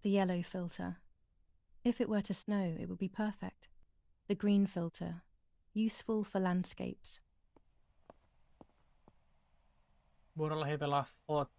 The yellow filter. If it were to snow, it would be perfect. The green filter. Useful for landscapes. Bora lá revelar a foto.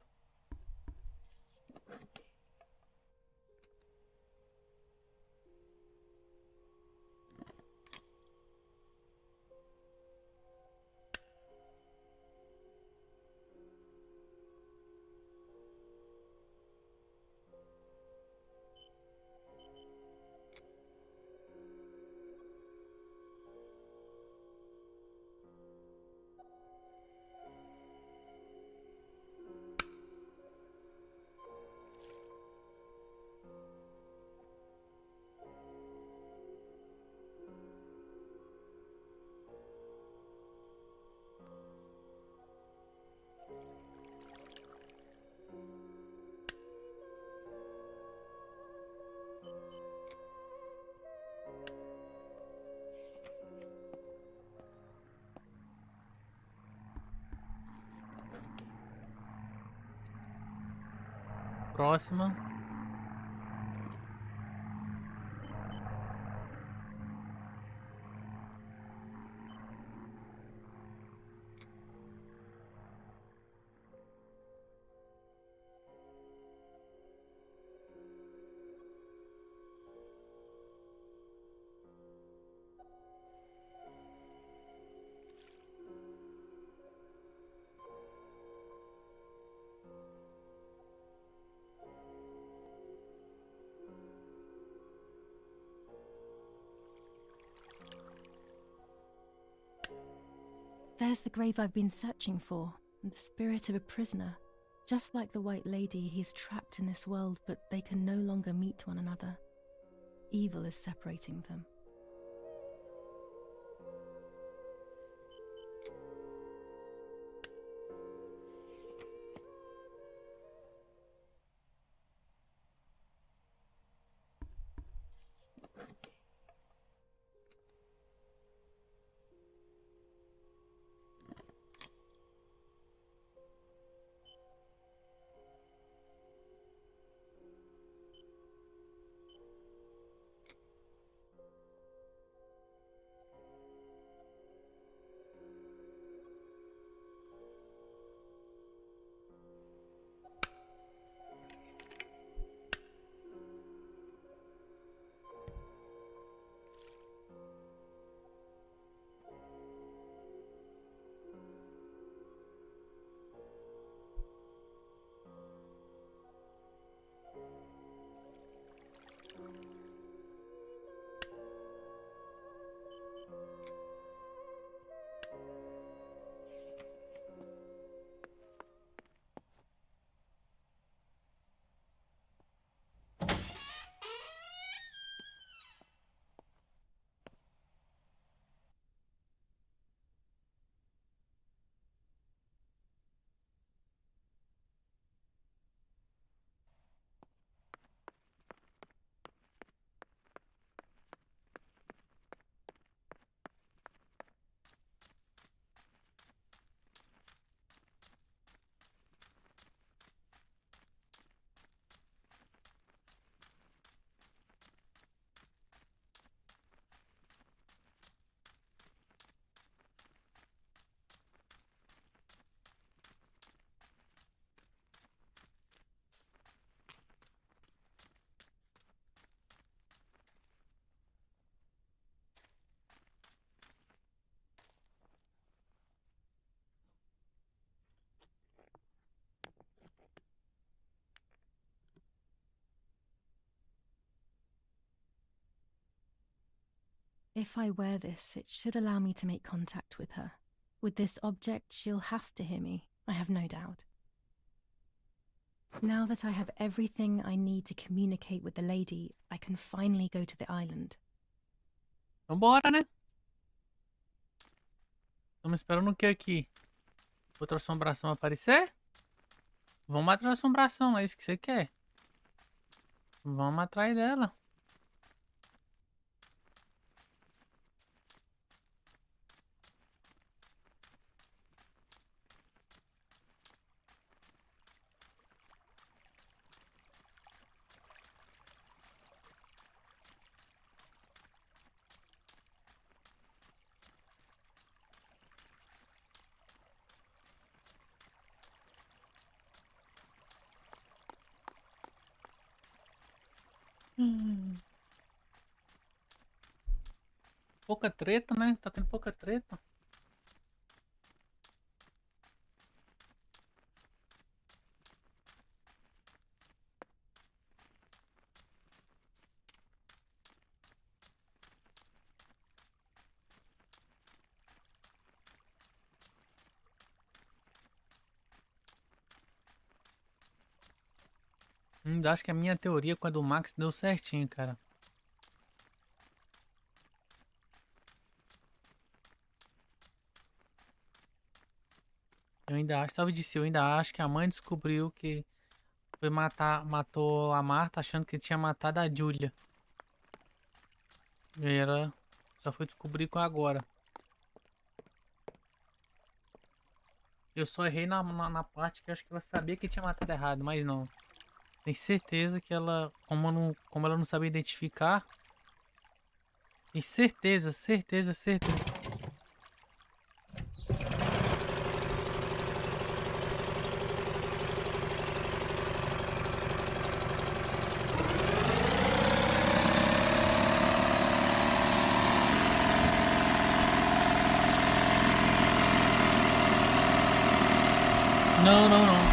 Próxima. There's the grave I've been searching for, and the spirit of a prisoner. Just like the White Lady, he's trapped in this world, but they can no longer meet one another. Evil is separating them. If I wear this, it should allow me to make contact with her. With this object, she'll have to hear me, I have no doubt. Now that I have everything I need to communicate with the lady, I can finally go to the island. Vambora, né? Estamos esperando o que aqui? Outra assombração aparecer? Vamos atrás da assombração, é isso que você quer? Vamos atrás dela. Pouca treta, né? Tá tendo pouca treta. Acho que a minha teoria com a do Max deu certinho, cara. Eu ainda acho, sabe disso, eu ainda acho que a mãe descobriu que matou a Marta achando que tinha matado a Julia. E ela só foi descobrir com agora. Eu só errei na parte que eu acho que ela sabia que tinha matado errado, mas não. Tenho certeza que ela, como ela não sabia identificar. Tenho certeza. Não.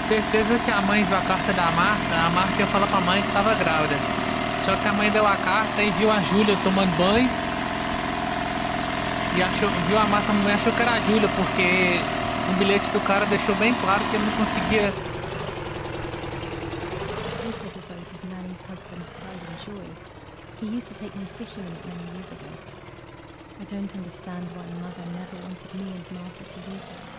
Certeza que a mãe viu a carta da Marta, a Marta ia falar pra mãe que tava grávida. Só que a mãe deu a carta e viu a Júlia tomando banho. E viu a Marta, a mãe achou que era a Júlia, porque o bilhete do cara deixou bem claro que ele não conseguia. He used to take me fishing many years ago. I don't understand why Mother never wanted me and Martha to use her.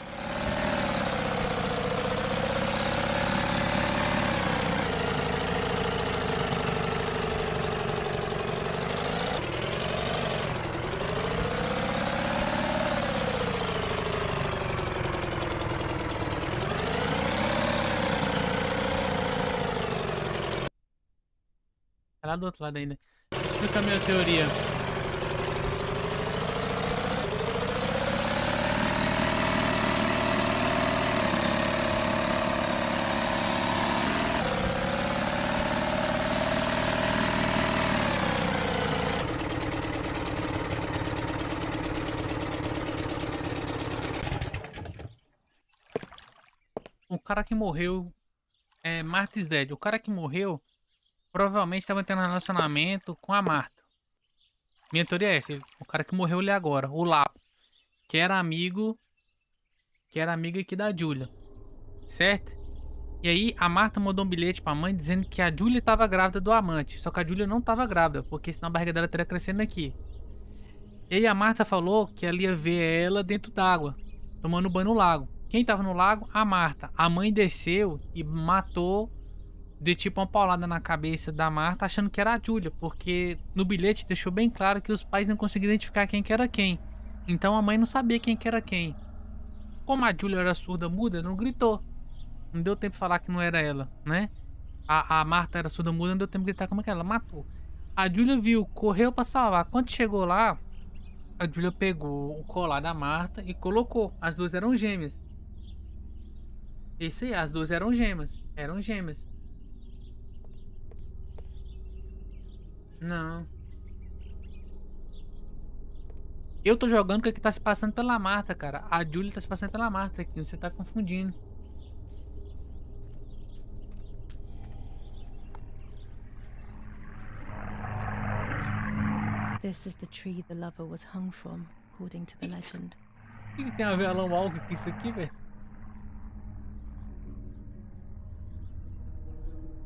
Tá lá do outro lado ainda. Explica a minha teoria. O cara que morreu é Martha's Dead. O cara que morreu provavelmente estava tendo um relacionamento com a Marta. Minha teoria é essa. O cara que morreu ali agora, o Lapo, que era amigo aqui da Julia, certo? E aí a Marta mandou um bilhete pra mãe dizendo que a Julia estava grávida do amante. Só que a Julia não estava grávida, porque senão a barriga dela estaria crescendo aqui. E aí a Marta falou que ela ia ver ela dentro d'água, tomando banho no lago. Quem estava no lago? A Marta. A mãe desceu e matou, de tipo uma paulada na cabeça da Marta, achando que era a Julia, porque no bilhete deixou bem claro que os pais não conseguiam identificar quem que era quem. Então a mãe não sabia quem que era quem. Como a Julia era surda muda, não gritou. Não deu tempo de falar que não era ela, né? A Marta era surda muda, não deu tempo de gritar como é que ela matou. A Julia viu, correu pra salvar. Quando chegou lá, a Julia pegou o colar da Marta e colocou. As duas eram gêmeas. Isso aí, as duas eram gêmeas. Eram gêmeas. Não. Eu tô jogando com o que tá se passando pela Marta, cara. A Julia tá se passando pela Marta aqui. Você tá confundindo. This is the tree the lover was hung from, according to the legend. O que tem a ver Alan Walker com isso aqui, velho?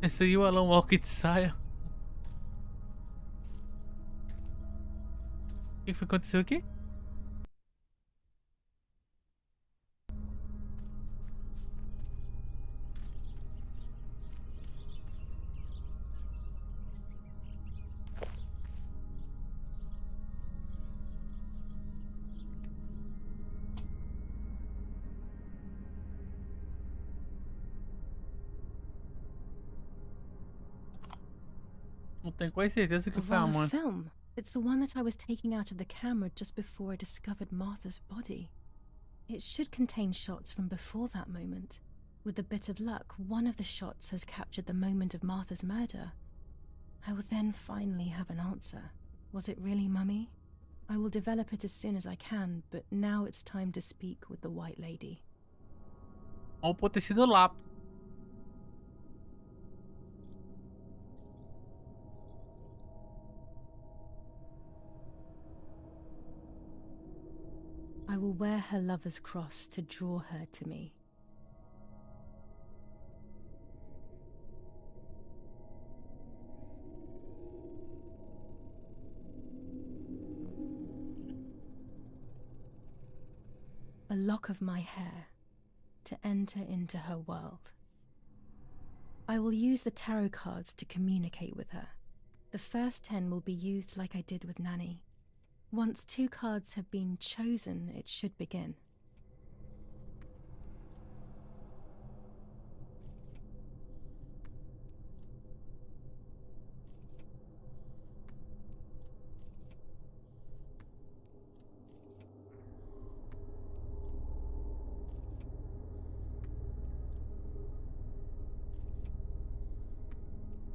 Esse aí é o Alan Walker de saia. O que foi que aconteceu aqui? Não tenho quase certeza que A foi a roll mãe. of film. It's the one that I was taking out of the camera just before I discovered Martha's body. It should contain shots from before that moment. With a bit of luck, one of the shots has captured the moment of Martha's murder. I will then finally have an answer. Was it really Mummy? I will develop it as soon as I can, but now it's time to speak with the White Lady. Ou pode ter sido lá. I will wear her lover's cross to draw her to me. A lock of my hair to enter into her world. I will use the tarot cards to communicate with her. The first 10 will be used like I did with Nanny. Once 2 cards have been chosen, it should begin.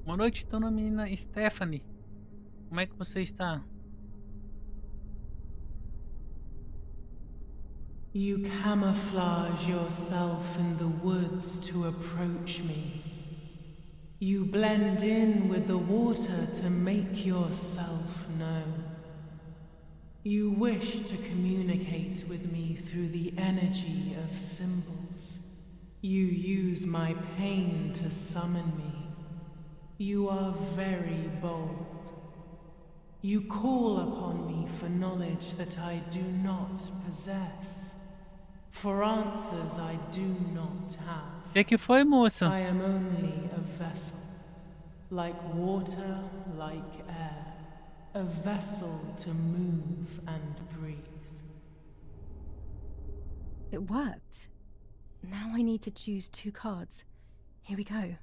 Boa noite, dona menina Stephanie. Como é que você está? You camouflage yourself in the woods to approach me. You blend in with the water to make yourself known. You wish to communicate with me through the energy of symbols. You use my pain to summon me. You are very bold. You call upon me for knowledge that I do not possess. For answers I do not have. O que foi, moça? I am only a vessel. Like water, like air. A vessel to move and breathe. It worked. Now I need to choose 2 cards. Here we go.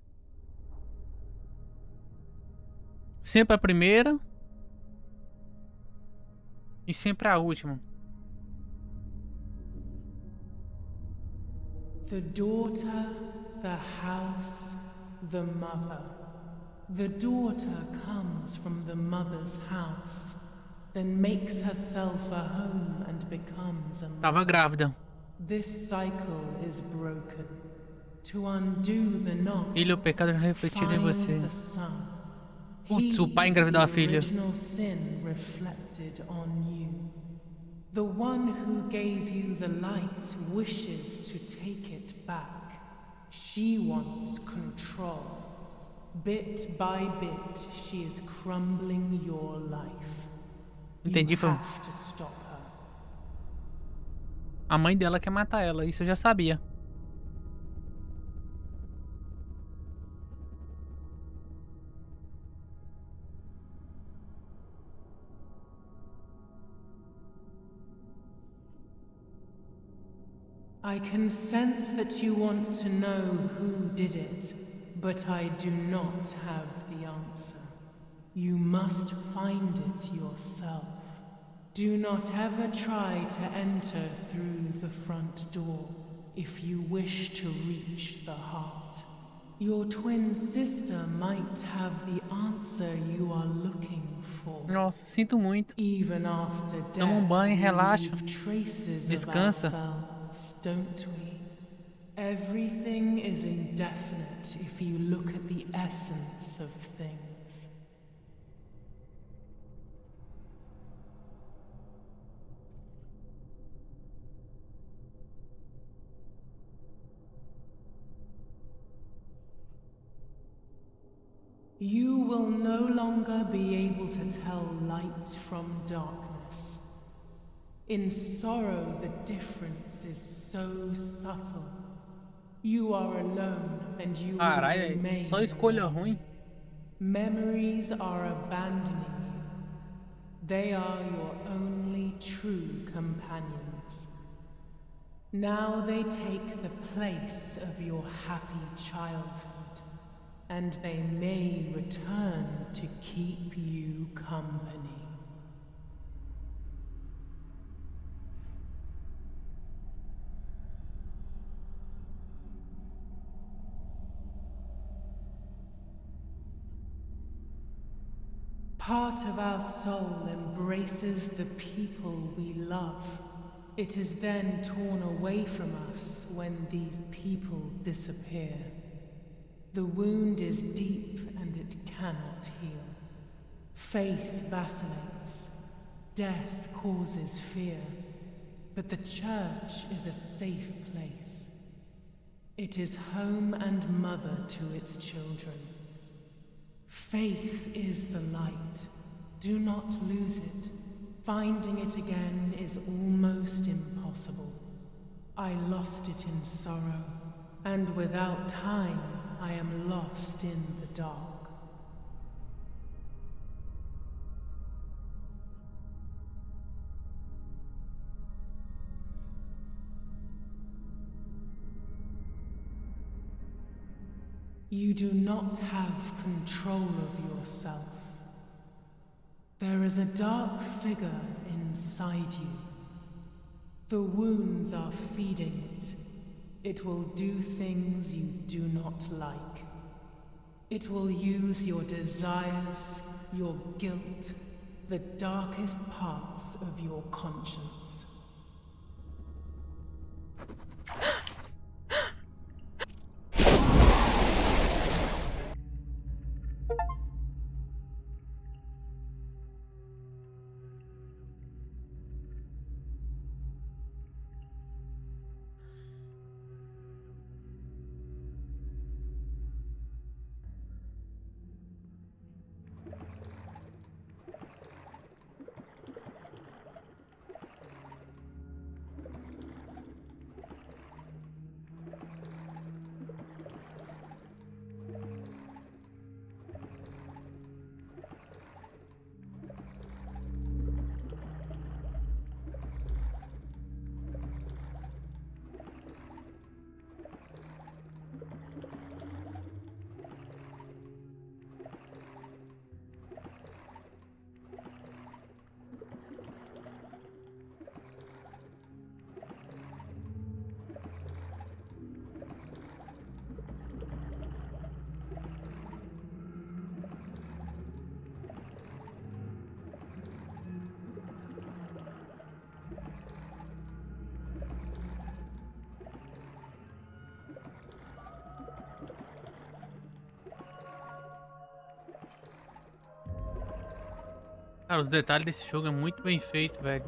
Sempre a primeira. E sempre a última. The daughter, the house, the mother. The daughter comes from the mother's house, then makes herself a home and becomes a mother. Tava grávida. This cycle is broken. To undo the knot, Filho, o pecado refletido em find você. the sun. Putz, o pai He is engravidou a the filha. original sin reflected on you. The one who gave you the light wishes to take it back. She wants control. Bit by bit, she is crumbling your life. Entendi, You foi. have to stop her. A mãe dela quer matar ela, isso eu já sabia. I can sense that you want to know who did it, but I do not have the answer. You must find it yourself. Do not ever try to enter through the front door if you wish to reach the heart. Your twin sister might have the answer you are looking for. Nossa, sinto muito. Even after death, Toma banho, we relaxa. leave traces Descansa. of ourselves, don't we? Everything is indefinite if you look at the essence of things. You will no longer be able to tell light from darkness. In sorrow, the difference is so subtle. You are alone, and you will remain só escolha alone. ruim. Memories are abandoning you. They are your only true companions. Now they take the place of your happy childhood, and they may return to keep you company. Part of our soul embraces the people we love. It is then torn away from us when these people disappear. The wound is deep and it cannot heal. Faith vacillates. Death causes fear. But the church is a safe place. It is home and mother to its children. Faith is the light. Do not lose it. Finding it again is almost impossible. I lost it in sorrow, and without time, I am lost in the dark. You do not have control of yourself. There is a dark figure inside you. The wounds are feeding it. It will do things you do not like. It will use your desires, your guilt, the darkest parts of your conscience. Cara, os detalhes desse jogo é muito bem feito, velho.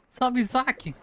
Salve, Isaac!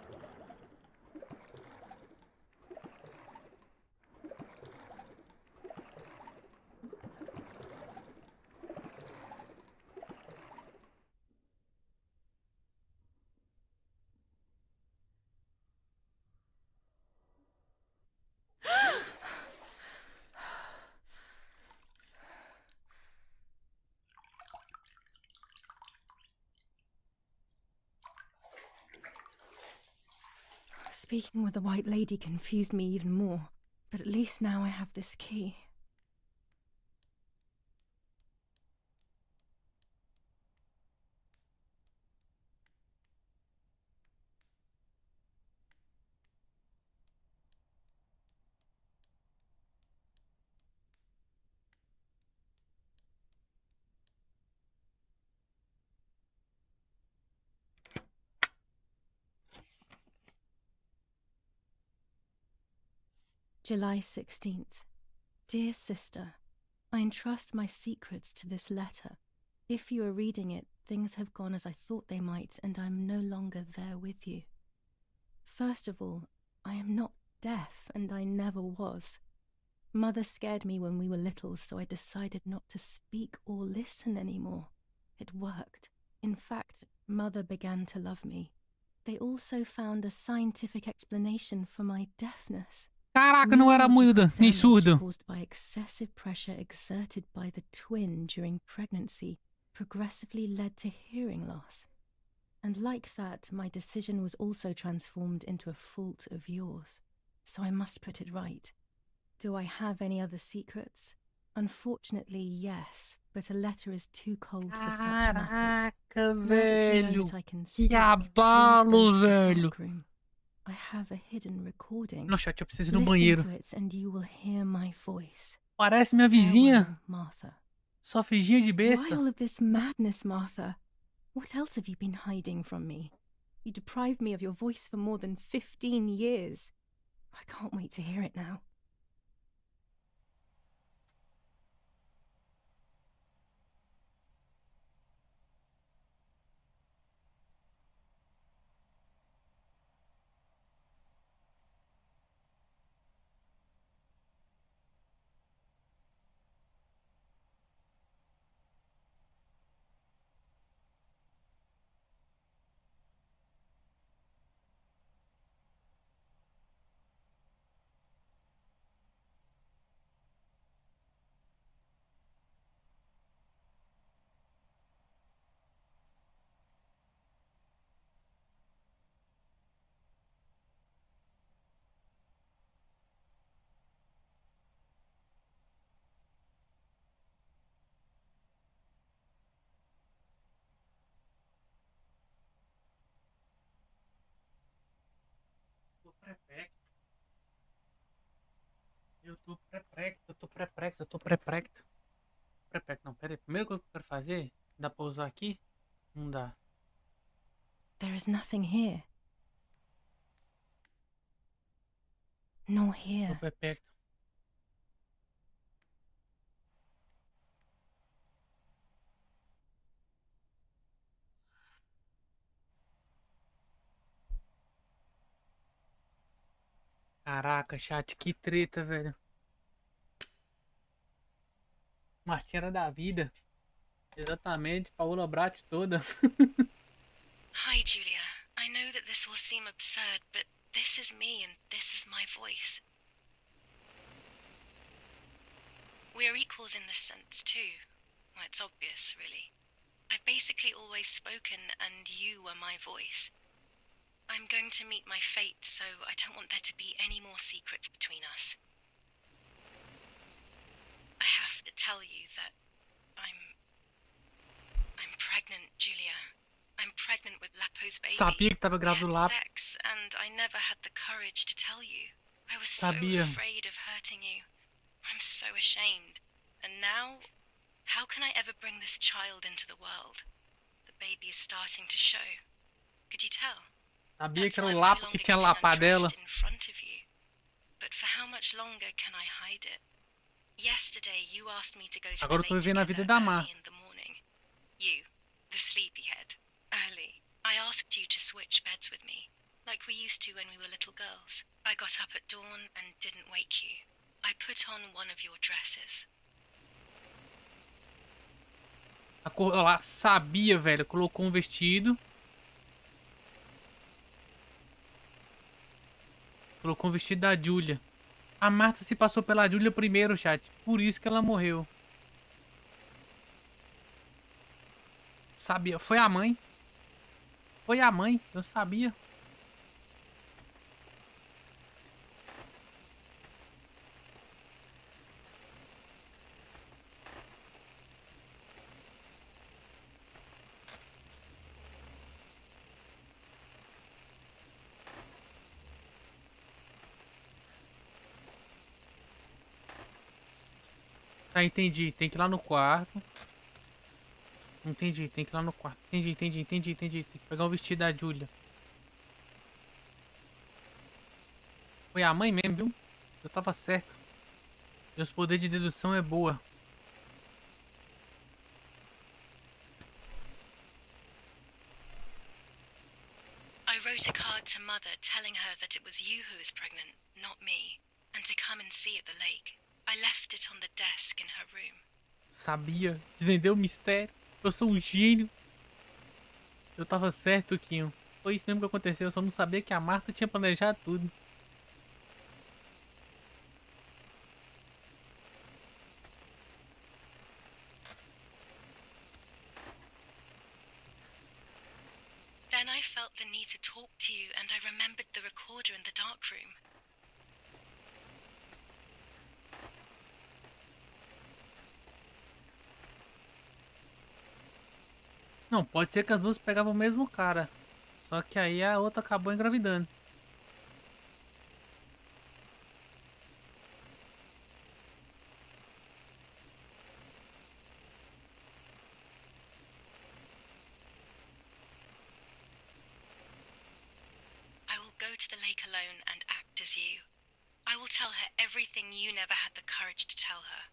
Speaking with the White Lady confused me even more, but at least now I have this key. July 16th. Dear Sister, I entrust my secrets to this letter. If you are reading it, things have gone as I thought they might, and I am no longer there with you. First of all, I am not deaf, and I never was. Mother scared me when we were little, so I decided not to speak or listen anymore. It worked. In fact, Mother began to love me. They also found a scientific explanation for my deafness. Caraca, não era mudo, nem surdo. Caused by excessive pressure exerted by the twin during pregnancy progressively led to hearing loss. And like that, my decision was also transformed into a fault of yours. So I must put it right. Do I have any other secrets? Unfortunately, yes, but a letter is too cold for such matters. Caraca, Now that you know velho. that I can Que speak, please go abalo, to the velho. dark room. I have a hidden recording. Não, chat, eu preciso ir no Listen banheiro. to it and you will hear my voice. Parece minha vizinha. Farewell, Martha. Só fingia de Why besta. all of this madness, Martha? What else have you been hiding from me? You deprived me of your voice for more than 15 years. I can't wait to hear it now. Eu tô pré-precto, eu tô pré-precto, eu tô pré-precto. Pré-precto, não, pera aí. Primeira coisa que eu quero fazer, dá pra usar aqui? Não dá. There is nothing here. Nor Tô here. pré-precto. Caraca, chat, que treta, velho. Martinha da vida. Exatamente, Paola Brat toda. Hi, Julia. I know that this will seem absurd, but this is me and this is my voice. We are equals in this sense, too. Well, it's obvious, really. I've basically always spoken, and you were my voice. I'm going to meet my fate, so I don't want there to be any more secrets between us. I have to tell you that I'm pregnant, Julia. I'm pregnant with Lapo's baby. Sabia que tava grávida do We had Lapo. sex, and I never had the courage to tell you. I was Sabia. so afraid of hurting you. I'm so ashamed. And now, how can I ever bring this child into the world? The baby is starting to show. Could you tell? Sabia That's que era why o I'm Lapo no que longer tinha getting lapado dela. undressed in front of you. But for how much longer can I hide it? Yesterday, you asked me to go to Agora eu the tô lake vivendo a together vida da Má. early in the morning. You, the sleepyhead, early. I asked you to switch beds with me, like we used to when we were little girls. I got up at dawn and didn't wake you. I put on one of your dresses. Olha lá, sabia, velho. Colocou um vestido. Colocou um vestido da Julia. A Marta se passou pela Julia primeiro, chat. Por isso que ela morreu. Sabia. Foi a mãe. Foi a mãe. Eu sabia. Tá, entendi. Tem que ir lá no quarto. Entendi, tem que ir lá no quarto. Entendi. Tem que pegar o vestido da Julia. Foi a mãe mesmo, viu? Eu tava certo. Meus poderes de dedução é boa. I wrote a card to Mother telling her that it was you who was pregnant, not me, and to come and see at the lake. I left it on the desk in her room. Sabia. Desvendeu o mistério. Eu sou um gênio. Eu tava certo, Kinho. Foi isso mesmo que aconteceu. Eu só não sabia que a Marta tinha planejado tudo. Then I felt the need to talk to you, and I remembered the recorder in the dark room. Não, pode ser que as duas pegavam o mesmo cara. Só que aí a outra acabou engravidando. I will go to the lake alone and act as you. I will tell her everything you never had the courage to tell her.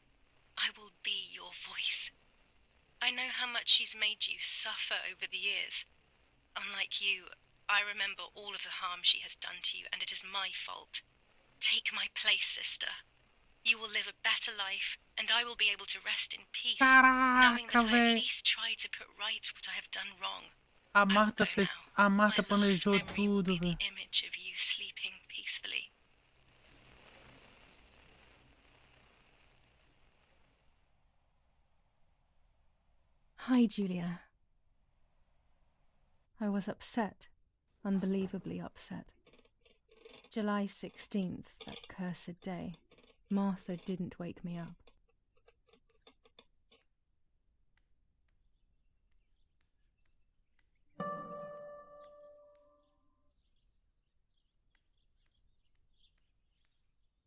I will be your voice. I know how much she's made you suffer over the years. Unlike you, I remember all of the harm she has done to you, and it is my fault. Take my place, sister. You will live a better life, and I will be able to rest in peace, knowing that I at least tried to put right what I have done wrong. A Marta fez. A Marta planejou tudo, velho. The image of you sleeping peacefully. Hi, Julia. I was upset, unbelievably upset. July 16th, that cursed day. Martha didn't wake me up.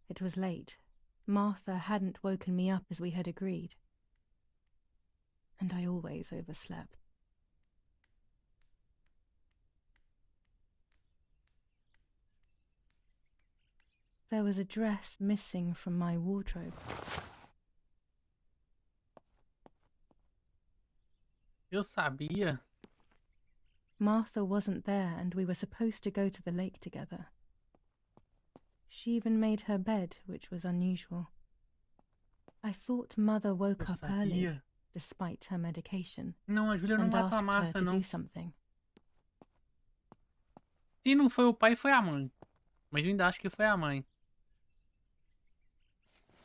It was late. Martha hadn't woken me up as we had agreed. And I always overslept. There was a dress missing from my wardrobe. Eu sabia. Martha wasn't there, and we were supposed to go to the lake together. She even made her bed, which was unusual. I thought Mother woke up early, despite her medication, Não, a Julia não and mata a asked her Marta, to não. do something. Se não foi o pai, foi a mãe. Mas eu ainda acho que foi a mãe.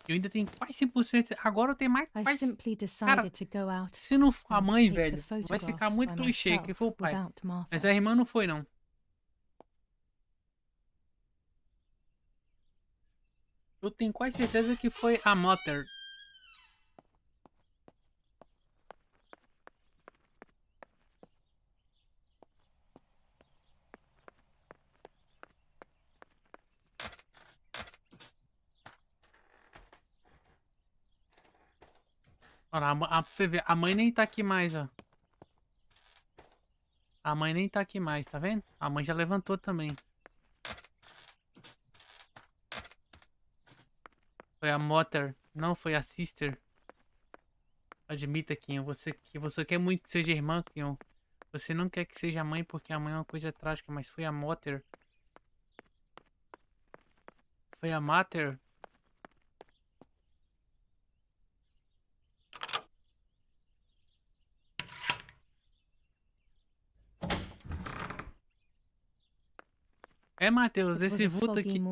Eu ainda tenho quase 100%. Agora eu tenho mais. I Quase... simply Cara, decided to go out se não for a and mãe, take the velho, vai ficar photographs muito by clichê que myself foi o pai. without Martha. Mas a irmã não foi, não. Eu tenho quase certeza que foi a Mother. Olha, pra você ver, a mãe nem tá aqui mais, ó. A mãe nem tá aqui mais, tá vendo? A mãe já levantou também. Foi a Mother, não foi a Sister. Admita, Kinho, você quer muito que seja irmã, Kinho. Você não quer que seja mãe porque a mãe é uma coisa trágica, mas foi a Mother. Foi a Mater. É, Matheus, esse vulto aqui.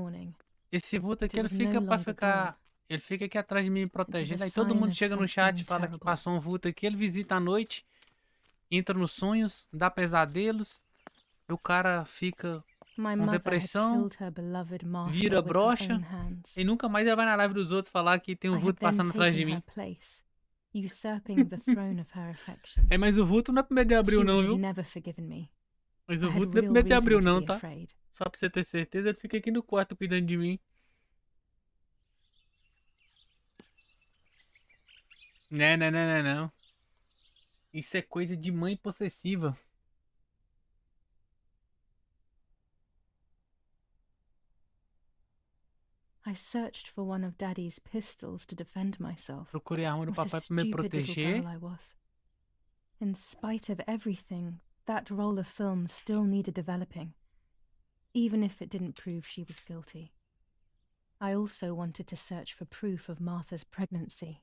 Esse vulto aqui, ele fica pra ficar. Ele fica aqui atrás de mim me protegendo. Aí todo mundo chega no chat, fala que passou um vulto aqui. Ele visita à noite, entra nos sonhos, dá pesadelos. E o cara fica com depressão, vira broxa. E nunca mais ele vai na live dos outros falar que tem um vulto passando atrás de mim. É, mas o vulto não é 1º de abril, não, viu? Mas o vulto não é 1º de abril, não, tá? Só pra você ter certeza, ele fica aqui no quarto cuidando de mim. Não. Isso é coisa de mãe possessiva. I searched for one of Daddy's pistols to defend myself. Procurei a arma do What a papai pra me stupid little proteger. girl I was. In spite of everything, that roll of film still needed developing, even if it didn't prove she was guilty. I also wanted to search for proof of Martha's pregnancy.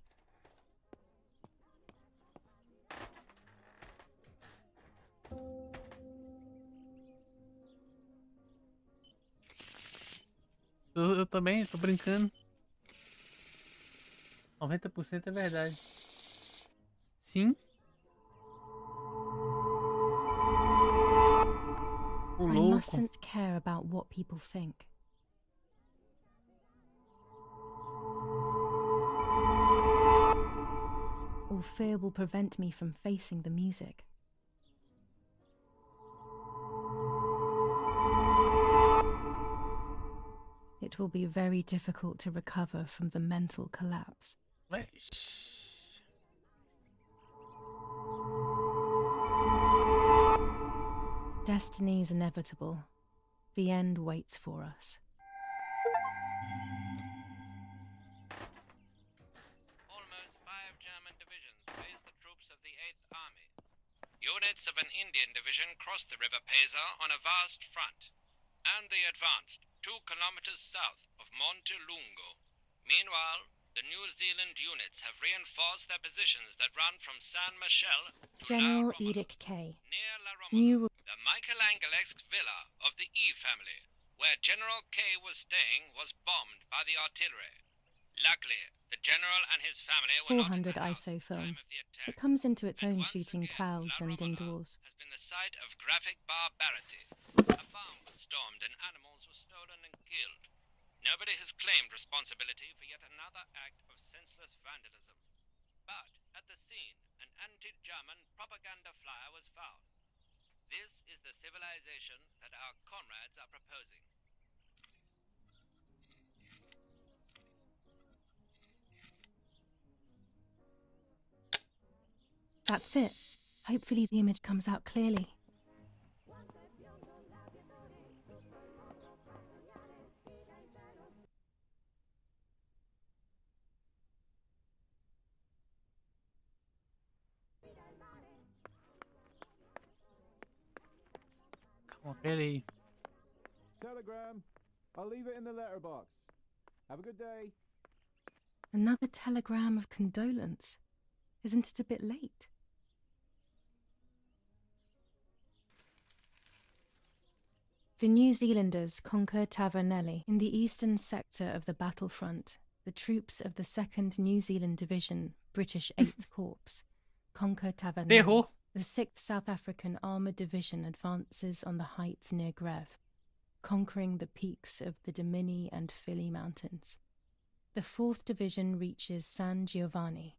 Eu também, tô brincando. 90% é verdade. Sim. O I louco. mustn't care about what people think. Or fear will prevent me from facing the music. It will be very difficult to recover from the mental collapse. Destiny is inevitable. The end waits for us. Almost 5 German divisions face the troops of the 8th Army. Units of an Indian division crossed the River Pesa on a vast front, and they advanced 2 kilometers south of Monte Lungo. Meanwhile, the New Zealand units have reinforced their positions that run from San Michel to General La Romola, Edict K. near La Romola, New the Michelangelesque villa of the E family, where General K was staying, was bombed by the artillery. Luckily, the general and his family were not in 400 the house ISO at the time film. of the attack. It comes into its And own once shooting again, clouds La and Romola indoors. has been the site of graphic barbarity. A farm was stormed and animals were stolen and killed. Nobody has claimed responsibility for yet another act of senseless vandalism. But at the scene, an anti-German propaganda flyer was found. This is the civilization that our comrades are proposing. That's it. Hopefully the image comes out clearly. Calma, pera aí. Telegram. I'll leave it in the letterbox. Have a good day. Another telegram of condolence. Isn't it a bit late? The New Zealanders conquered Tavernelli in the eastern sector of the battlefront. The troops of the 2nd New Zealand Division, British 8th Corps, conquer Tavernelli. Errou. The 6th South African Armoured Division advances on the heights near Greve, conquering the peaks of the Dimini and Philly Mountains. The 4th Division reaches San Giovanni.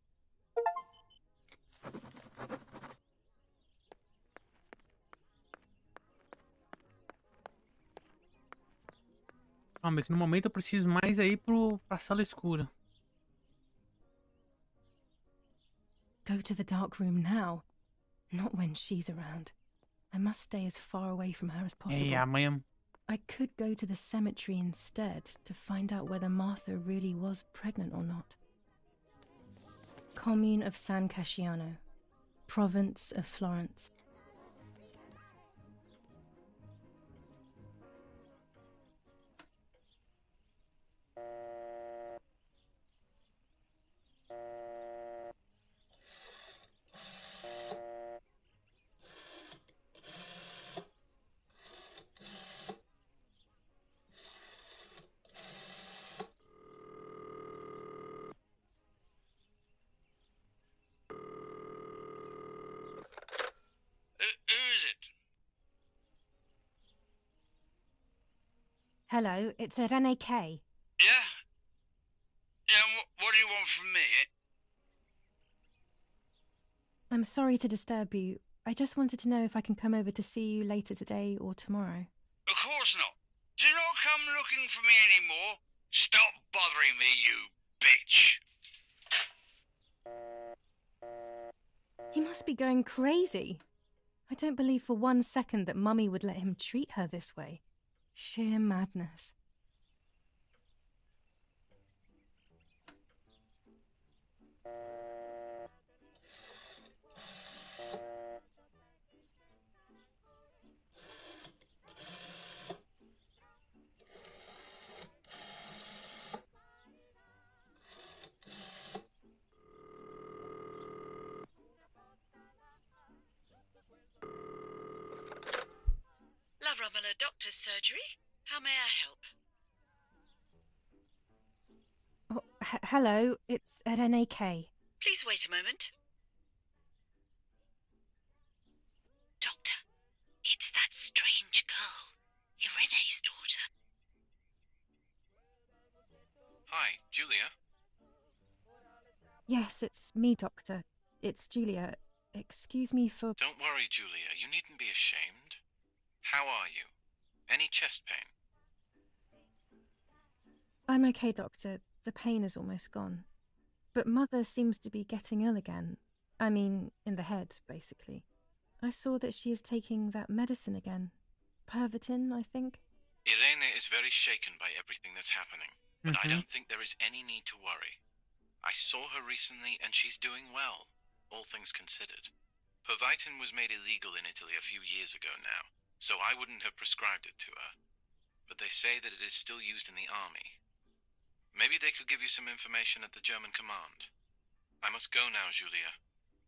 Calma, que no momento eu preciso mais aí pra sala escura. Go to the dark room now. Not when she's around. I must stay as far away from her as possible. Ei, amanhã. I could go to the cemetery instead to find out whether Martha really was pregnant or not. Commune of San Casciano, province of Florence. Who is it? Hello, it's Rene K. Yeah? Yeah, and what do you want from me? I'm sorry to disturb you. I just wanted to know if I can come over to see you later today or tomorrow. Of course not. Do not come looking for me anymore. Stop bothering me, you bitch. He must be going crazy. I don't believe for 1 second that Mummy would let him treat her this way. Sheer madness. Lavramala Doctor's Surgery. How may I help? Oh, hello, it's at NAK. Please wait a moment. Doctor, it's that strange girl, Irene's daughter. Hi, Julia. Yes, it's me, Doctor. It's Julia. Excuse me for... Don't worry, Julia. You needn't be ashamed. How are you? Any chest pain? I'm okay, Doctor. The pain is almost gone. But Mother seems to be getting ill again. I mean, in the head, basically. I saw that she is taking that medicine again. Pervitin, I think. Irene is very shaken by everything that's happening, but I don't think there is any need to worry. I saw her recently and she's doing well, all things considered. Pervitin was made illegal in Italy a few years ago now, so I wouldn't have prescribed it to her. But they say that it is still used in the army. Maybe they could give you some information at the German command. I must go now, Julia.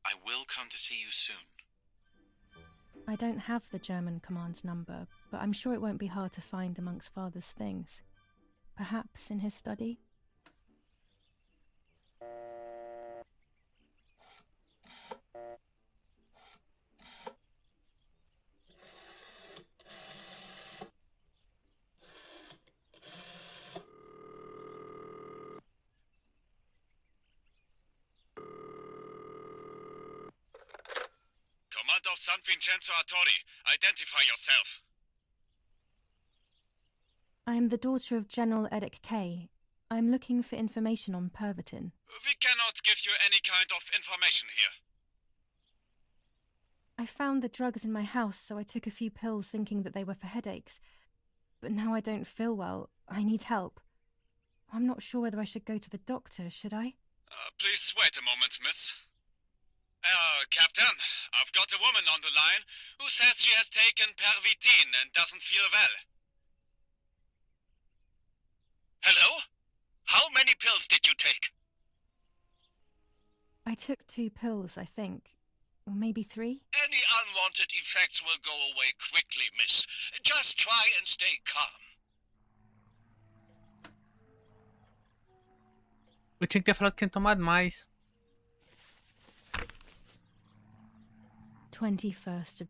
I will come to see you soon. I don't have the German command's number, but I'm sure it won't be hard to find amongst Father's things. Perhaps in his study? Command of San Vincenzo Artori, identify yourself. I am the daughter of General Edic K. I'm looking for information on Pervitin. We cannot give you any kind of information here. I found the drugs in my house, so I took a few pills thinking that they were for headaches. But now I don't feel well. I need help. I'm not sure whether I should go to the doctor, should I? Please wait a moment, miss. Captain, I've got a woman on the line who says she has taken Pervitin and doesn't feel well. Hello? How many pills did you take? I took 2 pills, I think. Or maybe 3? Any unwanted effects will go away quickly, miss. Just try and stay calm. Eu tinha que ter falado que tinha tomado mais. 21st of...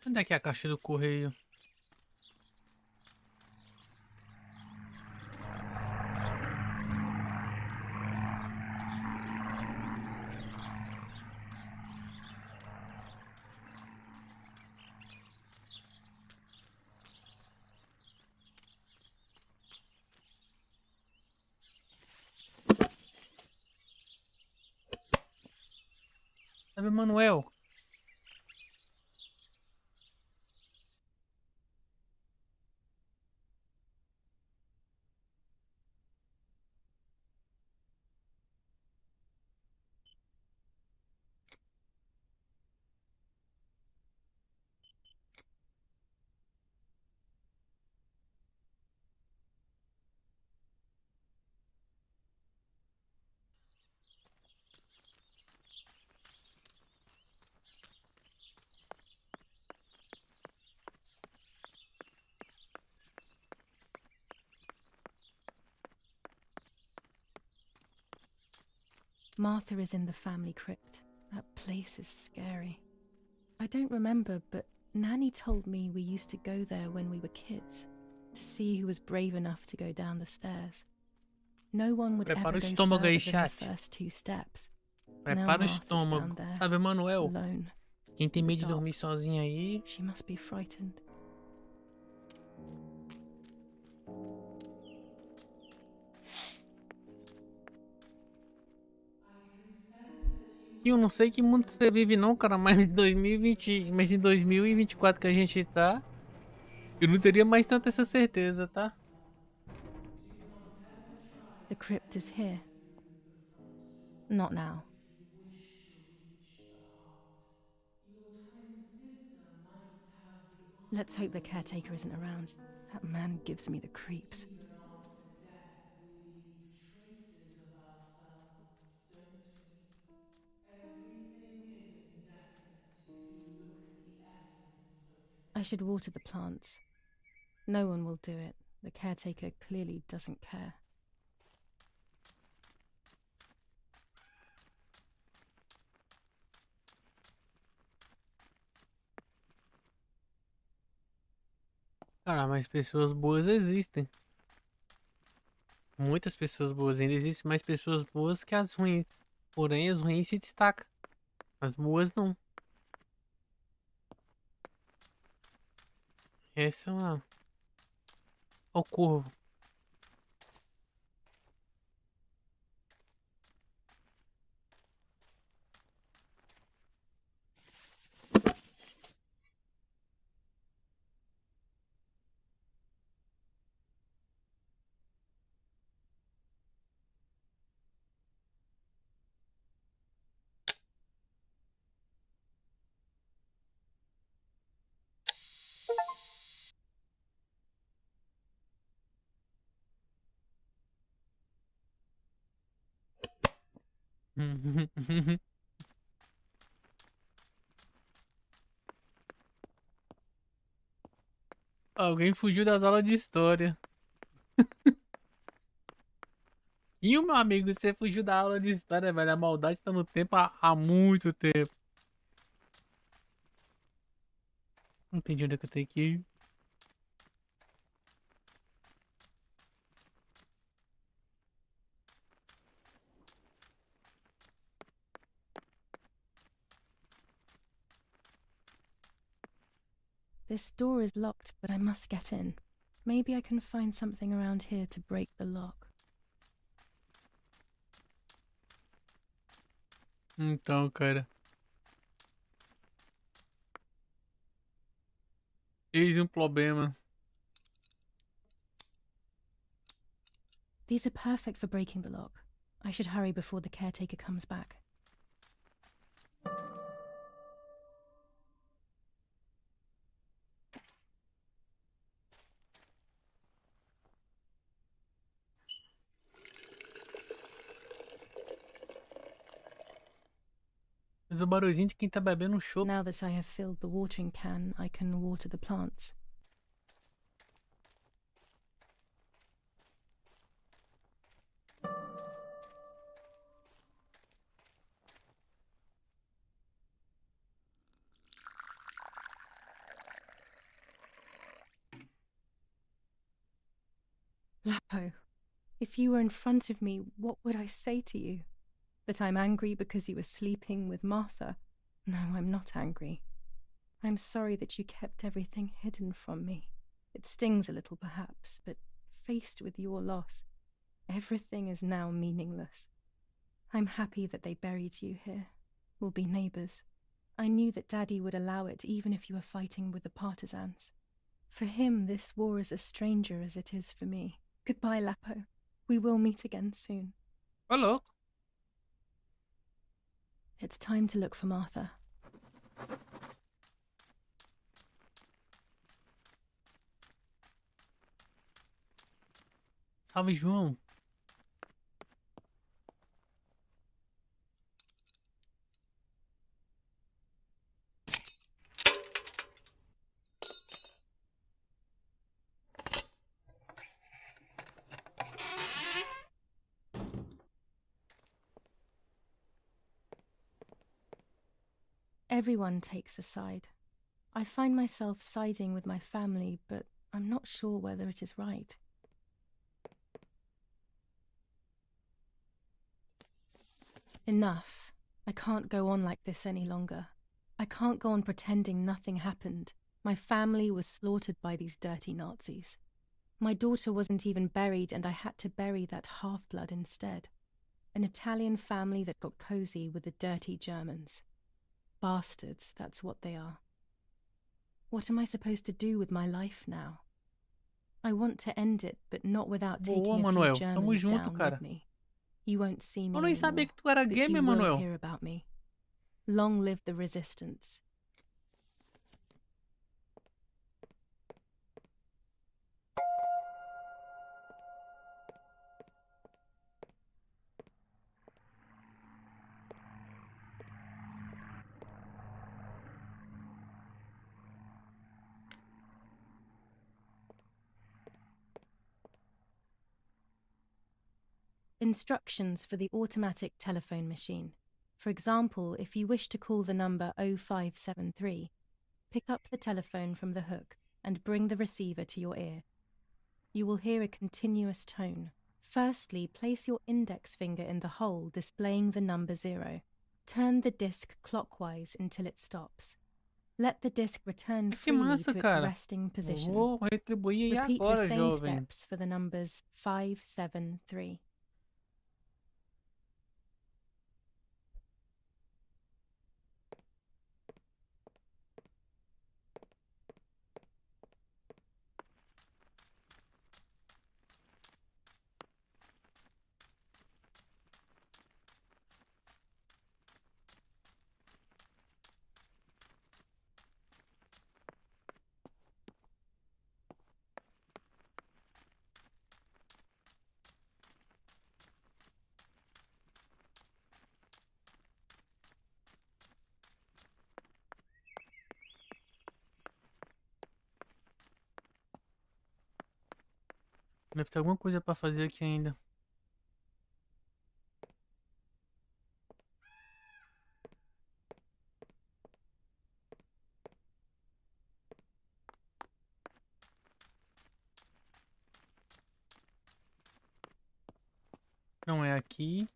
Onde é que é a caixa do correio? Sabe, Manuel? Martha is in the family crypt. That place is scary. I don't remember, but Nanny told me we used to go there when we were kids, to see who was brave enough to go down the stairs. No one would Prepara ever o go estômago further aí, than the chat. first 2 steps. Now Prepara o Martha's down estômago. there, Sabe, Manuel? alone. Quem tem in the medo de dark. dormir sozinho aí? She must be frightened. E eu não sei que mundo você vive não, cara, mas em 2020, mas em 2024 que a gente tá, eu não teria mais tanta essa certeza, tá? The crypt is here. Not now. Let's hope the caretaker isn't around. That man gives me the creeps. I should water the plants. No one will do it. The caretaker clearly doesn't care. Cara, mas pessoas boas existem. Muitas pessoas boas. Ainda existem mais pessoas boas que as ruins. Porém, as ruins se destacam. As boas não. Essa é uma... Ó o corvo. Alguém fugiu das aulas de história. E o meu amigo, você fugiu da aula de história, velho. A maldade tá no tempo há muito tempo. Não entendi onde é que eu tenho que ir. This door is locked, but I must get in. Maybe I can find something around here to break the lock. Então, cara. Eis um problema. These are perfect for breaking the lock. I should hurry before the caretaker comes back. Faz o barulhinho de quem tá bebendo um chopp. Now that I have filled the watering can, I can water the plants. Lapo, if you were in front of me, what would I say to you? That I'm angry because you were sleeping with Martha? No, I'm not angry. I'm sorry that you kept everything hidden from me. It stings a little, perhaps, but faced with your loss, everything is now meaningless. I'm happy that they buried you here. We'll be neighbours. I knew that Daddy would allow it even if you were fighting with the partisans. For him, this war is as stranger as it is for me. Goodbye, Lapo. We will meet again soon. Hello. It's time to look for Martha. Salve, João. Everyone takes a side. I find myself siding with my family, but I'm not sure whether it is right. Enough. I can't go on like this any longer. I can't go on pretending nothing happened. My family was slaughtered by these dirty Nazis. My daughter wasn't even buried, and I had to bury that half-blood instead. An Italian family that got cozy with the dirty Germans. Bastards, that's what they are. What am I supposed to do with my life now? I want to end it, but not without taking a few Manuel. Tamo Germans junto, down cara. with me. You won't see me Eu nem anymore, sabia que tu era but gamer, you will Manuel. hear about me. Long live the resistance. Instructions for the automatic telephone machine. For example, if you wish to call the number 0573, pick up the telephone from the hook and bring the receiver to your ear. You will hear a continuous tone. Firstly, place your index finger in the hole displaying the number 0. Turn the disc clockwise until it stops. Let the disc return freely massa, to its cara. resting position. Vou retribuir Repeat the agora, same jovem. steps for the numbers 573. Deve ter alguma coisa pra fazer aqui ainda. Não é aqui.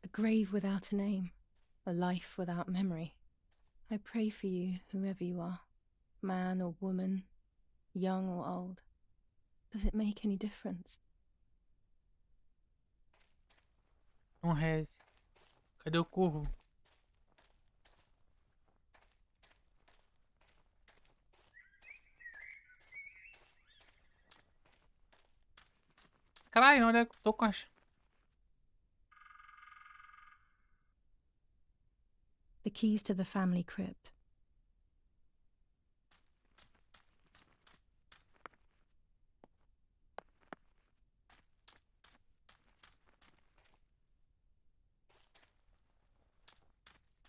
A grave without a name, a life without memory. I pray for you, whoever you are, man or woman, young or old. Does it make any difference? Não reze. Cadê o corvo? Caralho, onde é que eu tô com a... The keys to the family crypt.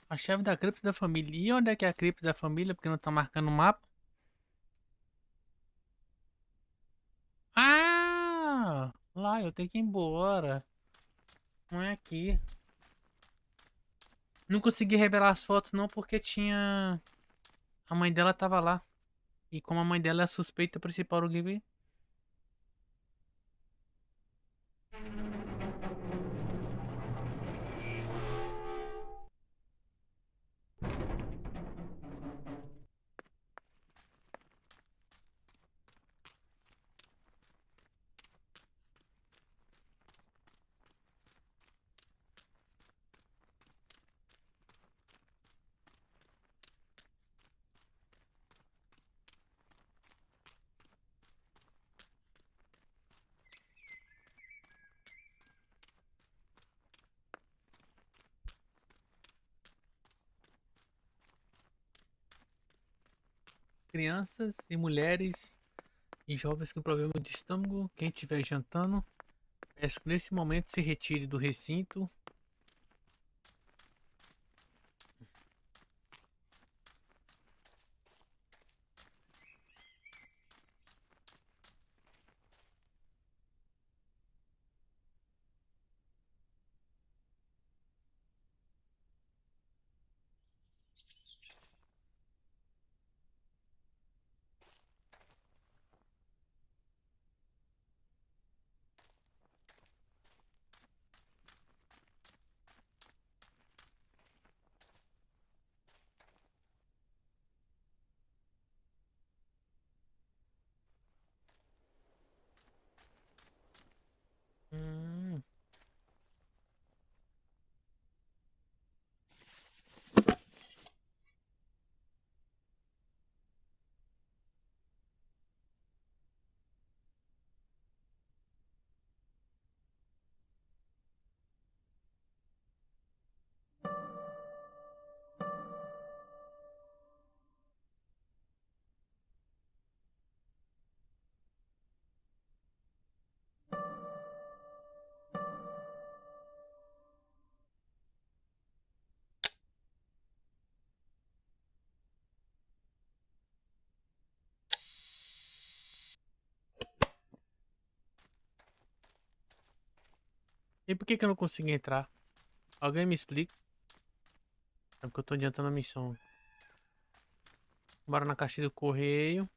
A chave da cripta da família. E onde é que é a cripta da família? Porque não tá marcando o mapa. Ah! Lá, eu tenho que ir embora. Não é aqui. Não consegui revelar as fotos não porque tinha... A mãe dela tava lá. E como a mãe dela é a suspeita principal do game. crianças e mulheres e jovens com problema de estômago. Quem estiver jantando, peço que nesse momento se retire do recinto. E por que que eu não consigo entrar? Alguém me explica? É porque eu tô adiantando a missão. Bora na caixa do correio.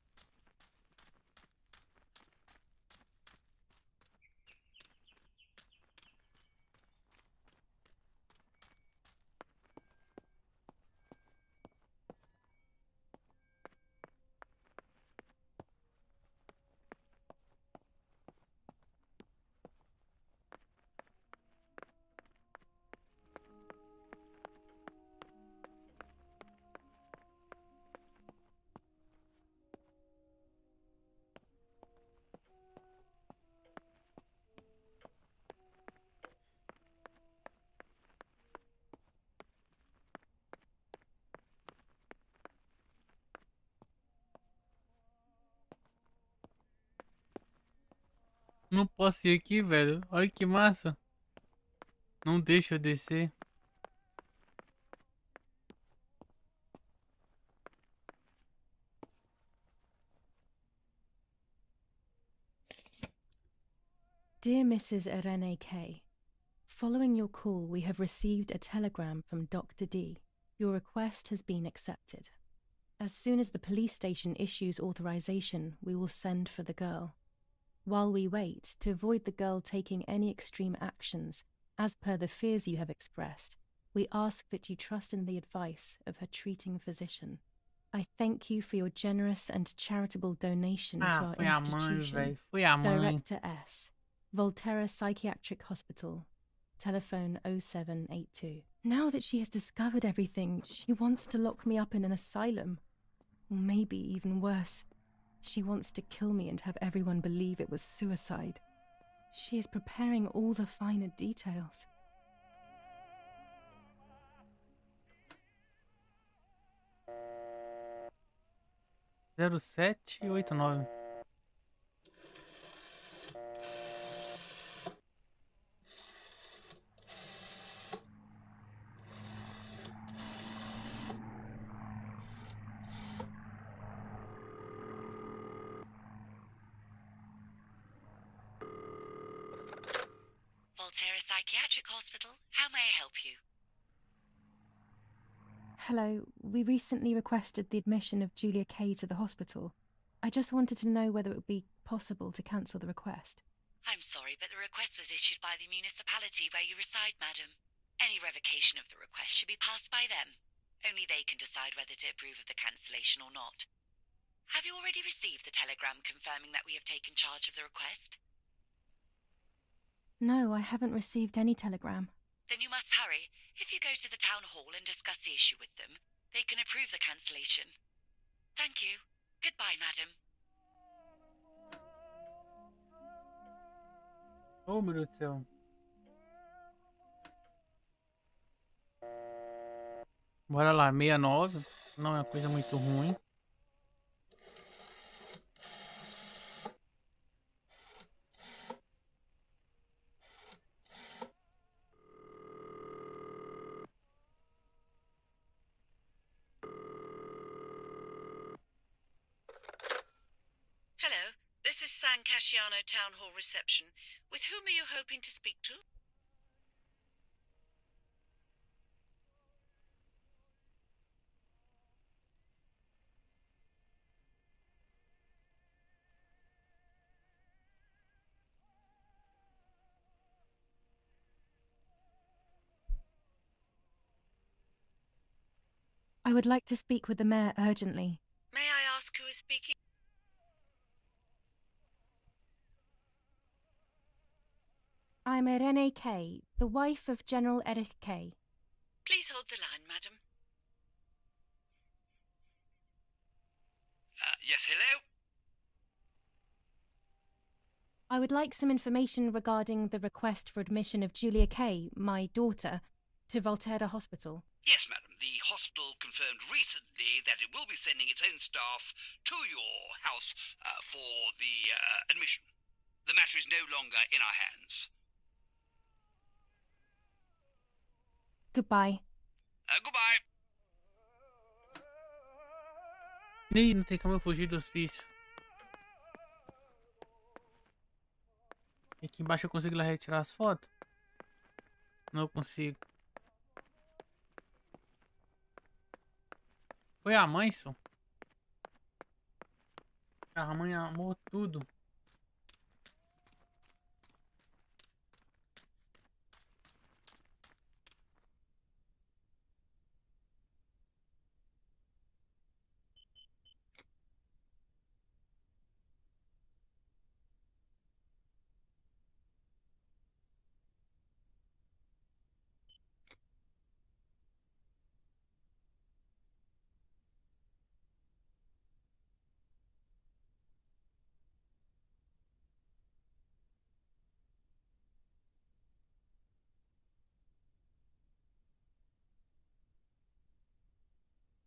Não posso ir aqui, velho. Olha que massa. Não deixa eu descer. Dear Mrs. Irene K., following your call, we have received a telegram from Dr. D. Your request has been accepted. As soon as the police station issues authorization, we will send for the girl. While we wait, to avoid the girl taking any extreme actions, as per the fears you have expressed, we ask that you trust in the advice of her treating physician. I thank you for your generous and charitable donation to our foi a mãe, institution. velho. Foi a mãe. Director S. Volterra Psychiatric Hospital. Telephone 0782. Now that she has discovered everything, she wants to lock me up in an asylum. Or maybe even worse, she wants to kill me and have everyone believe it was suicide. She is preparing all the finer details. Zero 789. Volterra Psychiatric Hospital, how may I help you? Hello, we recently requested the admission of Julia Kay to the hospital. I just wanted to know whether it would be possible to cancel the request. I'm sorry, but the request was issued by the municipality where you reside, madam. Any revocation of the request should be passed by them. Only they can decide whether to approve of the cancellation or not. Have you already received the telegram confirming that we have taken charge of the request? No, I haven't received any telegram. Then you must hurry. If you go to the town hall and discuss the issue with them, they can approve the cancellation. Thank you. Goodbye, madam. Oh, meu Deus do céu. Bora lá, 69. Não é uma coisa muito ruim. is San Casciano Town Hall reception. With whom are you hoping to speak to? I would like to speak with the mayor urgently. May I ask who is speaking? I'm Irene Kay, the wife of General Erich Kay. Please hold the line, madam. Yes, hello? I would like some information regarding the request for admission of Julia Kay, my daughter, to Volterra Hospital. Yes, madam. The hospital confirmed recently that it will be sending its own staff to your house for the admission. The matter is no longer in our hands. Goodbye. Goodbye. Ih, não tem como eu fugir do hospício. Aqui embaixo eu consigo lá retirar as fotos? Não consigo. Foi a mãe, só. A mãe amou tudo.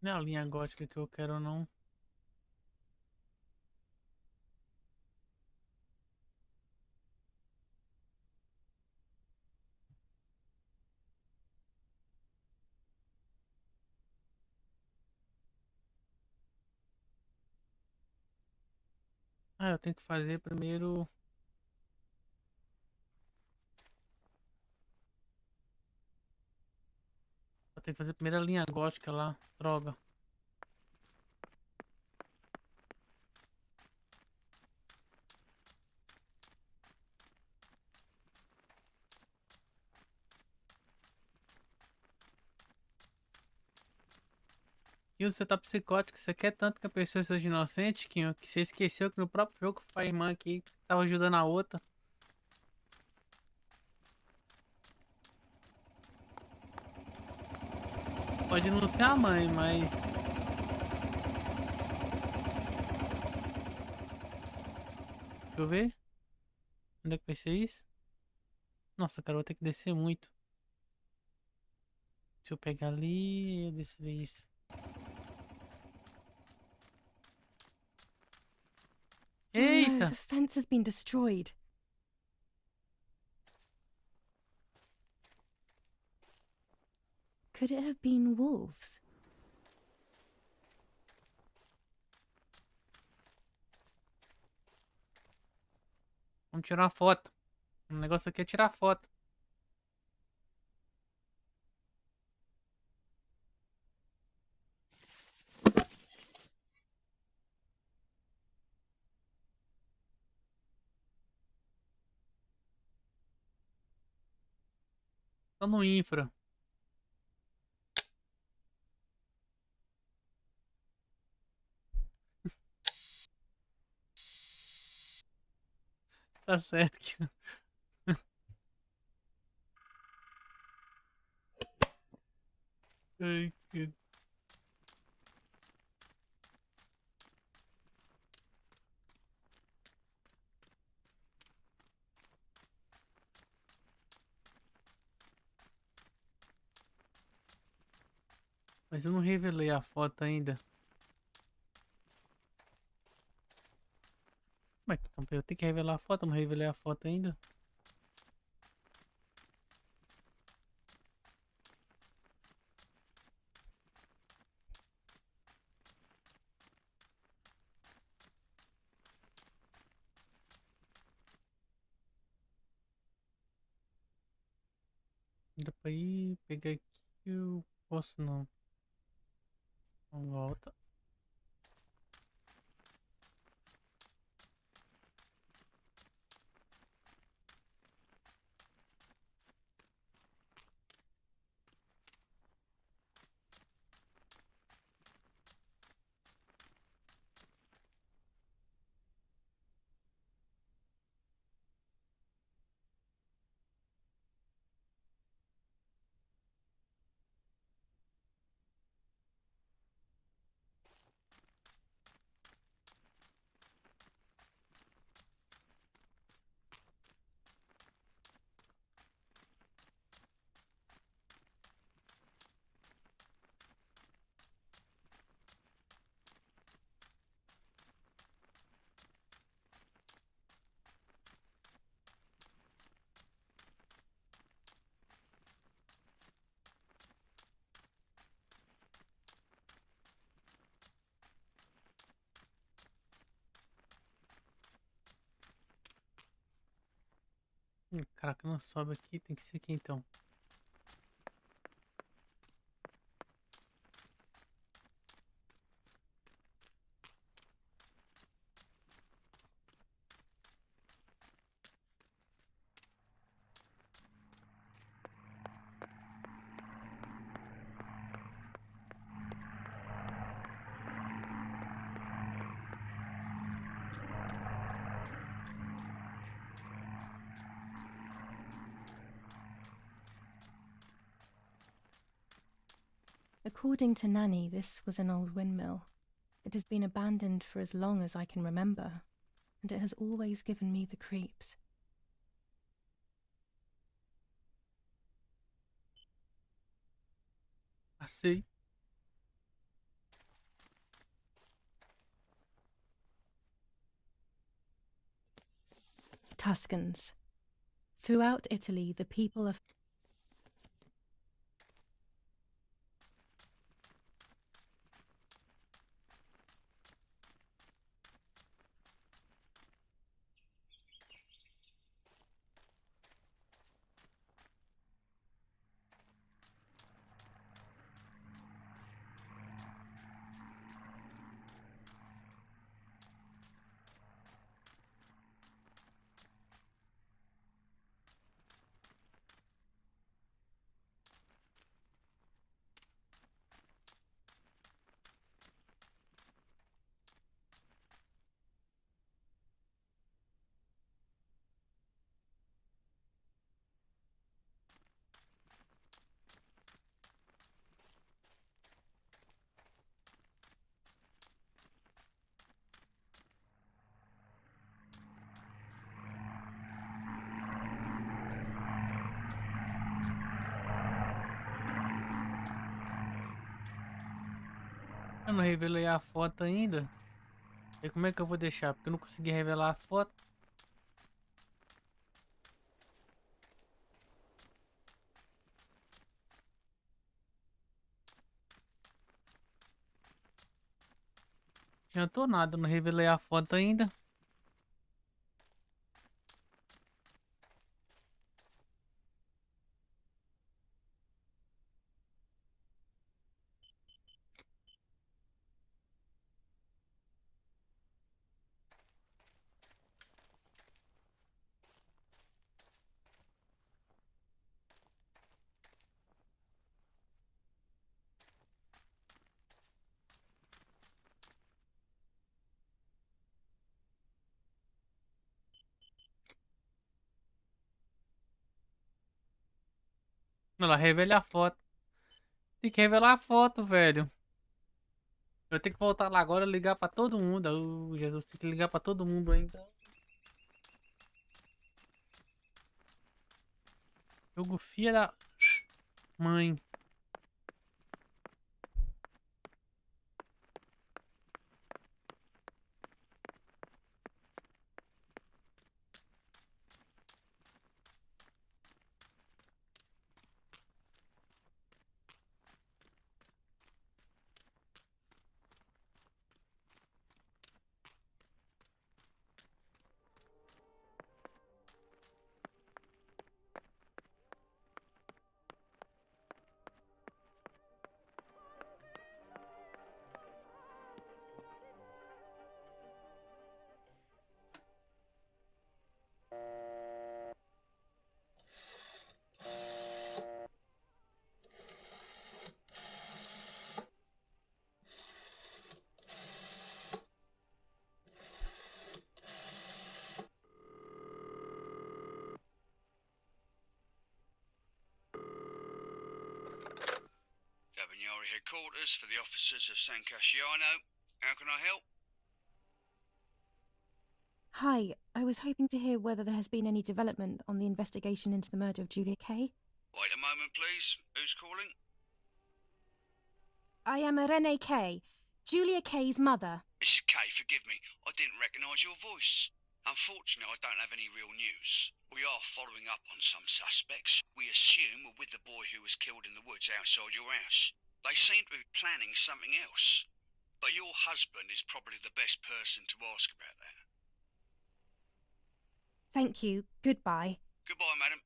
Não é a linha gótica que eu quero, não. Ah, eu tenho que fazer primeiro. Eu tenho que fazer primeiro a linha gótica lá. Droga. E você tá psicótico, você quer tanto que a pessoa seja inocente, Kinho, que você esqueceu que no próprio jogo a irmã aqui tava ajudando a outra. Pode não ser a mãe, mas... Deixa eu ver. Onde é que vai ser isso? Nossa, cara, eu vou ter que descer muito. Deixa eu pegar ali e descer isso. Oh no, Eita! the fence has been destroyed. Could it have been wolves? Vamos tirar uma foto. O negócio aqui é tirar foto. Tô no infra. Tá certo que... Ai, que... Mas eu não revelei a foto ainda. Como é que então, eu tenho que revelar a foto? Eu não revelei a foto ainda. Dá pra ir, pegar aqui, eu posso não. Vamos volta. Caraca, não sobe aqui, tem que ser aqui então. According to Nanny, this was an old windmill. It has been abandoned for as long as I can remember, and it has always given me the creeps. Passei. Tuscans. Throughout Italy, the people of Eu não revelei a foto ainda. E como é que eu vou deixar? Porque eu não consegui revelar a foto. Não adiantou nada, eu não revelei a foto ainda. Olha lá, revele a foto. Tem que revelar a foto, velho. Eu tenho que voltar lá agora e ligar pra todo mundo. Jesus, tem que ligar pra todo mundo ainda. Jogo filha da mãe. headquarters for the officers of San Casciano. How can I help? Hi, I was hoping to hear whether there has been any development on the investigation into the murder of Julia Kay. Wait a moment, please. Who's calling? I am Irene Kay, Julia Kay's mother. Mrs. Kay, forgive me. I didn't recognise your voice. Unfortunately, I don't have any real news. We are following up on some suspects. We assume we're with the boy who was killed in the woods outside your house. They seem to be planning something else. But your husband is probably the best person to ask about that. Thank you. Goodbye. Goodbye, madam.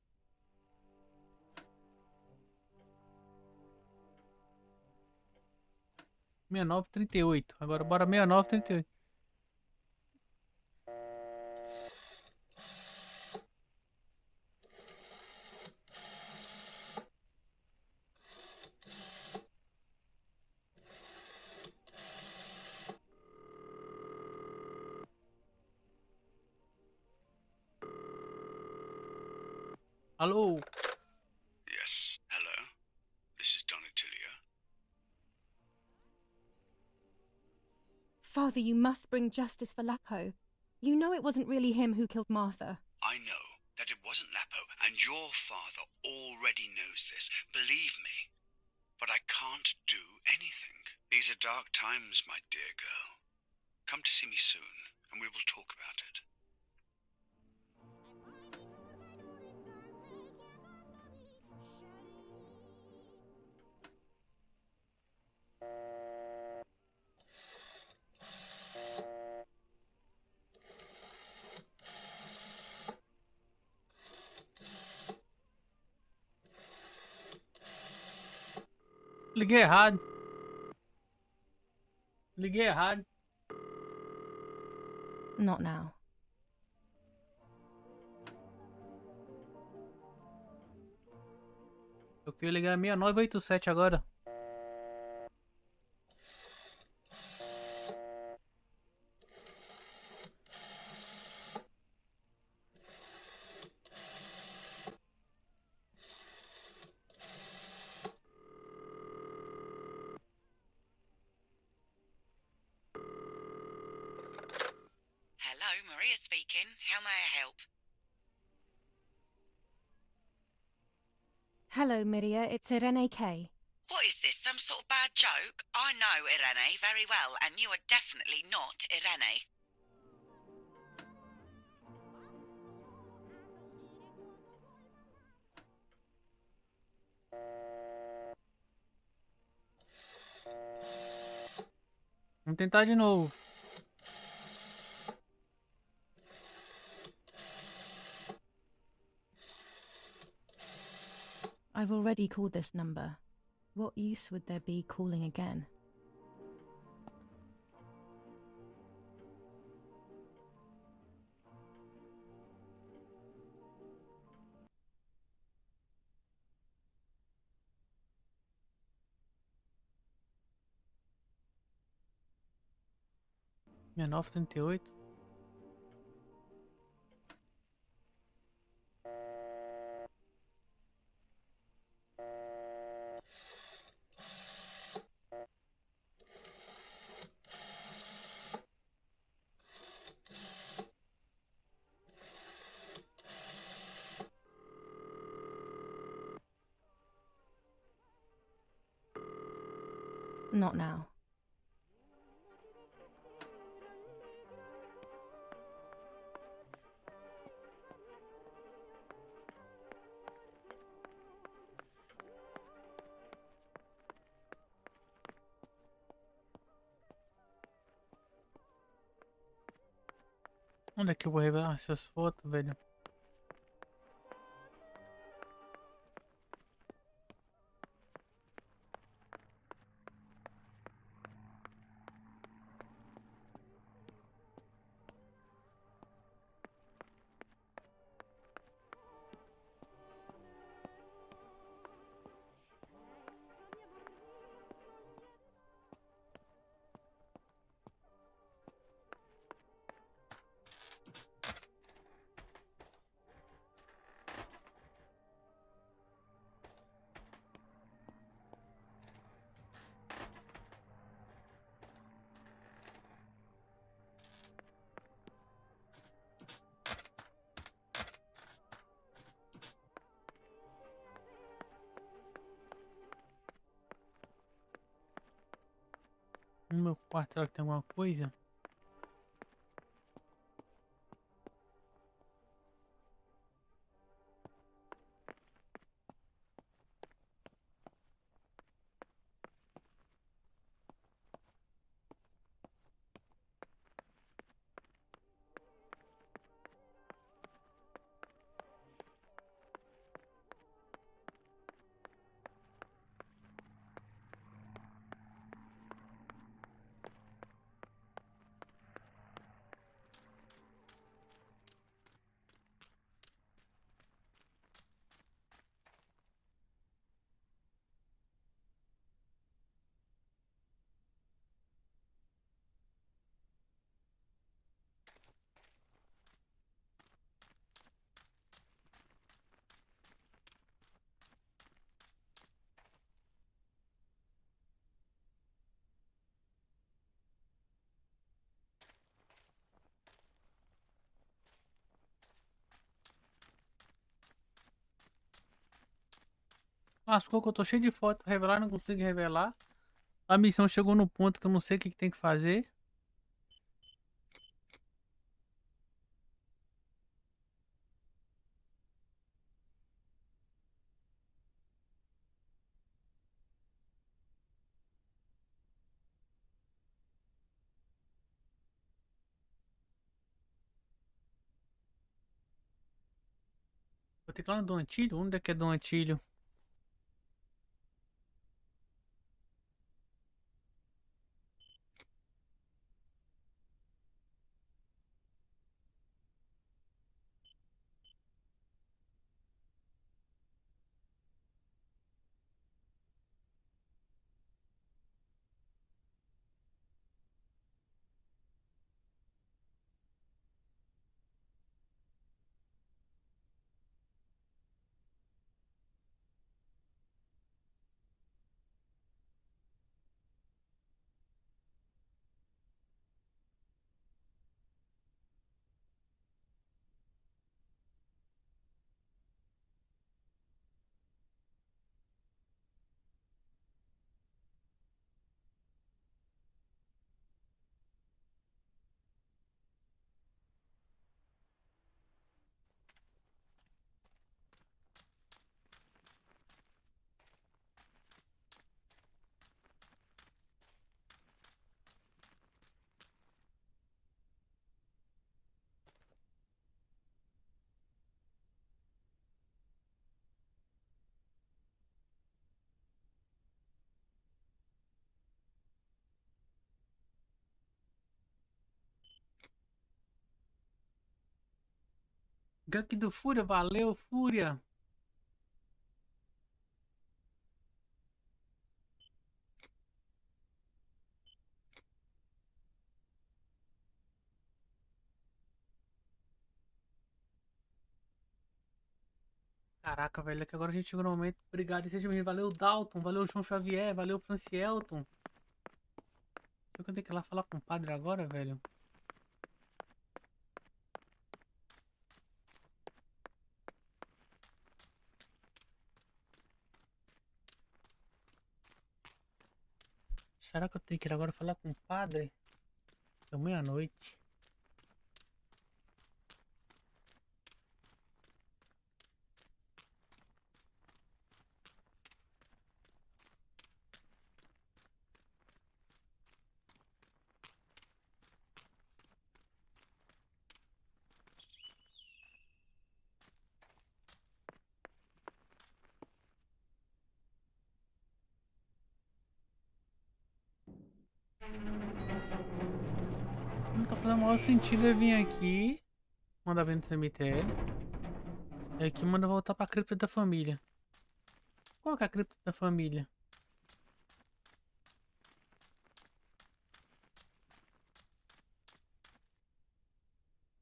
Agora bora 6938. Alô? Yes, hello. This is Donatilia. Father, you must bring justice for Lapo. You know it wasn't really him who killed Martha. I know that it wasn't Lapo, and your father already knows this. Believe me. But I can't do anything. These are dark times, my dear girl. Come to see me soon, and we will talk about it. Liguei errado. Liguei errado. Not now. Eu queria ligar 6987 agora. Hello, Maria speaking. How may I help? Hello, Miria. It's Irene Kay. What is this, some sort of bad joke? I know Irene very well, and you are definitely not Irene. Vamos tentar de novo. I've already called this number. What use would there be calling again? Minha 938. Not now. Onde é que eu vou revelar essas fotos, velho? No meu quarto, será que tem alguma coisa? Lascou que eu tô cheio de foto pra revelar, não consigo revelar. A missão chegou no ponto que eu não sei o que tem que fazer. Vou ter que ir lá no do Antilho? Onde é que é do Antilho? Gank do Fúria, valeu, Fúria. Caraca, velho, é que agora a gente chegou no momento. Obrigado, seja bem-vindo. Valeu, Dalton. Valeu, João Xavier. Valeu, Francielton. Será que eu tenho que ir lá falar com o padre agora, velho? Será que eu tenho que ir agora falar com o padre? É meia-noite. Não tá fazendo o maior sentido eu vir aqui. Mandar ver no cemitério. E aqui manda voltar pra cripta da família. Qual que é a cripta da família?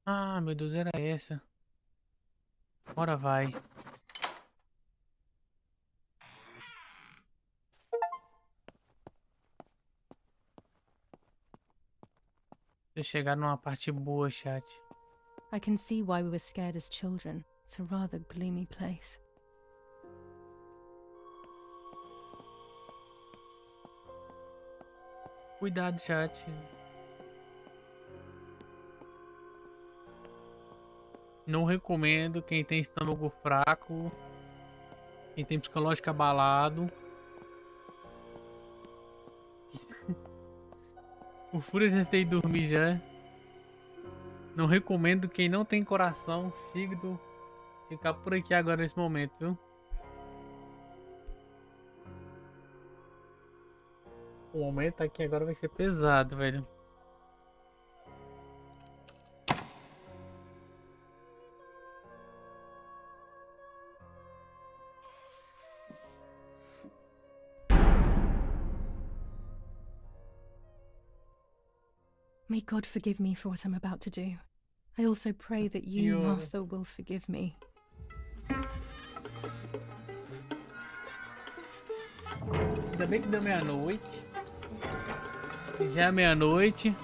Ah, meu Deus, era essa. Bora vai. Vocês chegaram numa parte boa, chat. I can see why we were scared as children. It's a rather gloomy place. Cuidado, chat. Não recomendo quem tem estômago fraco, quem tem psicológico abalado. O Fúria já tem que dormir já. Não recomendo quem não tem coração, fígado, ficar por aqui agora nesse momento, viu? O momento aqui agora vai ser pesado, velho. May God forgive me for what I'm about to do. I also pray that you, Martha, will forgive me. Ainda bem que deu meia-noite. Já é meia-noite.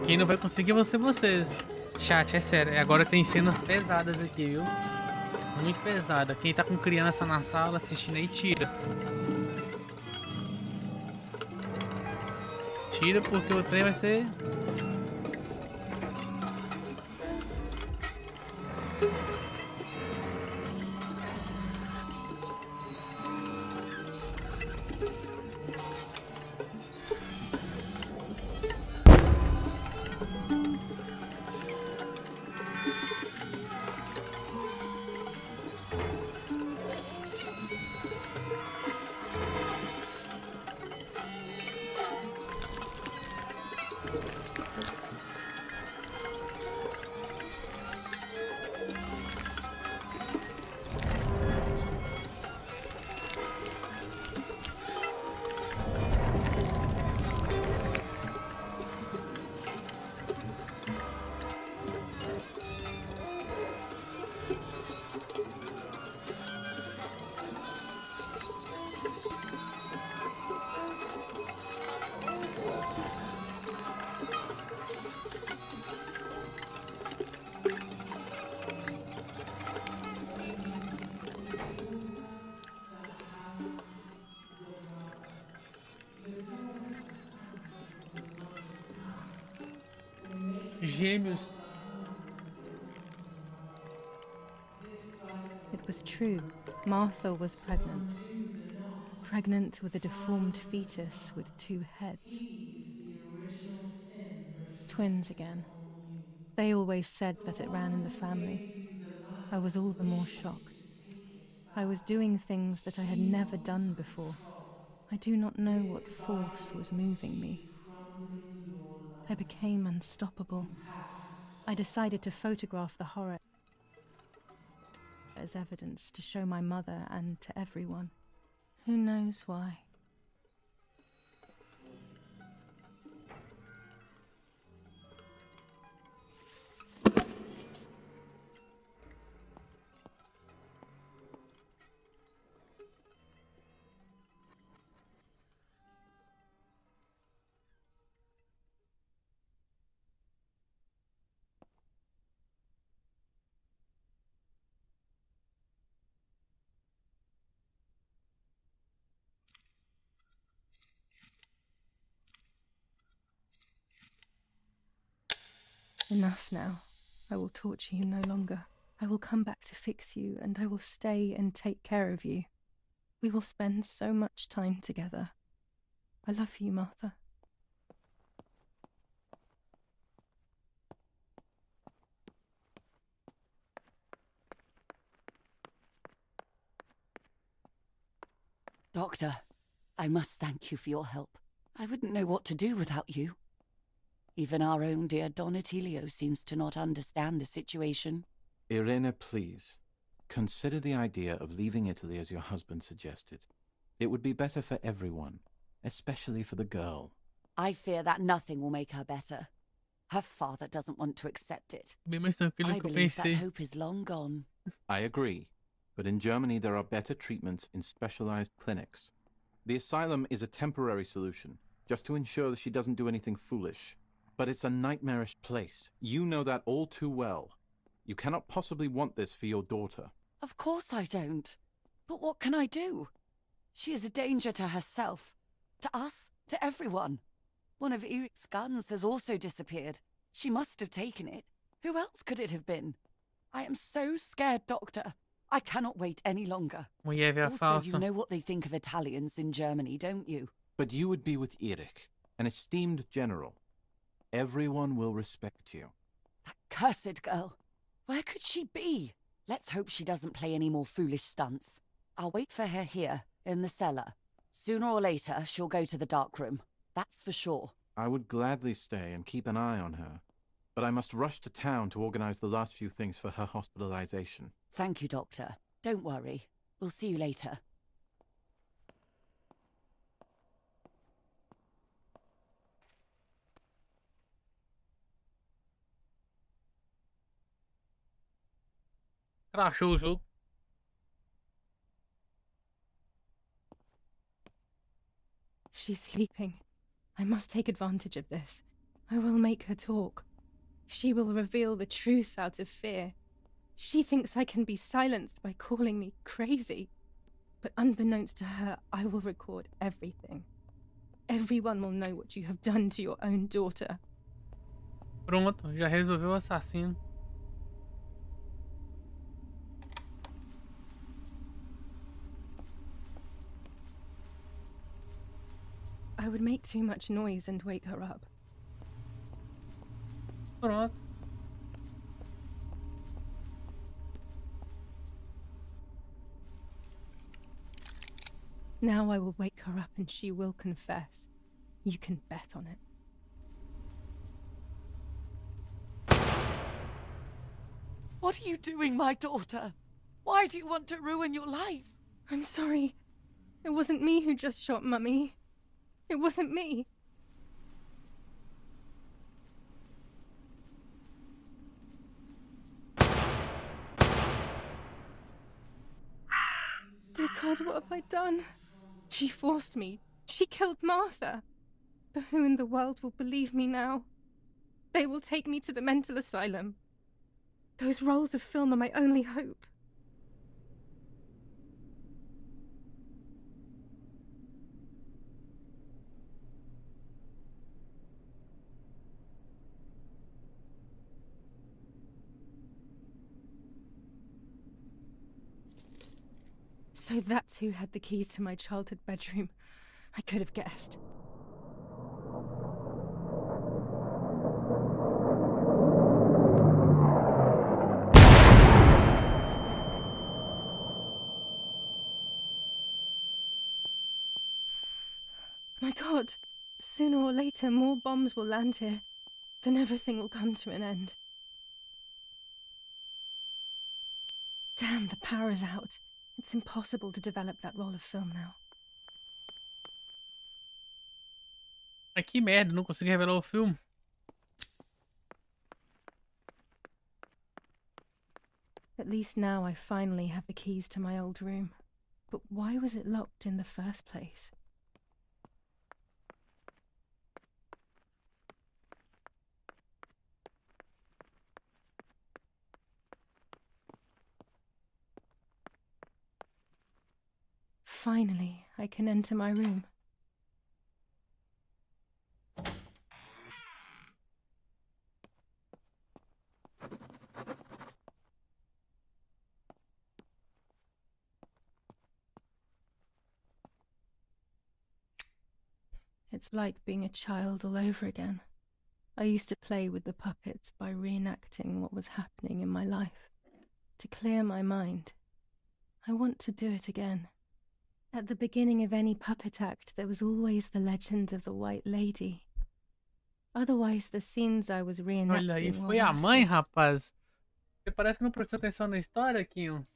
Quem não vai conseguir vão ser vocês. Chat, é sério. Agora tem cenas pesadas aqui, viu? Muito pesada. Quem tá com criança na sala assistindo aí, tira. Tira porque o trem vai ser... Gêmeos. It was true. Martha was pregnant. Pregnant with a deformed fetus with 2 heads. Twins again. They always said that it ran in the family. I was all the more shocked. I was doing things that I had never done before. I do not know what force was moving me. I became unstoppable. I decided to photograph the horror as evidence to show my mother and to everyone. Who knows why? Enough now. I will torture you no longer. I will come back to fix you, and I will stay and take care of you. We will spend so much time together. I love you, Martha. Doctor, I must thank you for your help. I wouldn't know what to do without you. Even our own dear Don Attilio seems to not understand the situation. Irene, please. Consider the idea of leaving Italy as your husband suggested. It would be better for everyone, especially for the girl. I fear that nothing will make her better. Her father doesn't want to accept it. I believe that hope is long gone. I agree, but in Germany there are better treatments in specialized clinics. The asylum is a temporary solution, just to ensure that she doesn't do anything foolish. But it's a nightmarish place. You know that all too well. You cannot possibly want this for your daughter. Of course I don't. But what can I do? She is a danger to herself, to us, to everyone. One of Eric's guns has also disappeared. She must have taken it. Who else could it have been? I am so scared, Doctor. I cannot wait any longer. Also, you know what they think of Italians in Germany, don't you? But you would be with Eric, an esteemed general. Everyone will respect you. That cursed girl. Where could she be? Let's hope she doesn't play any more foolish stunts. I'll wait for her here, in the cellar. Sooner or later, she'll go to the dark room. That's for sure. I would gladly stay and keep an eye on her. But I must rush to town to organize the last few things for her hospitalization. Thank you, Doctor. Don't worry. We'll see you later. Crashou o jogo. She's sleeping. I must take advantage of this. I will make her talk. She will reveal the truth out of fear. She thinks I can be silenced by calling me crazy. But unbeknownst to her, I will record everything. Everyone will know what you have done to your own daughter. Pronto, já resolveu o assassino. I would make too much noise and wake her up. Pronto. Now I will wake her up and she will confess. You can bet on it. What are you doing, my daughter? Why do you want to ruin your life? I'm sorry. It wasn't me who just shot Mummy. It wasn't me. Dear God, what have I done? She forced me. She killed Martha. But who in the world will believe me now? They will take me to the mental asylum. Those rolls of film are my only hope. So that's who had the keys to my childhood bedroom. I could have guessed. My God, sooner or later more bombs will land here. Then everything will come to an end. Damn, the power is out. It's impossible to develop that roll of film now. Ai, que merda, não consegui revelar o filme. At least now I finally have the keys to my old room. But why was it locked in the first place? Finally, I can enter my room. It's like being a child all over again. I used to play with the puppets by reenacting what was happening in my life, to clear my mind. I want to do it again. At the beginning of any puppet act, there was always the legend of the White Lady. Otherwise, the scenes I was reenacting Olha aí, were foi a mãe, worthless. rapaz. Você parece que não prestou atenção na história, Kinho.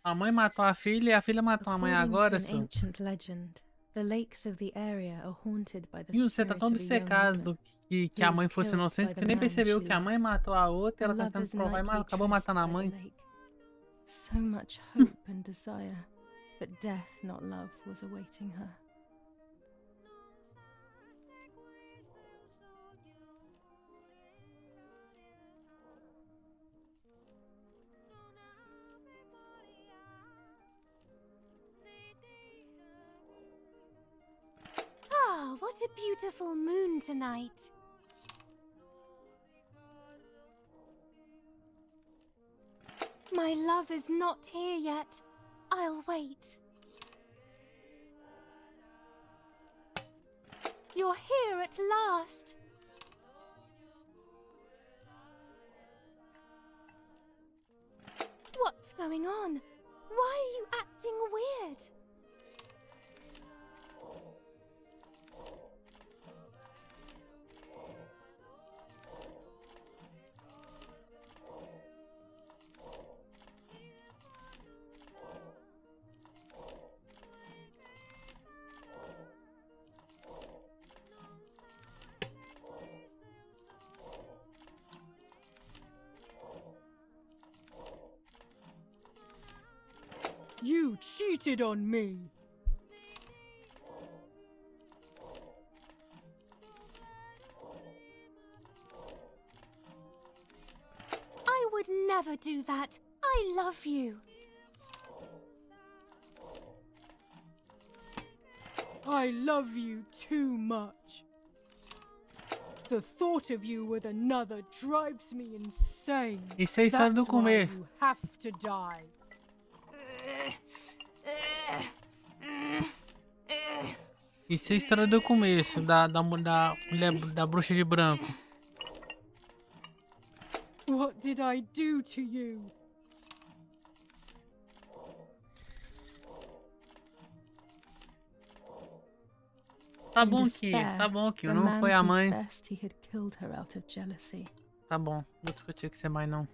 A mãe matou a filha e a filha matou a mãe agora, According to an ancient legend, the lakes of the area are haunted by the Kinho, você tá spirit tão of a young obcecado woman. que a mãe fosse inocente que você nem percebeu que a mãe matou a outra e ela tá tentando provar e acabou matando a mãe. So much hope and desire, but death, not love, was awaiting her. What a beautiful moon tonight. My love is not here yet. I'll wait. You're here at last. What's going on? Why are you acting weird? You cheated on me! I would never do that. I love you. I love you too much. The thought of you with another drives me insane. Isso é a história do That's why começo. you have to die. Isso é a história do começo, da mulher, da bruxa de branco. What did I do to you? Tá In bom, despair, que the não man foi a mãe. confessed he had killed her out of jealousy. Tá bom, vou discutir com você mais não.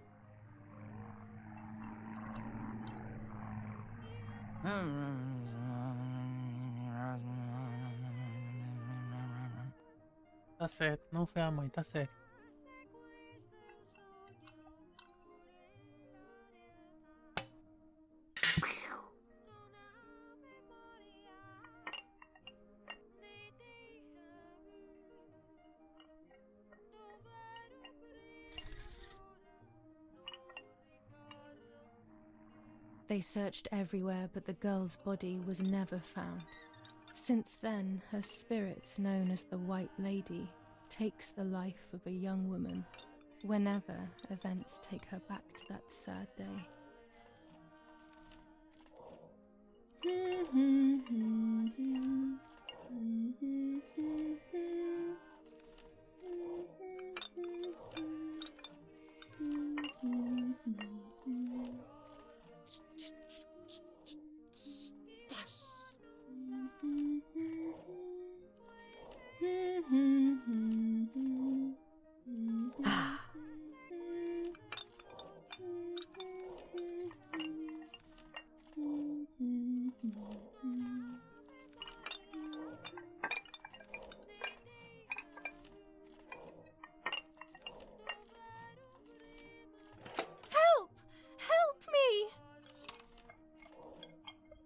Tá certo, não foi a mãe, tá certo. They searched everywhere, but the girl's body was never found. Since then, her spirit, known as the White Lady, takes the life of a young woman whenever events take her back to that sad day.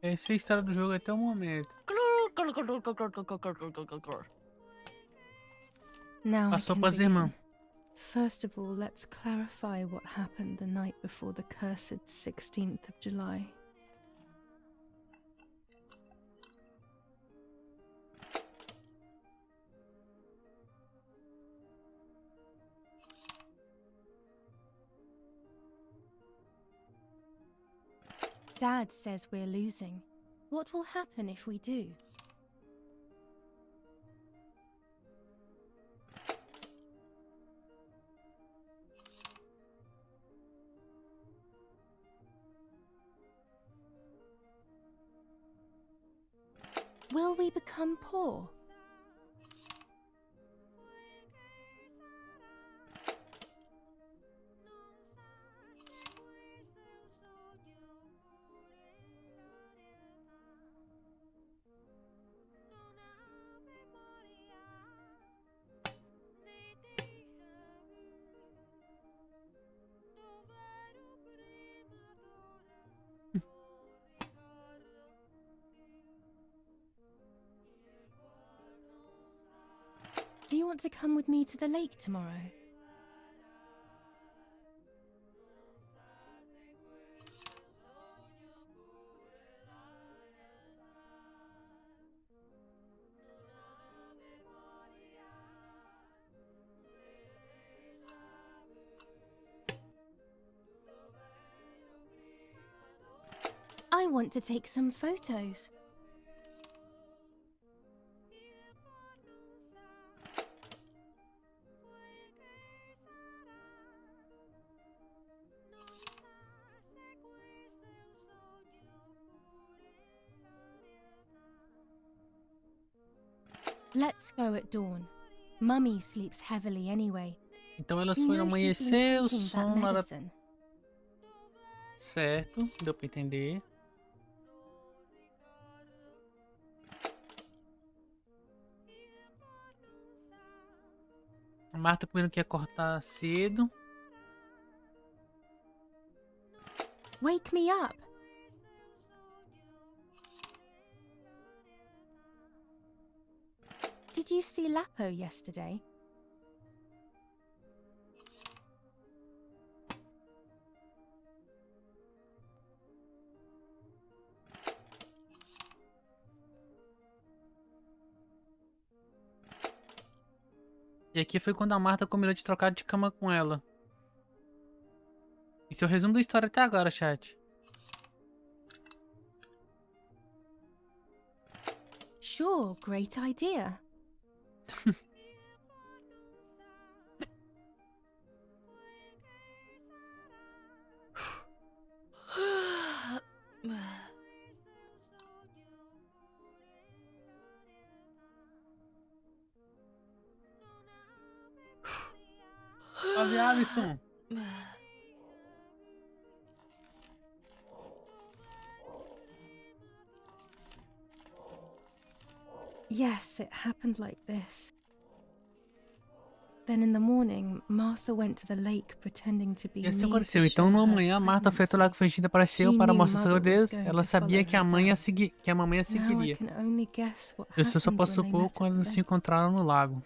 Essa é a história do jogo até o momento. Now I Passou can pras begin. irmãs. First of all, let's clarify what happened the night before the cursed 16th of July. Dad says we're losing. What will happen if we do? Will we become poor? Do you want to come with me to the lake tomorrow? I want to take some photos. Let's go at dawn. Mummy sleeps heavily anyway. Então elas You foram know she's been amanhecer, o taking that som era medicine. certo, deu pra entender. A Marta primeiro quer cortar cedo. Wake me up. Did you see Lapo yesterday? E aqui foi quando a Marta combinou de trocar de cama com ela. Esse é o resumo da história até agora, chat. Sure, great idea. Salve, Alisson. Yes, it happened like this. Then in the morning, Martha went to the lake pretending to be E assim me aconteceu. to Então, show numa her manhã, Marta foi até lá pregnancy. fingindo apareceu She para knew mostrar seus Mother was poderes. going Ela to sabia follow que a her mãe down. que a mamãe a Now I seguiria. can only guess what Eu só happened posso when they supor met quando up eles se then. encontraram no lago.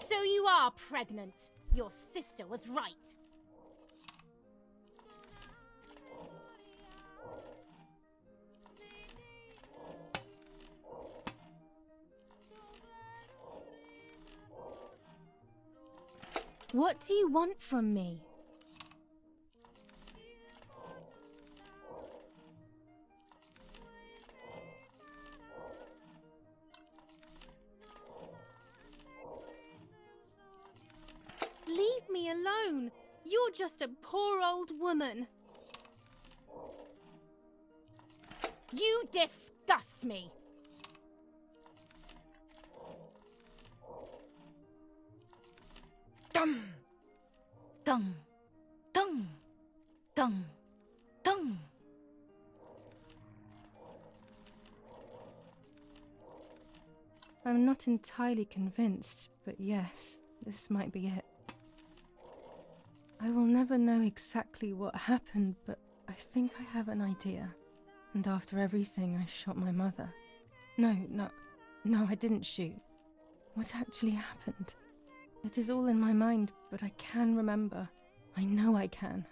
So you are pregnant. Your sister was right. What do you want from me? Leave me alone. You're just a poor old woman. You disgust me. Dum, dum, dum, dum, dum. I'm not entirely convinced, but yes, this might be it. I will never know exactly what happened, but I think I have an idea. And after everything, I shot my mother. No, I didn't shoot. What actually happened? It is all in my mind, but I can remember. I know I can.